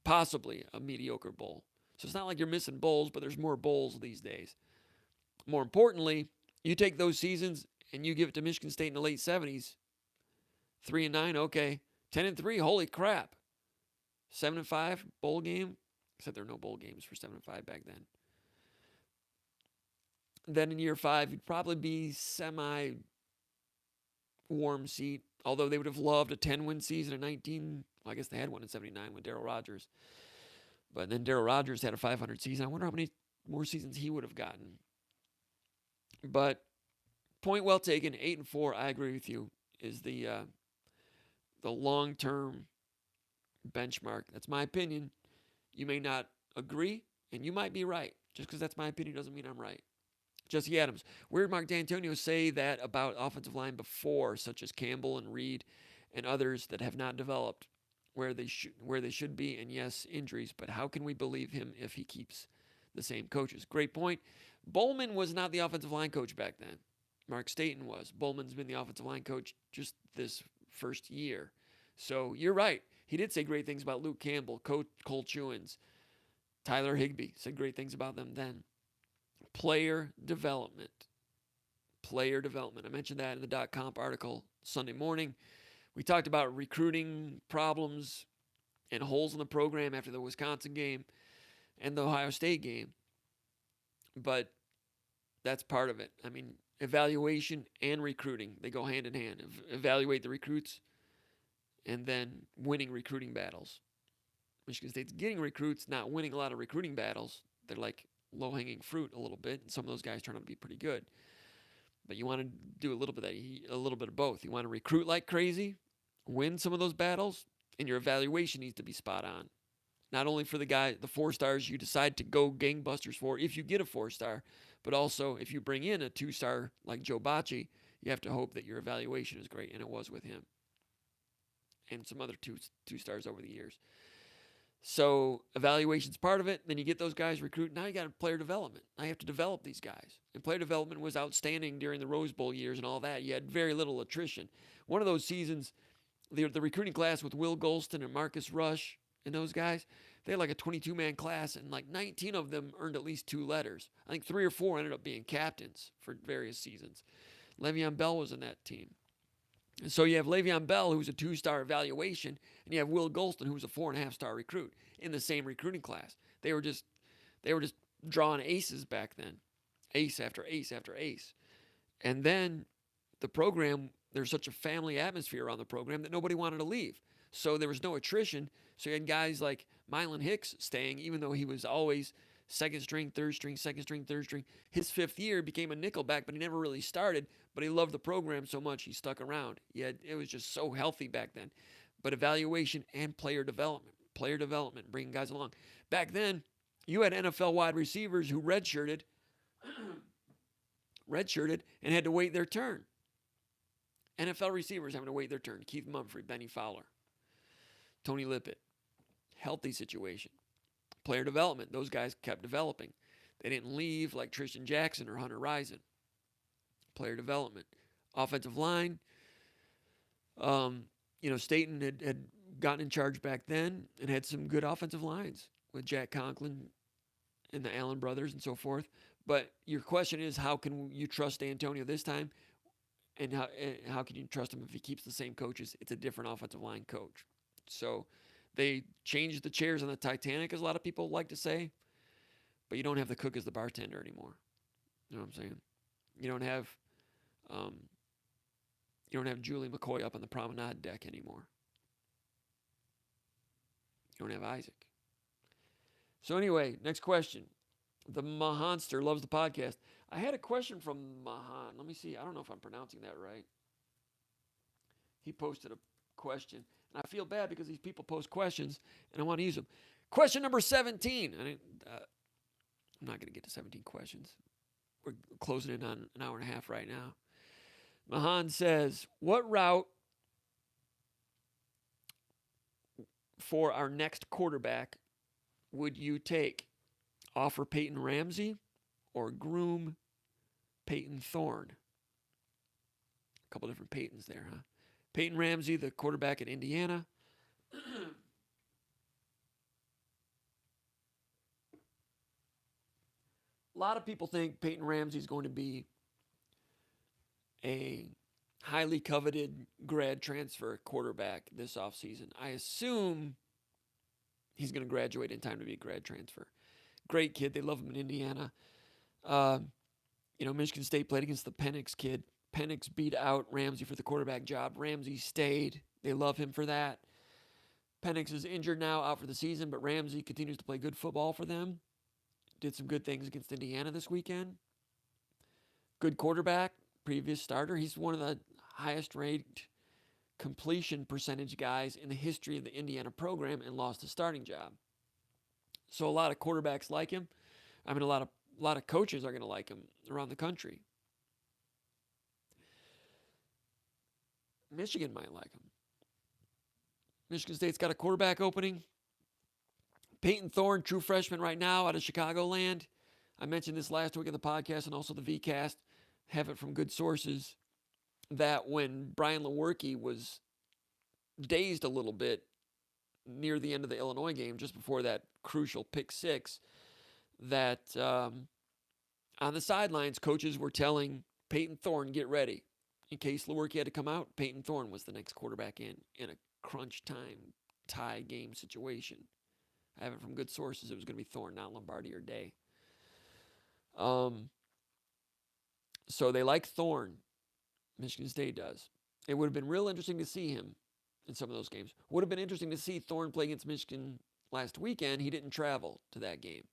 possibly a mediocre bowl. So it's not like you're missing bowls, but there's more bowls these days. More importantly, you take those seasons and you give it to Michigan State in the late 70s, 3-9, okay. 10-3, holy crap. 7-5, bowl game. Except there were no bowl games for 7-5 back then. Then in year 5, you'd probably be semi-warm seat. Although they would have loved a 10-win season in 19. Well, I guess they had one in 79 with Darryl Rogers. But then Darryl Rogers had a 500 season. I wonder how many more seasons he would have gotten. But point well taken. 8-4, I agree with you, is the long-term benchmark. That's my opinion. You may not agree, and you might be right. Just because that's my opinion doesn't mean I'm right. Jesse Adams. Where did Marc Dantonio say that about offensive line before, such as Campbell and Reed and others that have not developed where they should be? And yes, injuries, but how can we believe him if he keeps the same coaches? Great point. Bowman was not the offensive line coach back then. Mark Staten was. Bowman's been the offensive line coach just this first year. So you're right. He did say great things about Luke Campbell, Cole Chewins, Tyler Higbee. Said great things about them then. Player development. I mentioned that in the .comp article Sunday morning. We talked about recruiting problems and holes in the program after the Wisconsin game and the Ohio State game. But that's part of it. I mean, evaluation and recruiting, they go hand in hand. Evaluate the recruits and then winning recruiting battles. Michigan State's getting recruits, not winning a lot of recruiting battles. They're like low-hanging fruit a little bit, and some of those guys turn out to be pretty good. But you want to do a little bit of both. You want to recruit like crazy, win some of those battles, and your evaluation needs to be spot on. Not only for the 4 stars you decide to go gangbusters for if you get a 4-star, but also if you bring in a 2-star like Joe Bacci, you have to hope that your evaluation is great, and it was with him. And some other two stars over the years. So evaluation's part of it. Then you get those guys recruited. Now you got player development. Now you have to develop these guys. And player development was outstanding during the Rose Bowl years and all that. You had very little attrition. One of those seasons, the recruiting class with Will Golston and Marcus Rush and those guys, they had like a 22-man class, and like 19 of them earned at least 2 letters. I think 3 or 4 ended up being captains for various seasons. Le'Veon Bell was in that team. And so you have Le'Veon Bell, who's a 2-star evaluation, and you have Will Golston, who's a 4.5-star recruit in the same recruiting class. They were just drawing aces back then, ace after ace after ace. And then the program, there's such a family atmosphere around the program that nobody wanted to leave. So there was no attrition. So you had guys like Mylon Hicks staying, even though he was always second string, third string, second string, third string. His 5th year became a nickelback, but he never really started. But he loved the program so much he stuck around. It was just so healthy back then. But evaluation and player development, bringing guys along. Back then, you had NFL wide receivers who redshirted and had to wait their turn. NFL receivers having to wait their turn. Keith Mumphrey, Benny Fowler, Tony Lippett. Healthy situation. Player development, those guys kept developing. They didn't leave like Tristan Jackson or Hunter Rison. Player development. Offensive line, Staten had gotten in charge back then and had some good offensive lines with Jack Conklin and the Allen brothers and so forth. But your question is, how can you trust Dantonio this time? And how can you trust him if he keeps the same coaches? It's a different offensive line coach. So they changed the chairs on the Titanic, as a lot of people like to say, but you don't have the cook as the bartender anymore. You know what I'm saying? You don't have Julie McCoy up on the promenade deck anymore. You don't have Isaac. So anyway, next question. The Mahanster loves the podcast. I had a question from Mahan. Let me see. I don't know if I'm pronouncing that right. He posted a question. And I feel bad because these people post questions, and I want to use them. Question number 17. I'm not going to get to 17 questions. We're closing in on an hour and a half right now. Mahan says, what route for our next quarterback would you take? Offer Peyton Ramsey or groom Peyton Thorne? A couple different Peytons there, huh? Peyton Ramsey, the quarterback at Indiana. A lot of people think Peyton Ramsey is going to be a highly coveted grad transfer quarterback this offseason. I assume he's going to graduate in time to be a grad transfer. Great kid. They love him in Indiana. Michigan State played against the Penix kid. Penix beat out Ramsey for the quarterback job. Ramsey stayed. They love him for that. Penix is injured now, out for the season, but Ramsey continues to play good football for them. Did some good things against Indiana this weekend. Good quarterback, previous starter. He's one of the highest-rated completion percentage guys in the history of the Indiana program and lost his starting job. So a lot of quarterbacks like him. A lot of coaches are going to like him around the country. Michigan might like him. Michigan State's got a quarterback opening. Peyton Thorne, true freshman right now out of Chicagoland. I mentioned this last week in the podcast and also the VCast. Have it from good sources that when Brian Lewerke was dazed a little bit near the end of the Illinois game, just before that crucial pick 6, that on the sidelines, coaches were telling Peyton Thorne, get ready. In case Lewerke had to come out, Peyton Thorne was the next quarterback in a crunch time tie game situation. I have it from good sources. It was going to be Thorne, not Lombardi or Day. So they like Thorne. Michigan State does. It would have been real interesting to see him in some of those games. Would have been interesting to see Thorne play against Michigan last weekend. He didn't travel to that game.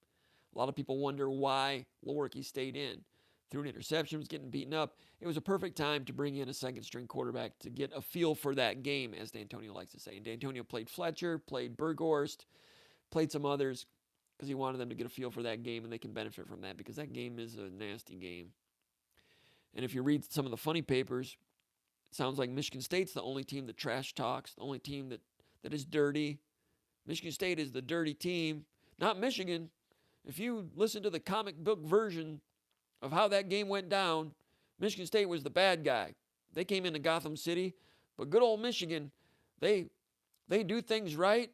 A lot of people wonder why Lewerke stayed in. Threw an interception, was getting beaten up. It was a perfect time to bring in a second-string quarterback to get a feel for that game, as Dantonio likes to say. And Dantonio played Fletcher, played Burghorst, played some others because he wanted them to get a feel for that game, and they can benefit from that because that game is a nasty game. And if you read some of the funny papers, it sounds like Michigan State's the only team that trash talks, the only team that is dirty. Michigan State is the dirty team, not Michigan. If you listen to the comic book version of how that game went down, Michigan State was the bad guy. They came into Gotham City, but good old Michigan, they do things right,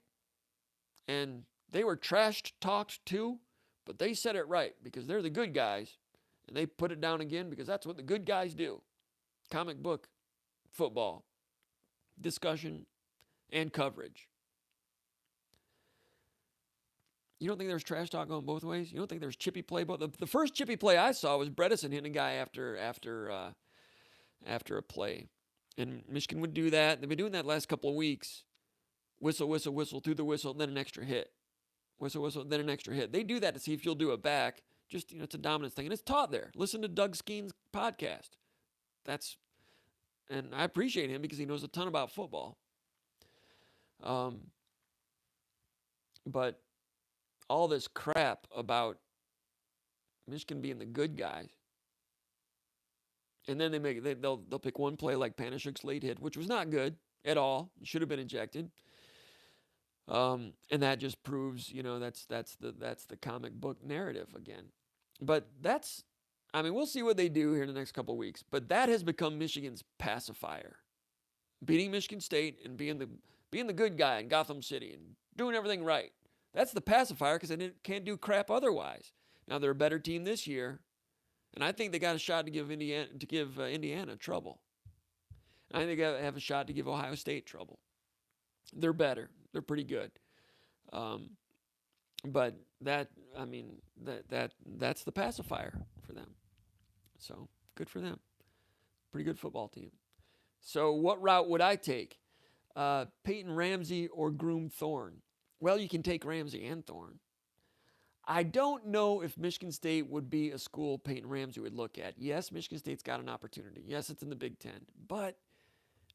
and they were trash talked too, but they said it right because they're the good guys, and they put it down again because that's what the good guys do. Comic book football discussion and coverage. You don't think there's trash talk going both ways? You don't think there's chippy play? The first chippy play I saw was Bredesen hitting a guy after a play. And Michigan would do that. They've been doing that last couple of weeks. Whistle, whistle, whistle, through the whistle, then an extra hit. Whistle, whistle, then an extra hit. They do that to see if you'll do it back. Just, it's a dominance thing. And it's taught there. Listen to Doug Skeen's podcast. And I appreciate him because he knows a ton about football. But all this crap about Michigan being the good guys, and then they'll pick one play like Panashuk's late hit, which was not good at all. Should have been ejected. And that just proves, that's the comic book narrative again. But we'll see what they do here in the next couple of weeks. But that has become Michigan's pacifier, beating Michigan State and being the good guy in Gotham City and doing everything right. That's the pacifier because they can't do crap otherwise. Now they're a better team this year, and I think they got a shot to give Indiana trouble. And I think they have a shot to give Ohio State trouble. They're better. They're pretty good. But that's the pacifier for them. So good for them. Pretty good football team. So what route would I take? Peyton Ramsey or Groom Thorne? Well, you can take Ramsey and Thorne. I don't know if Michigan State would be a school Peyton Ramsey would look at. Yes, Michigan State's got an opportunity. Yes, it's in the Big Ten. But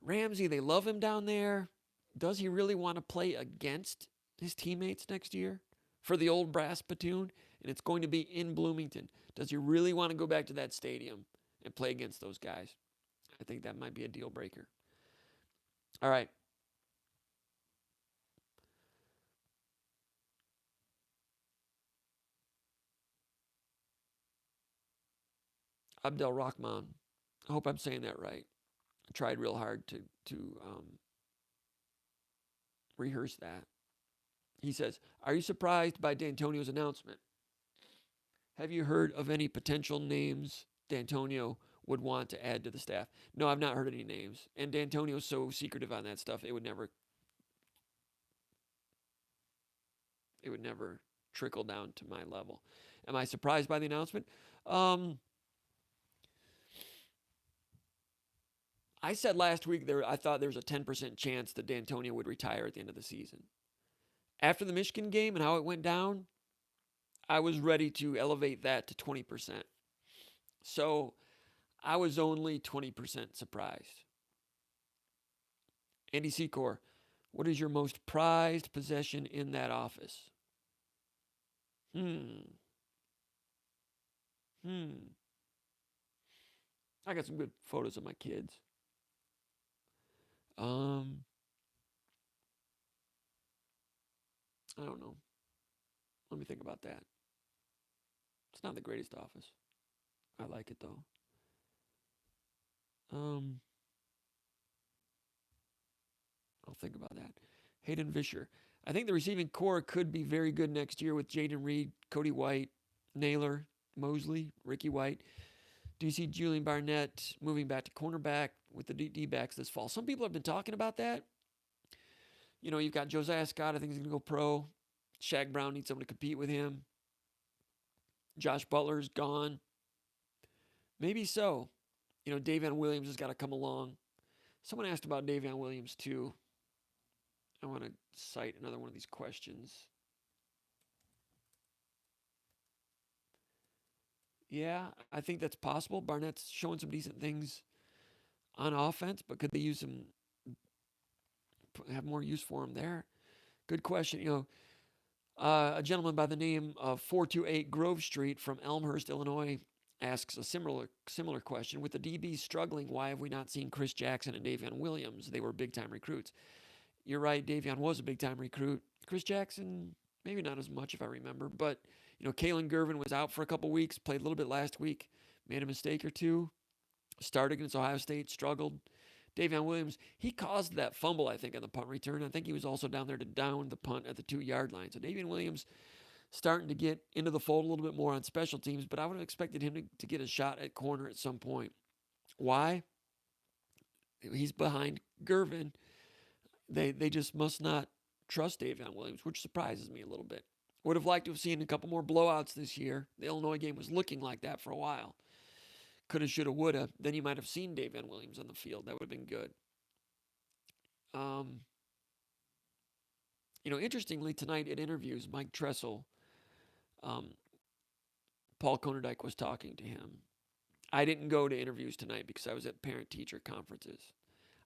Ramsey, they love him down there. Does he really want to play against his teammates next year for the old brass platoon? And it's going to be in Bloomington. Does he really want to go back to that stadium and play against those guys? I think that might be a deal breaker. All right. Abdel Rahman. I hope I'm saying that right. I tried real hard to rehearse that. He says, are you surprised by Dantonio's announcement? Have you heard of any potential names Dantonio would want to add to the staff? No, I've not heard any names. And Dantonio's so secretive on that stuff, it would never trickle down to my level. Am I surprised by the announcement? I said last week I thought there was a 10% chance that Dantonio would retire at the end of the season. After the Michigan game and how it went down, I was ready to elevate that to 20%. So I was only 20% surprised. Andy Secor, what is your most prized possession in that office? I got some good photos of my kids. I don't know. Let me think about that. It's not the greatest office. I like it though. I'll think about that. Hayden Vischer. I think the receiving core could be very good next year with Jaden Reed, Cody White, Naylor, Mosley, Ricky White. Do you see Julian Barnett moving back to cornerback with the D-backs this fall? Some people have been talking about that. You've got Josiah Scott. I think he's going to go pro. Shaq Brown needs someone to compete with him. Josh Butler's gone. Maybe so. Davion Williams has got to come along. Someone asked about Davion Williams too. I want to cite another one of these questions. Yeah, I think that's possible. Barnett's showing some decent things on offense, but could they use him, have more use for him there? Good question. A gentleman by the name of 428 Grove Street from Elmhurst, Illinois, asks a similar question. With the DBs struggling, why have we not seen Chris Jackson and Davion Williams? They were big-time recruits. You're right, Davion was a big-time recruit. Chris Jackson, maybe not as much if I remember, but, Kalen Gervin was out for a couple weeks, played a little bit last week, made a mistake or two, started against Ohio State, struggled. Davion Williams, he caused that fumble, I think, on the punt return. I think he was also down there to down the punt at the 2-yard line. So Davion Williams starting to get into the fold a little bit more on special teams, but I would have expected him to get a shot at corner at some point. Why? He's behind Gervin. They just must not trust Davion Williams, which surprises me a little bit. Would have liked to have seen a couple more blowouts this year. The Illinois game was looking like that for a while. Coulda, shoulda, woulda. Then you might have seen Davion Williams on the field. That would have been good. Interestingly, tonight at interviews, Mike Tressel, Paul Konerdijk was talking to him. I didn't go to interviews tonight because I was at parent-teacher conferences.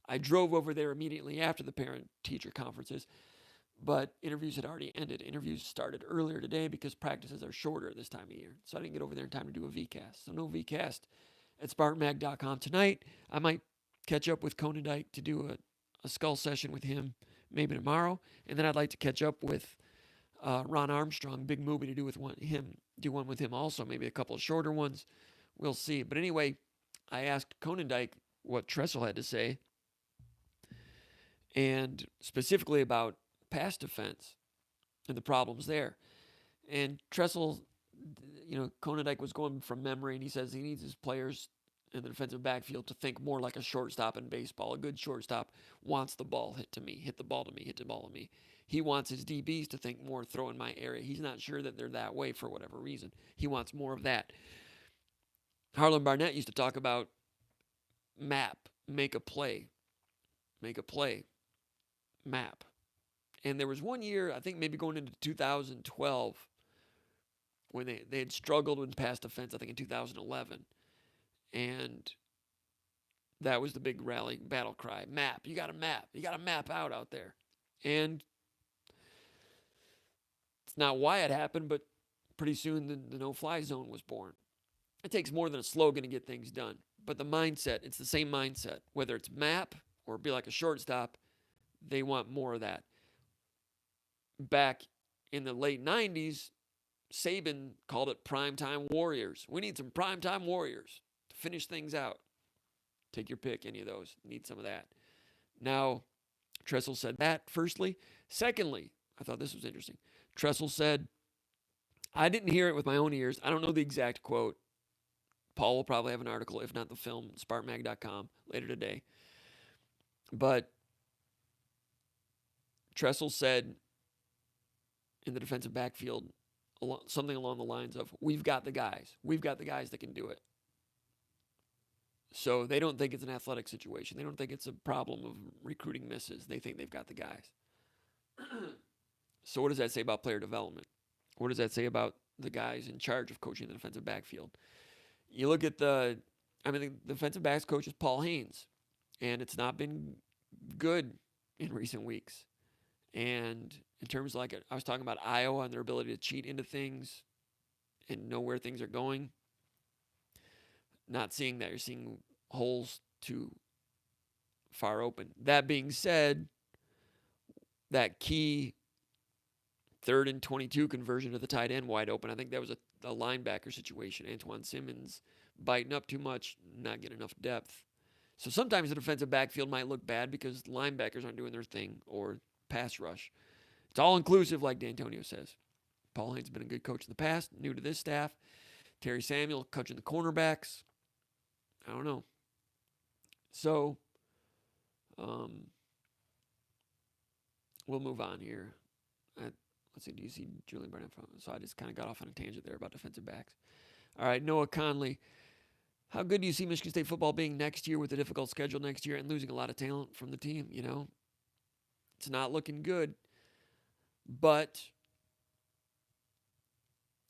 I drove over there immediately after the parent-teacher conferences, but interviews had already ended. Interviews started earlier today because practices are shorter this time of year. So I didn't get over there in time to do a VCast. So no VCast at SpartanMag.com tonight. I might catch up with Konerdijk to do a skull session with him maybe tomorrow. And then I'd like to catch up with Ron Armstrong, big movie to do with do one with him also, maybe a couple of shorter ones. We'll see. But anyway, I asked Konerdijk what Tressel had to say, and specifically about pass defense and the problems there. And Tressel, Konerdijk was going from memory, and he says he needs his players in the defensive backfield to think more like a shortstop in baseball. A good shortstop wants the ball hit to me, hit the ball to me, hit the ball to me. He wants his DBs to think more throw in my area. He's not sure that they're that way for whatever reason. He wants more of that. Harlan Barnett used to talk about map, make a play, map. And there was one year, I think maybe going into 2012, when they had struggled with pass defense, I think in 2011. And that was the big rally battle cry. Map. You got to map. You got to map out there. And it's not why it happened, but pretty soon the no-fly zone was born. It takes more than a slogan to get things done. But the mindset, it's the same mindset. Whether it's map or be like a shortstop, they want more of that. Back in the late 90s, Saban called it primetime warriors. We need some primetime warriors to finish things out. Take your pick, any of those. Need some of that. Now, Tressel said that, firstly. Secondly, I thought this was interesting. Tressel said, I didn't hear it with my own ears. I don't know the exact quote. Paul will probably have an article, if not the film, SpartanMag.com later today. But Tressel said in the defensive backfield something along the lines of, we've got the guys. We've got the guys that can do it. So they don't think it's an athletic situation. They don't think it's a problem of recruiting misses. They think they've got the guys. So what does that say about player development? What does that say about the guys in charge of coaching the defensive backfield? You look at the defensive backs coach is Paul Haynes, and it's not been good in recent weeks. And in terms of I was talking about Iowa and their ability to cheat into things and know where things are going. Not seeing that. You're seeing holes too far open. That being said, that key 3rd and 22 conversion to the tight end wide open, I think that was a linebacker situation. Antoine Simmons biting up too much, not getting enough depth. So sometimes the defensive backfield might look bad because linebackers aren't doing their thing or pass rush. It's all inclusive, like Dantonio says. Paul Haynes has been a good coach in the past, new to this staff. Terry Samuel coaching the cornerbacks. I don't know. So, we'll move on here. Let's see, do you see Julian Barnett? So I just kind of got off on a tangent there about defensive backs. All right, Noah Conley. How good do you see Michigan State football being next year with a difficult schedule next year and losing a lot of talent from the team? It's not looking good. But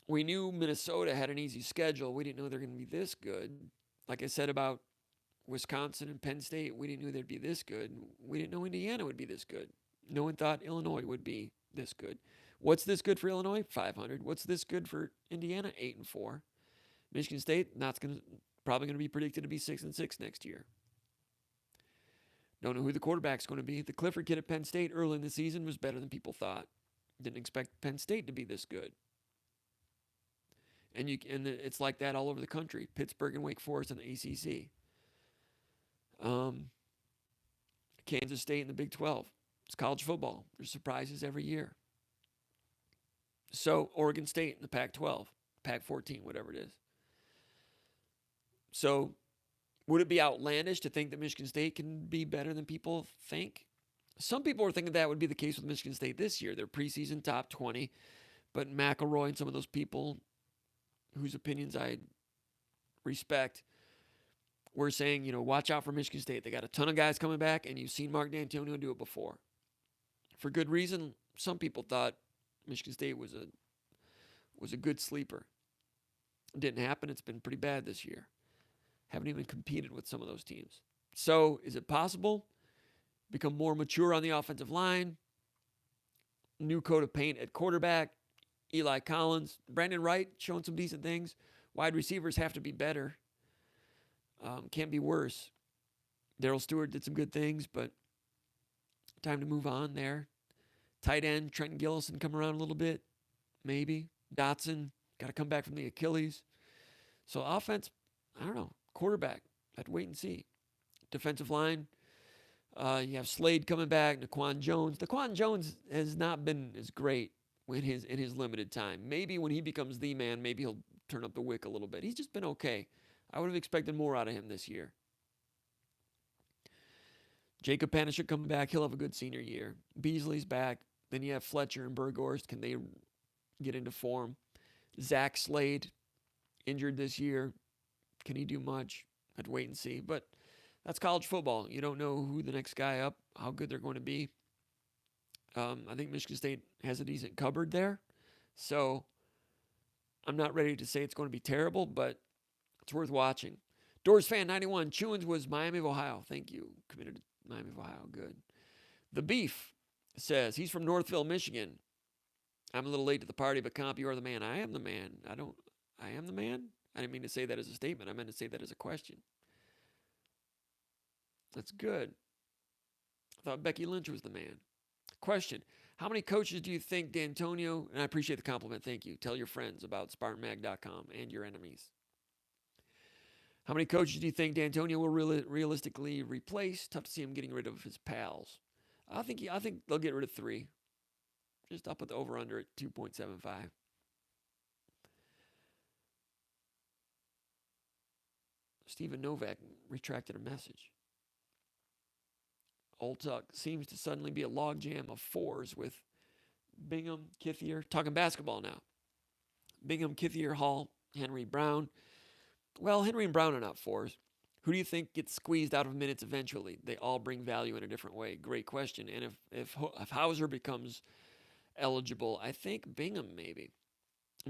We knew Minnesota had an easy schedule. We didn't know they're going to be this good. Like I said about Wisconsin and Penn State, we didn't know they'd be this good. We didn't know Indiana would be this good. No one thought Illinois would be this good. What's this good for Illinois? 500. What's this good for Indiana? 8-4. Michigan State, probably going to be predicted to be 6-6 next year. Don't know who the quarterback's going to be. The Clifford kid at Penn State early in the season was better than people thought. Didn't expect Penn State to be this good. And it's like that all over the country. Pittsburgh and Wake Forest in the ACC. Kansas State in the Big 12. It's college football. There's surprises every year. So Oregon State in the Pac-12, Pac-14, whatever it is. So would it be outlandish to think that Michigan State can be better than people think? Some people are thinking that would be the case with Michigan State this year. They're preseason top 20, but McElroy and some of those people whose opinions I respect were saying, watch out for Michigan State. They got a ton of guys coming back, and you've seen Marc Dantonio do it before. For good reason, some people thought Michigan State was a good sleeper. It didn't happen. It's been pretty bad this year. Haven't even competed with some of those teams. So is it possible? Become more mature on the offensive line. New coat of paint at quarterback. Eli Collins. Brandon Wright showing some decent things. Wide receivers have to be better. Can't be worse. Darryl Stewart did some good things, but time to move on there. Tight end, Trenton Gillison come around a little bit. Maybe. Dotson, got to come back from the Achilles. So offense, I don't know. Quarterback, have to wait and see. Defensive line, you have Slade coming back. Naquan Jones. Naquan Jones has not been as great in his limited time. Maybe when he becomes the man, maybe he'll turn up the wick a little bit. He's just been okay. I would have expected more out of him this year. Jacob Panishuk coming back. He'll have a good senior year. Beasley's back. Then you have Fletcher and Burghorst. Can they get into form? Zach Slade, injured this year. Can he do much? I'd wait and see. But that's college football. You don't know who the next guy up, how good they're going to be. I think Michigan State has a decent cupboard there. So I'm not ready to say it's going to be terrible, but it's worth watching. Doors Fan 91. Chewins was Miami of Ohio. Thank you. Committed to Miami of Ohio. Good. The Beef says he's from Northville, Michigan. I'm a little late to the party, but Comp, you are the man. I am the man. I am the man? I didn't mean to say that as a statement. I meant to say that as a question. That's good. I thought Becky Lynch was the man. Question. How many coaches do you think Dantonio, and I appreciate the compliment, thank you. Tell your friends about SpartanMag.com and your enemies. How many coaches do you think Dantonio will realistically replace? Tough to see him getting rid of his pals. I think they'll get rid of 3. Just up with the over-under at 2.75. Stephen Novak retracted a message. Old Tuck seems to suddenly be a logjam of 4s with Bingham, Kithier. Talking basketball now. Bingham, Kithier, Hall, Henry, Brown. Well, Henry and Brown are not 4s. Who do you think gets squeezed out of minutes eventually? They all bring value in a different way. Great question. And if Hauser becomes eligible, I think Bingham maybe.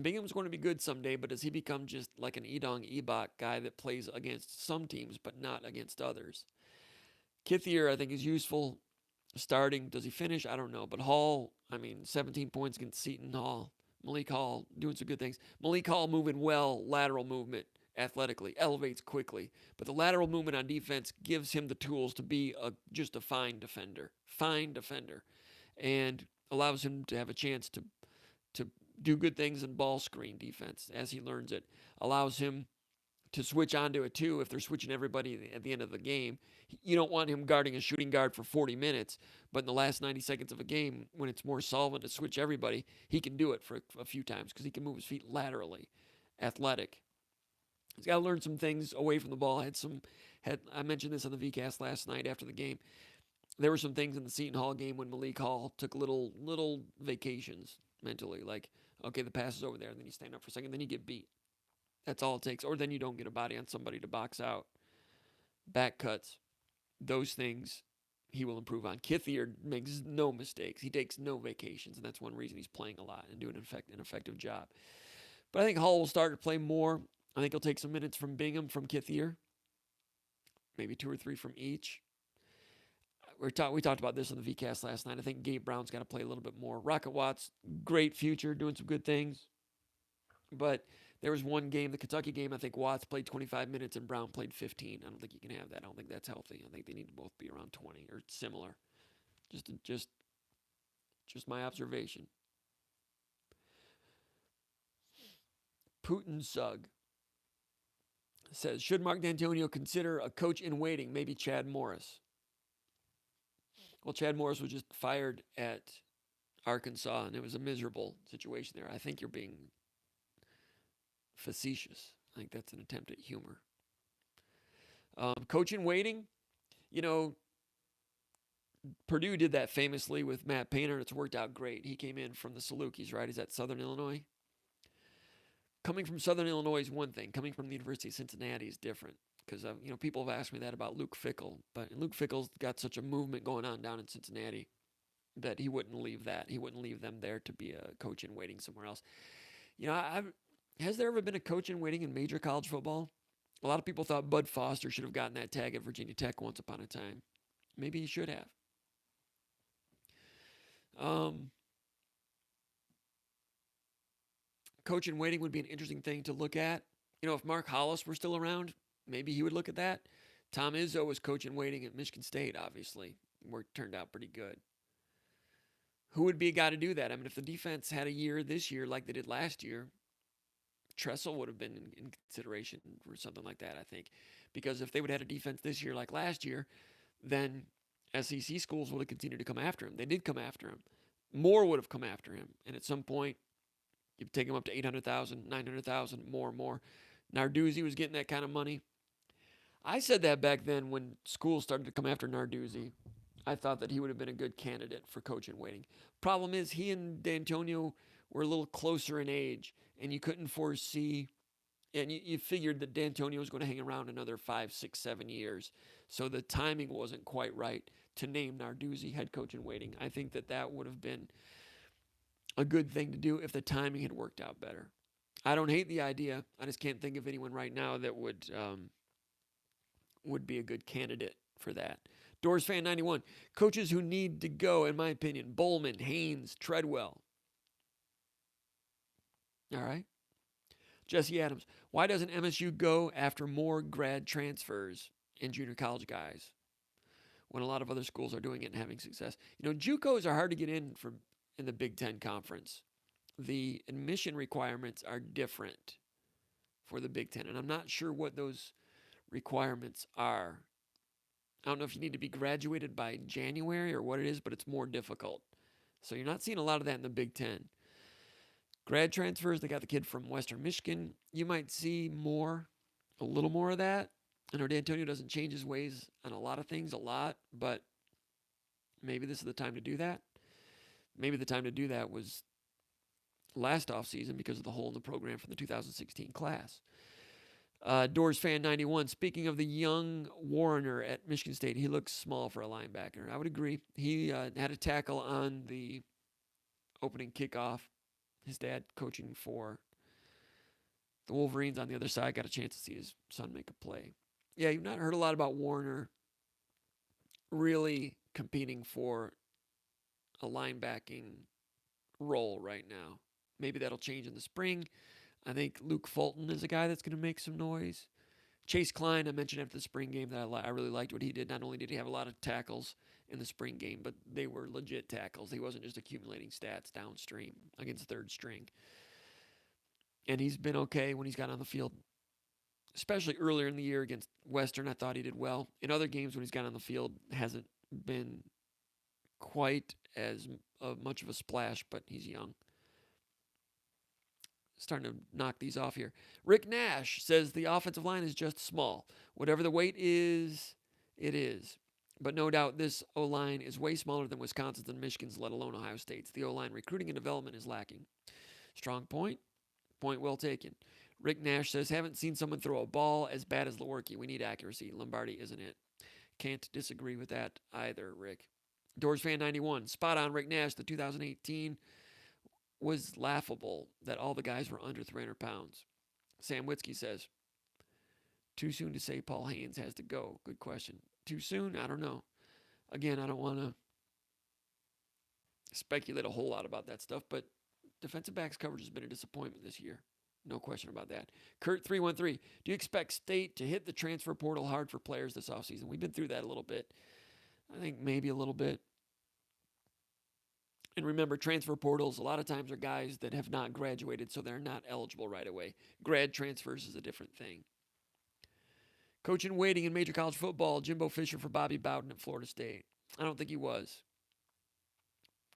Bingham's going to be good someday, but does he become just like an Edong Ebok guy that plays against some teams but not against others? Kithier, I think, is useful starting. Does he finish? I don't know. But Hall, 17 points against Seton Hall. Malik Hall doing some good things. Malik Hall moving well, lateral movement, athletically, elevates quickly. But the lateral movement on defense gives him the tools to be just a fine defender. And allows him to have a chance to do good things in ball screen defense as he learns it. Allows him to switch onto it too if they're switching everybody at the end of the game. You don't want him guarding a shooting guard for 40 minutes, but in the last 90 seconds of a game, when it's more solvent to switch everybody, he can do it for a few times because he can move his feet laterally. Athletic. He's got to learn some things away from the ball. I mentioned this on the VCast last night after the game. There were some things in the Seton Hall game when Malik Hall took little vacations mentally, like, okay, the pass is over there, and then you stand up for a second, then you get beat. That's all it takes. Or then you don't get a body on somebody to box out. Back cuts. Those things he will improve on. Kithier makes no mistakes. He takes no vacations, and that's one reason he's playing a lot and doing an effective job. But I think Hall will start to play more. I think he'll take some minutes from Bingham, from Kithier, maybe 2 or 3 from each. We talked about this on the VCast last night. I think Gabe Brown's got to play a little bit more. Rocket Watts, great future, doing some good things. But there was one game, the Kentucky game, I think Watts played 25 minutes and Brown played 15. I don't think you can have that. I don't think that's healthy. I think they need to both be around 20 or similar. Just my observation. Putin Sug says, should Marc Dantonio consider a coach in waiting, maybe Chad Morris? Well, Chad Morris was just fired at Arkansas, and it was a miserable situation there. I think you're being facetious. I think that's an attempt at humor. Coach in waiting, Purdue did that famously with Matt Painter, and it's worked out great. He came in from the Salukis, right? He's at Southern Illinois. Coming from Southern Illinois is one thing. Coming from the University of Cincinnati is different. Because, people have asked me that about Luke Fickell. But Luke Fickell's got such a movement going on down in Cincinnati that he wouldn't leave that. He wouldn't leave them there to be a coach in waiting somewhere else. Has there ever been a coach in waiting in major college football? A lot of people thought Bud Foster should have gotten that tag at Virginia Tech once upon a time. Maybe he should have. Coach in waiting would be an interesting thing to look at. If Mark Hollis were still around, maybe he would look at that. Tom Izzo was coach in waiting at Michigan State, obviously. Work turned out pretty good. Who would be a guy to do that? I mean, if the defense had a year this year like they did last year, Tressel would have been in consideration for something like that, I think. Because if they would have had a defense this year like last year, then SEC schools would have continued to come after him. They did come after him. More would have come after him. And at some point, you take him up to 800,000, 900,000, more. Narduzzi was getting that kind of money. I said that back then when schools started to come after Narduzzi. I thought that he would have been a good candidate for coach in waiting. Problem is, he and Dantonio were a little closer in age, and you couldn't foresee, and you figured that Dantonio was going to hang around another 5, 6, 7 years. So the timing wasn't quite right to name Narduzzi head coach in waiting. I think that would have been a good thing to do if the timing had worked out better. I don't hate the idea. I just can't think of anyone right now that would be a good candidate for that. Doors Fan 91. Coaches who need to go, in my opinion, Bowman, Haynes, Treadwell. All right. Jesse Adams. Why doesn't MSU go after more grad transfers and junior college guys when a lot of other schools are doing it and having success? JUCOs are hard to get in the Big Ten Conference. The admission requirements are different for the Big Ten, and I'm not sure what those requirements are. I don't know if you need to be graduated by January or what it is, but it's more difficult. So you're not seeing a lot of that in the Big Ten. Grad transfers, they got the kid from Western Michigan. You might see a little more of that. I know Dantonio doesn't change his ways on a lot of things a lot, but maybe this is the time to do that. Maybe the time to do that was last offseason because of the hole in the program from the 2016 class. Doors Fan 91. Speaking of the young Warner at Michigan State, he looks small for a linebacker. I would agree. He had a tackle on the opening kickoff. His dad coaching for the Wolverines on the other side got a chance to see his son make a play. Yeah, you've not heard a lot about Warner really competing for a linebacking role right now. Maybe that'll change in the spring. I think Luke Fulton is a guy that's going to make some noise. Chase Klein, I mentioned after the spring game that I really liked what he did. Not only did he have a lot of tackles in the spring game, but they were legit tackles. He wasn't just accumulating stats downstream against third string. And he's been okay when he's got on the field, especially earlier in the year against Western. I thought he did well. In other games when he's got on the field, hasn't been quite as much of a splash, but he's young. Starting to knock these off here. Rick Nash says the offensive line is just small. Whatever the weight is, it is. But no doubt this O-line is way smaller than Wisconsin's and Michigan's, let alone Ohio State's. The O-line recruiting and development is lacking. Strong point. Point well taken. Rick Nash says, haven't seen someone throw a ball as bad as Lewerke. We need accuracy. Lombardi isn't it. Can't disagree with that either, Rick. Doors Fan 91. Spot on, Rick Nash, the 2018 was laughable that all the guys were under 300 pounds. Sam Witzke says, too soon to say Paul Haynes has to go. Good question. Too soon? I don't know. Again, I don't want to speculate a whole lot about that stuff, but defensive backs coverage has been a disappointment this year. No question about that. Kurt313, do you expect State to hit the transfer portal hard for players this offseason? We've been through that a little bit. I think maybe a little bit. And remember, transfer portals a lot of times are guys that have not graduated, so they're not eligible right away. Grad transfers is a different thing. Coach in waiting in major college football, Jimbo Fisher for Bobby Bowden at Florida State. I don't think he was.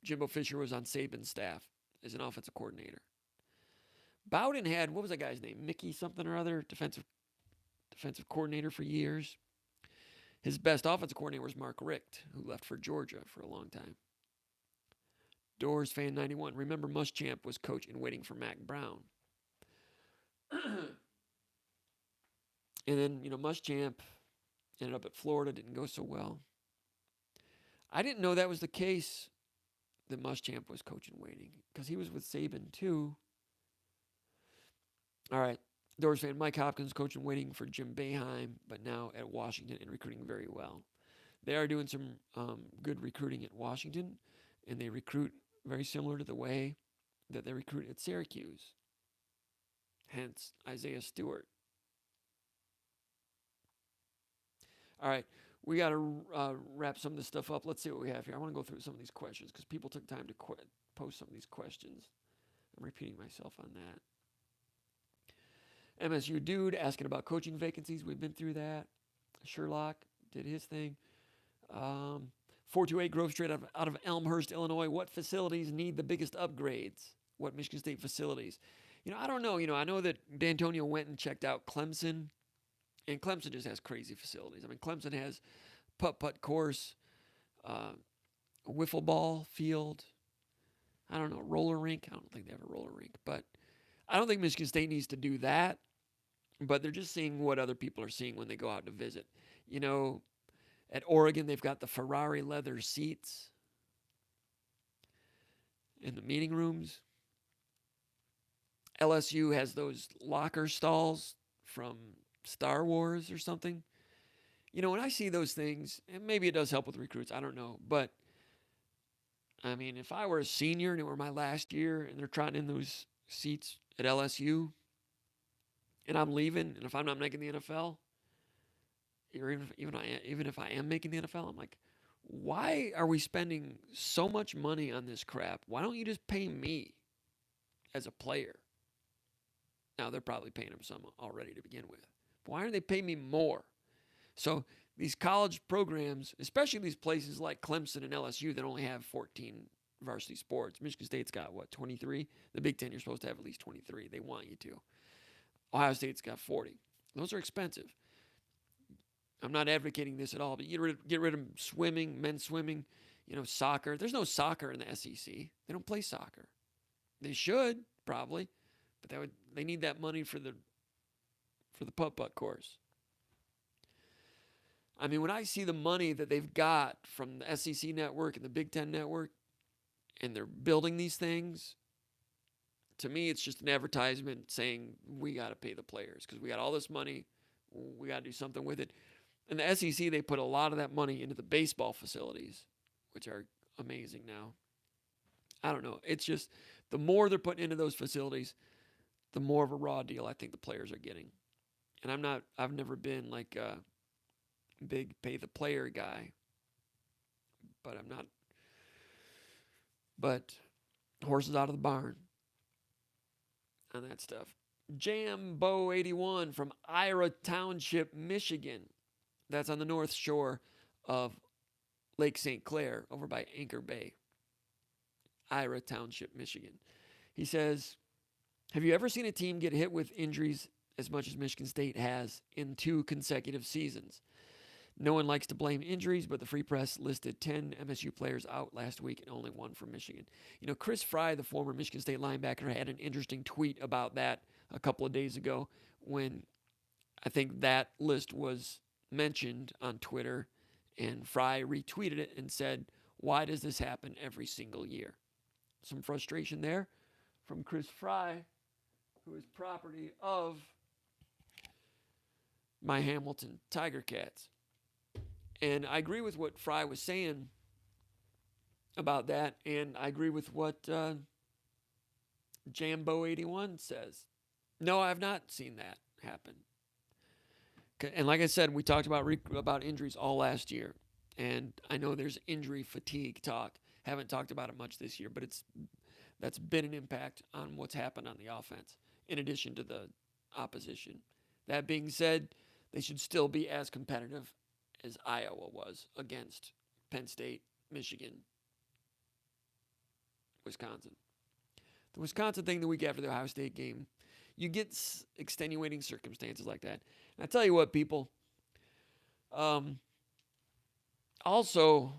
Jimbo Fisher was on Saban's staff as an offensive coordinator. Bowden had, what was that guy's name? Mickey something or other, defensive coordinator for years. His best offensive coordinator was Marc Richt, who left for Georgia for a long time. Doors fan 91. Remember, Muschamp was coach in waiting for Mac Brown. And then, Muschamp ended up at Florida, didn't go so well. I didn't know that was the case, that Muschamp was coach in waiting, because he was with Saban too. All right. Doors fan Mike Hopkins, coach in waiting for Jim Boeheim, but now at Washington and recruiting very well. They are doing some good recruiting at Washington, and they recruit very similar to the way that they recruit at Syracuse. Hence, Isaiah Stewart. All right, we got to wrap some of this stuff up. Let's see what we have here. I want to go through some of these questions because people took time to post some of these questions. I'm repeating myself on that. MSU Dude asking about coaching vacancies. We've been through that. Sherlock did his thing. 428 Grove Street out of Elmhurst, Illinois. What facilities need the biggest upgrades? What Michigan State facilities? I don't know. I know that Dantonio went and checked out Clemson, and Clemson just has crazy facilities. I mean, Clemson has putt-putt course, wiffle ball field. I don't know, roller rink. I don't think they have a roller rink, but I don't think Michigan State needs to do that. But they're just seeing what other people are seeing when they go out to visit. At Oregon, they've got the Ferrari leather seats in the meeting rooms. LSU has those locker stalls from Star Wars or something. When I see those things, and maybe it does help with recruits, I don't know. But, I mean, if I were a senior and it were my last year and they're trotting in those seats at LSU and I'm leaving, and if I'm not making the NFL, or even if I am making the NFL, I'm like, why are we spending so much money on this crap? Why don't you just pay me as a player? Now, they're probably paying him some already to begin with. Why aren't they paying me more? So these college programs, especially these places like Clemson and LSU that only have 14 varsity sports. Michigan State's got, 23? The Big Ten, you're supposed to have at least 23. They want you to. Ohio State's got 40. Those are expensive. I'm not advocating this at all, but get rid of swimming, men's swimming, soccer. There's no soccer in the SEC. They don't play soccer. They should, probably, but they need that money for the putt-putt course. I mean, when I see the money that they've got from the SEC network and the Big Ten network, and they're building these things, to me, it's just an advertisement saying we got to pay the players because we got all this money. We got to do something with it. In the SEC, they put a lot of that money into the baseball facilities, which are amazing now. I don't know. It's just the more they're putting into those facilities, the more of a raw deal I think the players are getting. And I've never been like a big pay the player guy, but I'm not. But horses out of the barn on that stuff. Jambo81 from Ira Township, Michigan. That's on the north shore of Lake St. Clair over by Anchor Bay. Ira Township, Michigan. He says, have you ever seen a team get hit with injuries as much as Michigan State has in 2 consecutive seasons? No one likes to blame injuries, but the Free Press listed 10 MSU players out last week and only 1 from Michigan. Chris Fry, the former Michigan State linebacker, had an interesting tweet about that a couple of days ago when I think that list was mentioned on Twitter, and Fry retweeted it and said, why does this happen every single year? Some frustration there. from Chris Fry, who is property of my Hamilton Tiger Cats. And I agree with what Fry was saying about that, and I agree with what Jambo81 says. No, I have not seen that happen. And like I said, we talked about injuries all last year, and I know there's injury fatigue talk. Haven't talked about it much this year, but that's been an impact on what's happened on the offense, in addition to the opposition. That being said, they should still be as competitive as Iowa was against Penn State, Michigan, Wisconsin. The Wisconsin thing the week after the Ohio State game, you get extenuating circumstances like that. And I tell you what, people, also,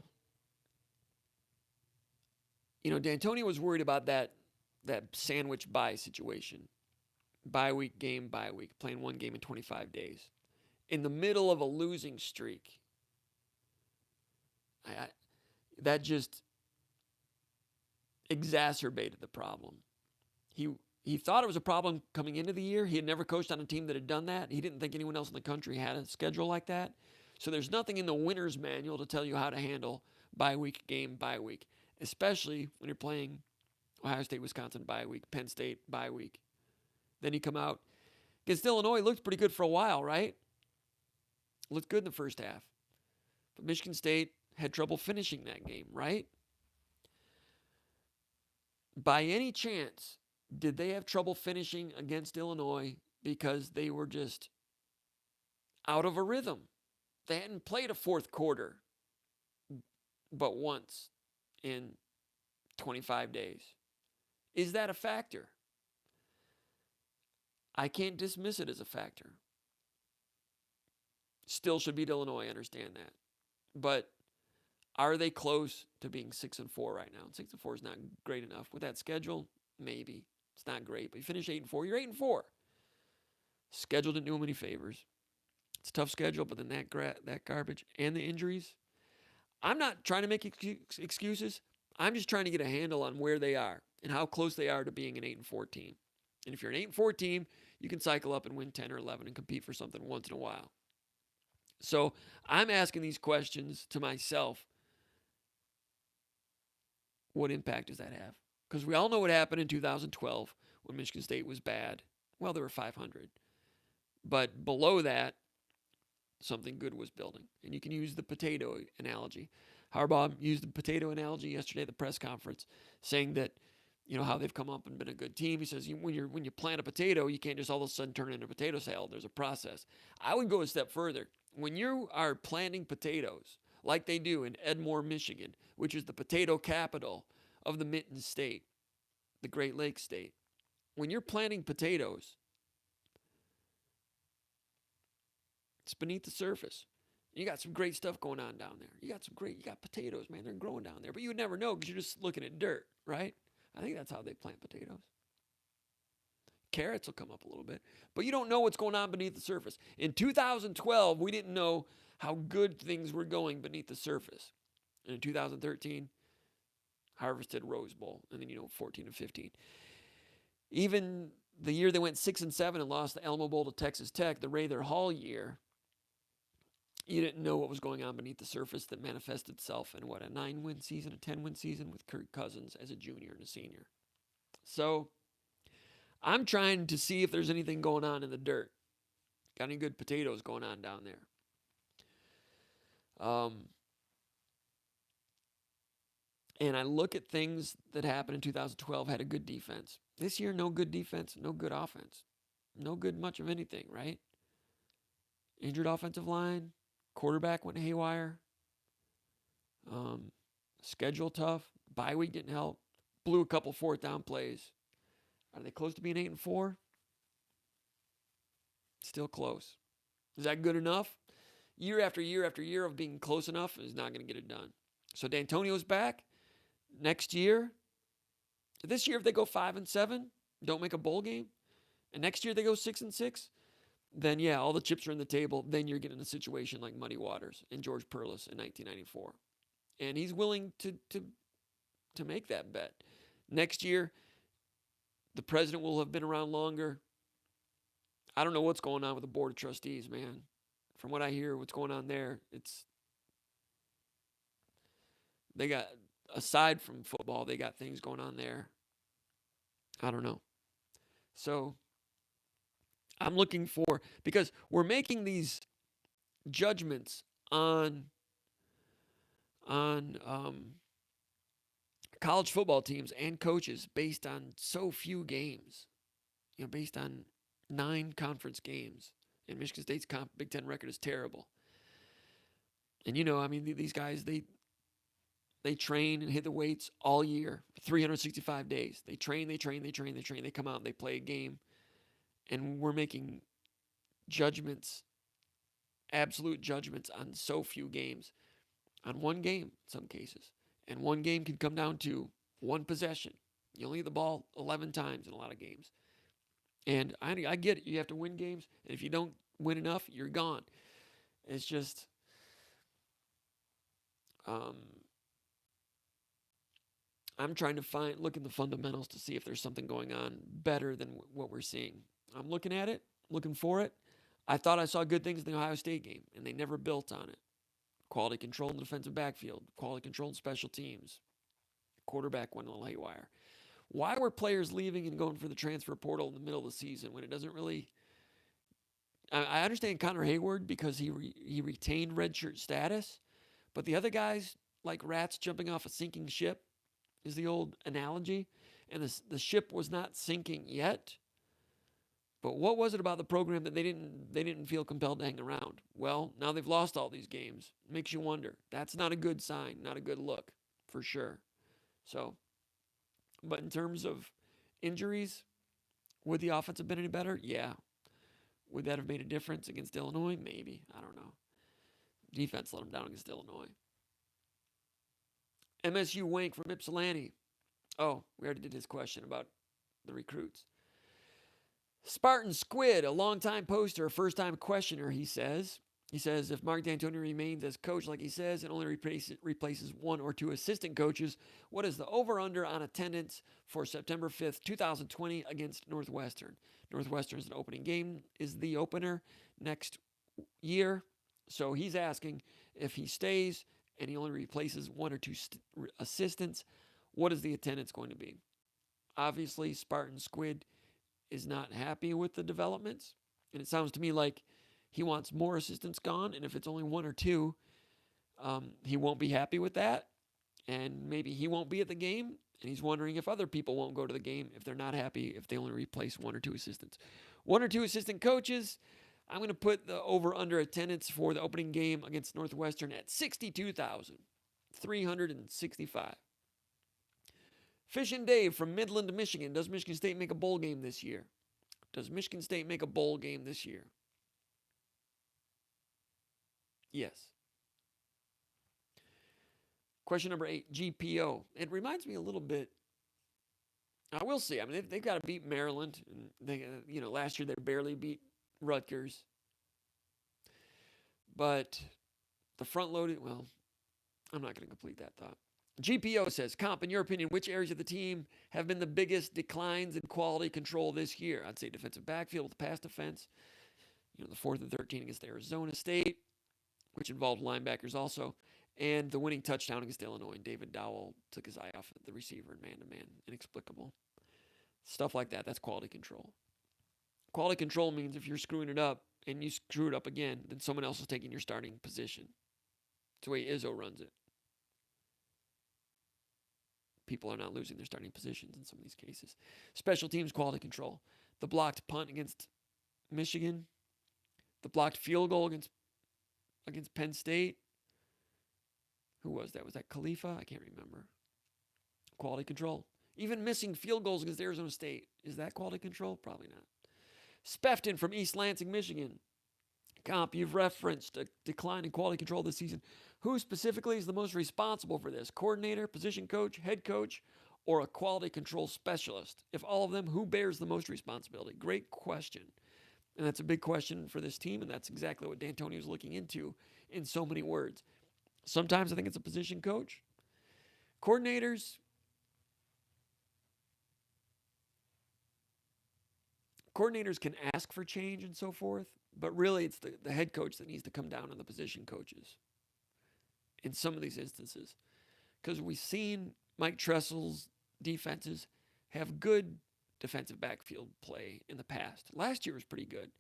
Dantonio was worried about that sandwich bye situation. Bye week, game, bye week, playing one game in 25 days. In the middle of a losing streak. That just exacerbated the problem. He thought it was a problem coming into the year. He had never coached on a team that had done that. He didn't think anyone else in the country had a schedule like that. So there's nothing in the winner's manual to tell you how to handle bye week, game, bye week, especially when you're playing Ohio State, Wisconsin bye week, Penn State bye week. Then you come out against Illinois, looked pretty good for a while, right? Looked good in the first half. But Michigan State had trouble finishing that game, right? By any chance, did they have trouble finishing against Illinois because they were just out of a rhythm? They hadn't played a fourth quarter but once in 25 days. Is that a factor? I can't dismiss it as a factor. Still should beat Illinois, I understand that. But are they close to being 6-4 right now? 6-4 is not great enough. With that schedule, maybe. It's not great, but you finish 8-4, you're 8-4. Schedule didn't do them any favors. It's a tough schedule, but then that garbage and the injuries. I'm not trying to make excuses. I'm just trying to get a handle on where they are and how close they are to being an 8-4 team. And if you're an 8-4 team, you can cycle up and win 10 or 11 and compete for something once in a while. So I'm asking these questions to myself. What impact does that have? Because we all know what happened in 2012 when Michigan State was bad. Well, they were 500. But below that, something good was building. And you can use the potato analogy. Harbaugh used the potato analogy yesterday at the press conference, saying that, how they've come up and been a good team. He says, when you plant a potato, you can't just all of a sudden turn it into a potato salad. There's a process. I would go a step further. When you are planting potatoes, like they do in Edmore, Michigan, which is the potato capital of the Mitten State, the Great Lakes State. When you're planting potatoes, it's beneath the surface. You got some great stuff going on down there. You got potatoes, man. They're growing down there. But you would never know because you're just looking at dirt, right? I think that's how they plant potatoes. Carrots will come up a little bit. But you don't know what's going on beneath the surface. In 2012, we didn't know how good things were going beneath the surface. And in 2013, harvested Rose Bowl. And then, 14 and 15. Even the year they went 6-7 and lost the Alamo Bowl to Texas Tech, the Rather Hall year, you didn't know what was going on beneath the surface that manifested itself in, a 9-win season, a 10-win season with Kirk Cousins as a junior and a senior. So I'm trying to see if there's anything going on in the dirt. Got any good potatoes going on down there? And I look at things that happened in 2012, had a good defense. This year, no good defense, no good offense. No good much of anything, right? Injured offensive line. Quarterback went haywire. Schedule tough. Bye week didn't help. Blew a couple fourth down plays. Are they close to being 8-4? Still close. Is that good enough? Year after year after year of being close enough is not going to get it done. So Dantonio's back. Next year, this year if they go 5-7, don't make a bowl game, and next year they go 6-6, then yeah, all the chips are in the table. Then you're getting a situation like Muddy Waters and George Perlis in 1994. And he's willing to make that bet. Next year, The president will have been around longer. I don't know what's going on with the board of trustees, man. From what I hear, what's going on there, they got, aside from football, they got things going on there. I don't know. So I'm looking for, because we're making these judgments on college football teams and coaches based on so few games, based on 9 conference games. And Michigan State's Big Ten record is terrible. And, these guys, they train and hit the weights all year, 365 days. They train. They come out and they play a game. And we're making judgments, absolute judgments on so few games. On one game, in some cases. And one game can come down to one possession. You only get the ball 11 times in a lot of games. And I get it. You have to win games. And if you don't win enough, you're gone. It's just, I'm trying to look in the fundamentals to see if there's something going on better than what we're seeing. I'm looking at it, looking for it. I thought I saw good things in the Ohio State game, and they never built on it. Quality control in the defensive backfield, quality control in special teams. Quarterback went on the late wire. Why were players leaving and going for the transfer portal in the middle of the season when it doesn't really... I understand Connor Hayward because he retained redshirt status, but the other guys, like rats jumping off a sinking ship, is the old analogy, and the ship was not sinking yet. But what was it about the program that they didn't feel compelled to hang around? Well, now they've lost all these games. Makes you wonder. That's not a good sign, not a good look, for sure. So, but in terms of injuries, would the offense have been any better? Yeah. Would that have made a difference against Illinois? Maybe. I don't know. Defense let them down against Illinois. MSU Wank from Ypsilanti. Oh, we already did his question about the recruits. Spartan Squid, a longtime poster, a first-time questioner, he says. He says, if Marc Dantonio remains as coach like he says and only replaces 1 or 2 assistant coaches, what is the over-under on attendance for September 5th, 2020 against Northwestern? Northwestern's an opening game, is the opener next year. So he's asking if he stays and he only replaces 1 or 2 assistants, what is the attendance going to be? Obviously, Spartan Squid is not happy with the developments. And it sounds to me like he wants more assistants gone. And if it's only 1 or 2, he won't be happy with that. And maybe he won't be at the game. And he's wondering if other people won't go to the game if they're not happy if they only replace 1 or 2 assistants. 1 or 2 assistant coaches, I'm going to put the over-under attendance for the opening game against Northwestern at 62,365. Fish and Dave from Midland, Michigan. Does Michigan State make a bowl game this year? Does Michigan State make a bowl game this year? Yes. Question number 8, GPO. It reminds me a little bit. I will see. I mean, they've got to beat Maryland. And they, last year they barely beat Rutgers. But the front-loaded, well, I'm not going to complete that thought. GPO says, Comp, in your opinion, which areas of the team have been the biggest declines in quality control this year? I'd say defensive backfield with pass defense. The 4th and 13 against Arizona State, which involved linebackers also, and the winning touchdown against Illinois. David Dowell took his eye off the receiver in man-to-man. Inexplicable. Stuff like that. That's quality control. Quality control means if you're screwing it up and you screw it up again, then someone else is taking your starting position. That's the way Izzo runs it. People are not losing their starting positions in some of these cases. Special teams quality control. The blocked punt against Michigan. The blocked field goal against Penn State. Who was that? Was that Khalifa? I can't remember. Quality control. Even missing field goals against Arizona State. Is that quality control? Probably not. Spefton from East Lansing, Michigan. Comp, you've referenced a decline in quality control this season. Who specifically is the most responsible for this? Coordinator, position coach, head coach, or a quality control specialist? If all of them, who bears the most responsibility? Great question. And that's a big question for this team, and that's exactly what Dantonio is looking into in so many words. Sometimes I think it's a position coach. Coordinators, coordinators can ask for change and so forth, but really it's the head coach that needs to come down on the position coaches in some of these instances. Because we've seen Mike Tressel's defenses have good defensive backfield play in the past. Last year was pretty good.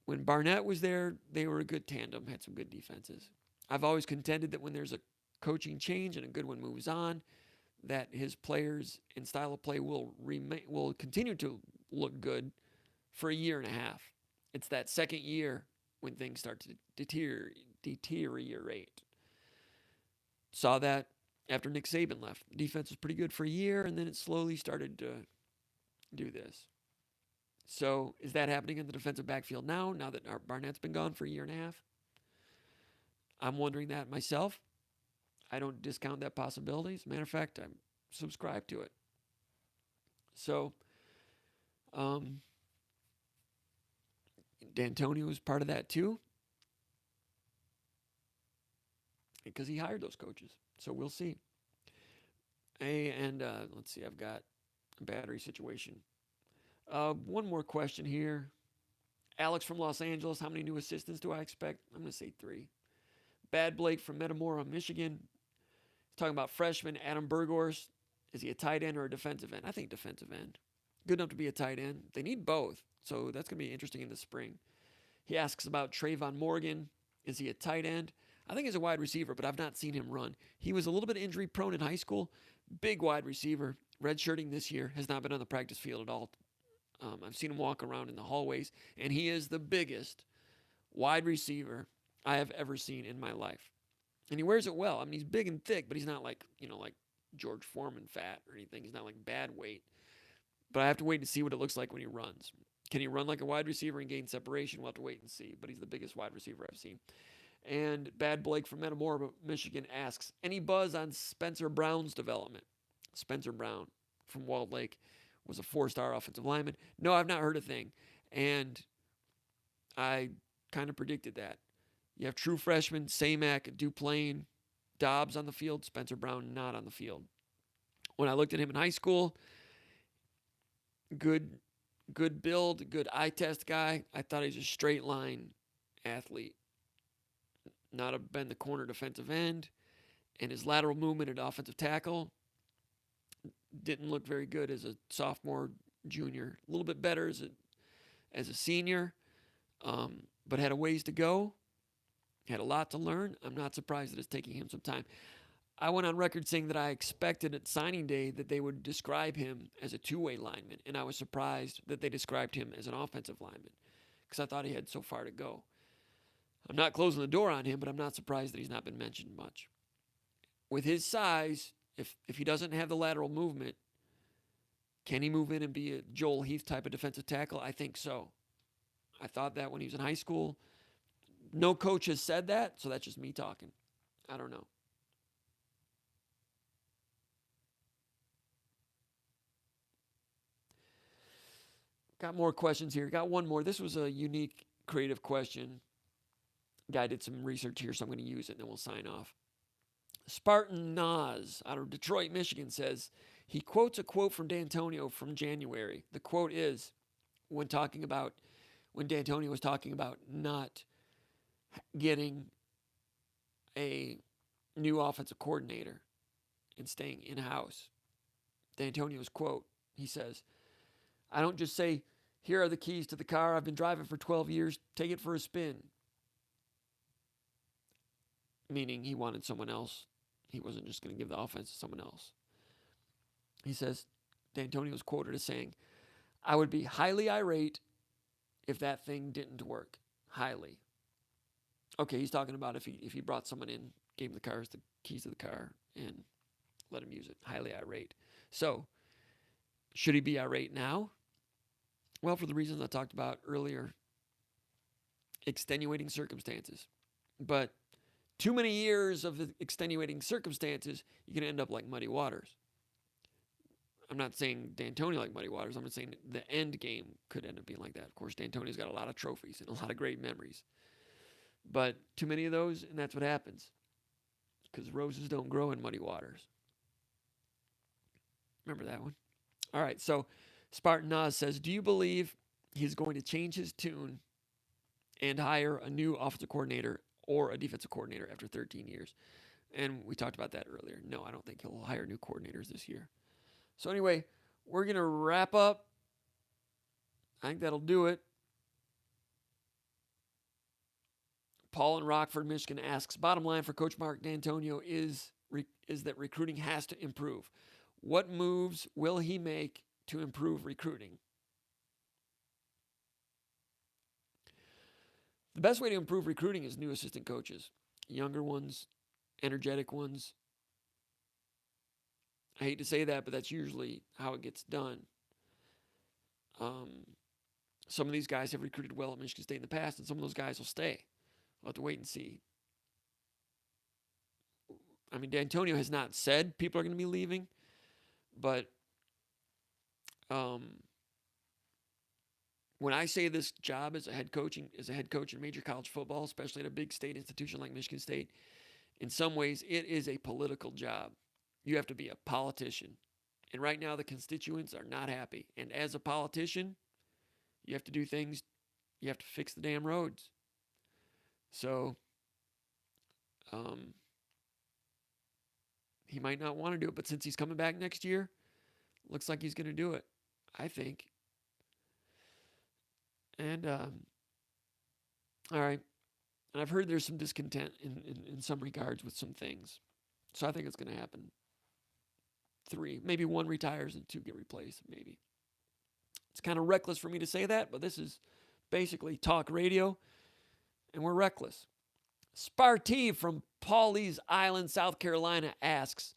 When Barnett was there, they were a good tandem, had some good defenses. I've always contended that when there's a coaching change and a good one moves on, that his players and style of play will continue to look good for a year and a half. It's that second year when things start to deteriorate. Saw that after Nick Saban left. Defense was pretty good for a year, and then it slowly started to do this. So is that happening in the defensive backfield now that Barnett's been gone for a year and a half? I'm wondering that myself. I don't discount that possibility. As a matter of fact, I subscribe to it. So, Dantonio was part of that too, because he hired those coaches. So we'll see. And let's see, I've got a battery situation. One more question here. Alex from Los Angeles, how many new assistants do I expect? I'm going to say 3. Bad Blake from Metamora, Michigan. He's talking about freshman Adam Burgorst. Is he a tight end or a defensive end? I think defensive end. Good enough to be a tight end. They need both, so that's going to be interesting in the spring. He asks about Trayvon Morgan. Is he a tight end? I think he's a wide receiver, but I've not seen him run. He was a little bit injury prone in high school. Big wide receiver. Redshirting this year. Has not been on the practice field at all. I've seen him walk around in the hallways, and he is the biggest wide receiver I have ever seen in my life. And he wears it well. I mean, he's big and thick, but he's not like George Foreman fat or anything. He's not like bad weight. But I have to wait to see what it looks like when he runs. Can he run like a wide receiver and gain separation? We'll have to wait and see. But he's the biggest wide receiver I've seen. And Bad Blake from Metamora, Michigan asks, any buzz on Spencer Brown's development? Spencer Brown from Walled Lake was a 4-star offensive lineman. No, I've not heard a thing. And I kind of predicted that. You have true freshmen, Samac, Duplain, Dobbs on the field, Spencer Brown not on the field. When I looked at him in high school, good build, good eye test guy. I thought he was a straight line athlete. Not been the corner defensive end. And his lateral movement at offensive tackle didn't look very good as a sophomore, junior. A little bit better as a senior, but had a ways to go. Had a lot to learn. I'm not surprised that it's taking him some time. I went on record saying that I expected at signing day that they would describe him as a two-way lineman, and I was surprised that they described him as an offensive lineman because I thought he had so far to go. I'm not closing the door on him, but I'm not surprised that he's not been mentioned much. With his size, if he doesn't have the lateral movement, can he move in and be a Joel Heath type of defensive tackle? I think so. I thought that when he was in high school. No coach has said that, so that's just me talking. I don't know. Got more questions here. Got one more. This was a unique, creative question. Guy did some research here, so I'm going to use it, and then we'll sign off. Spartan Nas out of Detroit, Michigan says, he quotes a quote from Dantonio from January. The quote is, when Dantonio was talking about not getting a new offensive coordinator and staying in-house. Dantonio's quote, he says, I don't just say, here are the keys to the car I've been driving for 12 years, take it for a spin. Meaning he wanted someone else. He wasn't just going to give the offense to someone else. He says, Dantonio's quoted as saying, I would be highly irate if that thing didn't work. Highly. Okay, he's talking about if he brought someone in, gave him the keys to the car, and let him use it. Highly irate. So, should he be irate now? Well, for the reasons I talked about earlier, extenuating circumstances. But too many years of extenuating circumstances, you're going to end up like Muddy Waters. I'm not saying Dantonio like Muddy Waters. I'm just saying the end game could end up being like that. Of course, Dantonio's got a lot of trophies and a lot of great memories. But too many of those, and that's what happens. Because roses don't grow in muddy waters. Remember that one? All right, so Spartan Oz says, do you believe he's going to change his tune and hire a new offensive coordinator or a defensive coordinator after 13 years? And we talked about that earlier. No, I don't think he'll hire new coordinators this year. So anyway, we're going to wrap up. I think that'll do it. Paul in Rockford, Michigan asks, bottom line for Coach Marc Dantonio is that recruiting has to improve. What moves will he make to improve recruiting? The best way to improve recruiting is new assistant coaches, younger ones, energetic ones. I hate to say that, but that's usually how it gets done. Some of these guys have recruited well at Michigan State in the past, and some of those guys will stay. We'll have to wait and see. I mean, Dantonio has not said people are going to be leaving, but when I say this job as a head coach in major college football, especially at a big state institution like Michigan State, in some ways it is a political job. You have to be a politician. And right now the constituents are not happy. And as a politician, you have to do things, you have to fix the damn roads. So, he might not want to do it, but since he's coming back next year, looks like he's going to do it, I think. And, all right. And I've heard there's some discontent in some regards with some things. So I think it's going to happen. 3, maybe 1 retires and 2 get replaced, maybe. It's kind of reckless for me to say that, but this is basically talk radio, and we're reckless. Sparty from Pawleys Island, South Carolina asks,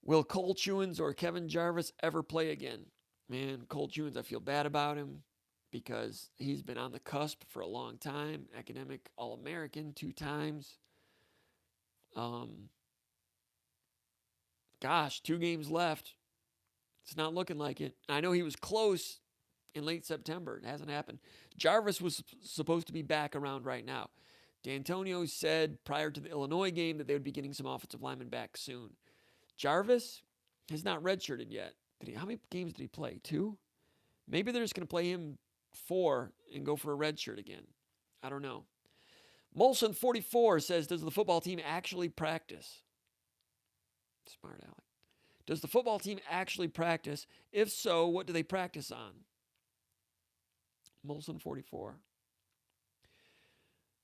will Cole Chewins or Kevin Jarvis ever play again? Man, Cole Chewins, I feel bad about him because he's been on the cusp for a long time. Academic All-American 2 times. 2 games left. It's not looking like it. I know he was close in late September. It hasn't happened. Jarvis was supposed to be back around right now. Dantonio said prior to the Illinois game that they would be getting some offensive linemen back soon. Jarvis has not redshirted yet. How many games did he play? 2? Maybe they're just going to play him 4 and go for a redshirt again. I don't know. Molson44 says, does the football team actually practice? Smart aleck. Does the football team actually practice? If so, what do they practice on? Molson44.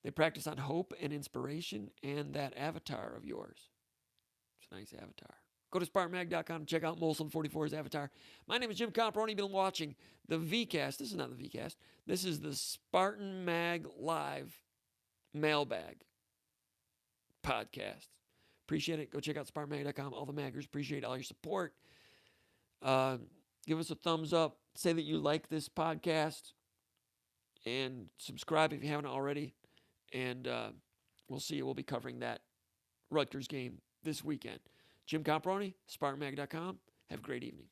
They practice on hope and inspiration and that avatar of yours. It's a nice avatar. Go to SpartanMag.com and check out Molson44's avatar. My name is Jim Comparoni. You've been watching the VCast. This is not the VCast. This is the SpartanMag Live Mailbag podcast. Appreciate it. Go check out SpartanMag.com. All the maggers. Appreciate all your support. Give us a thumbs up. Say that you like this podcast. And subscribe if you haven't already. And we'll see you. We'll be covering that Rutgers game this weekend. Jim Comparoni, SpartanMag.com. Have a great evening.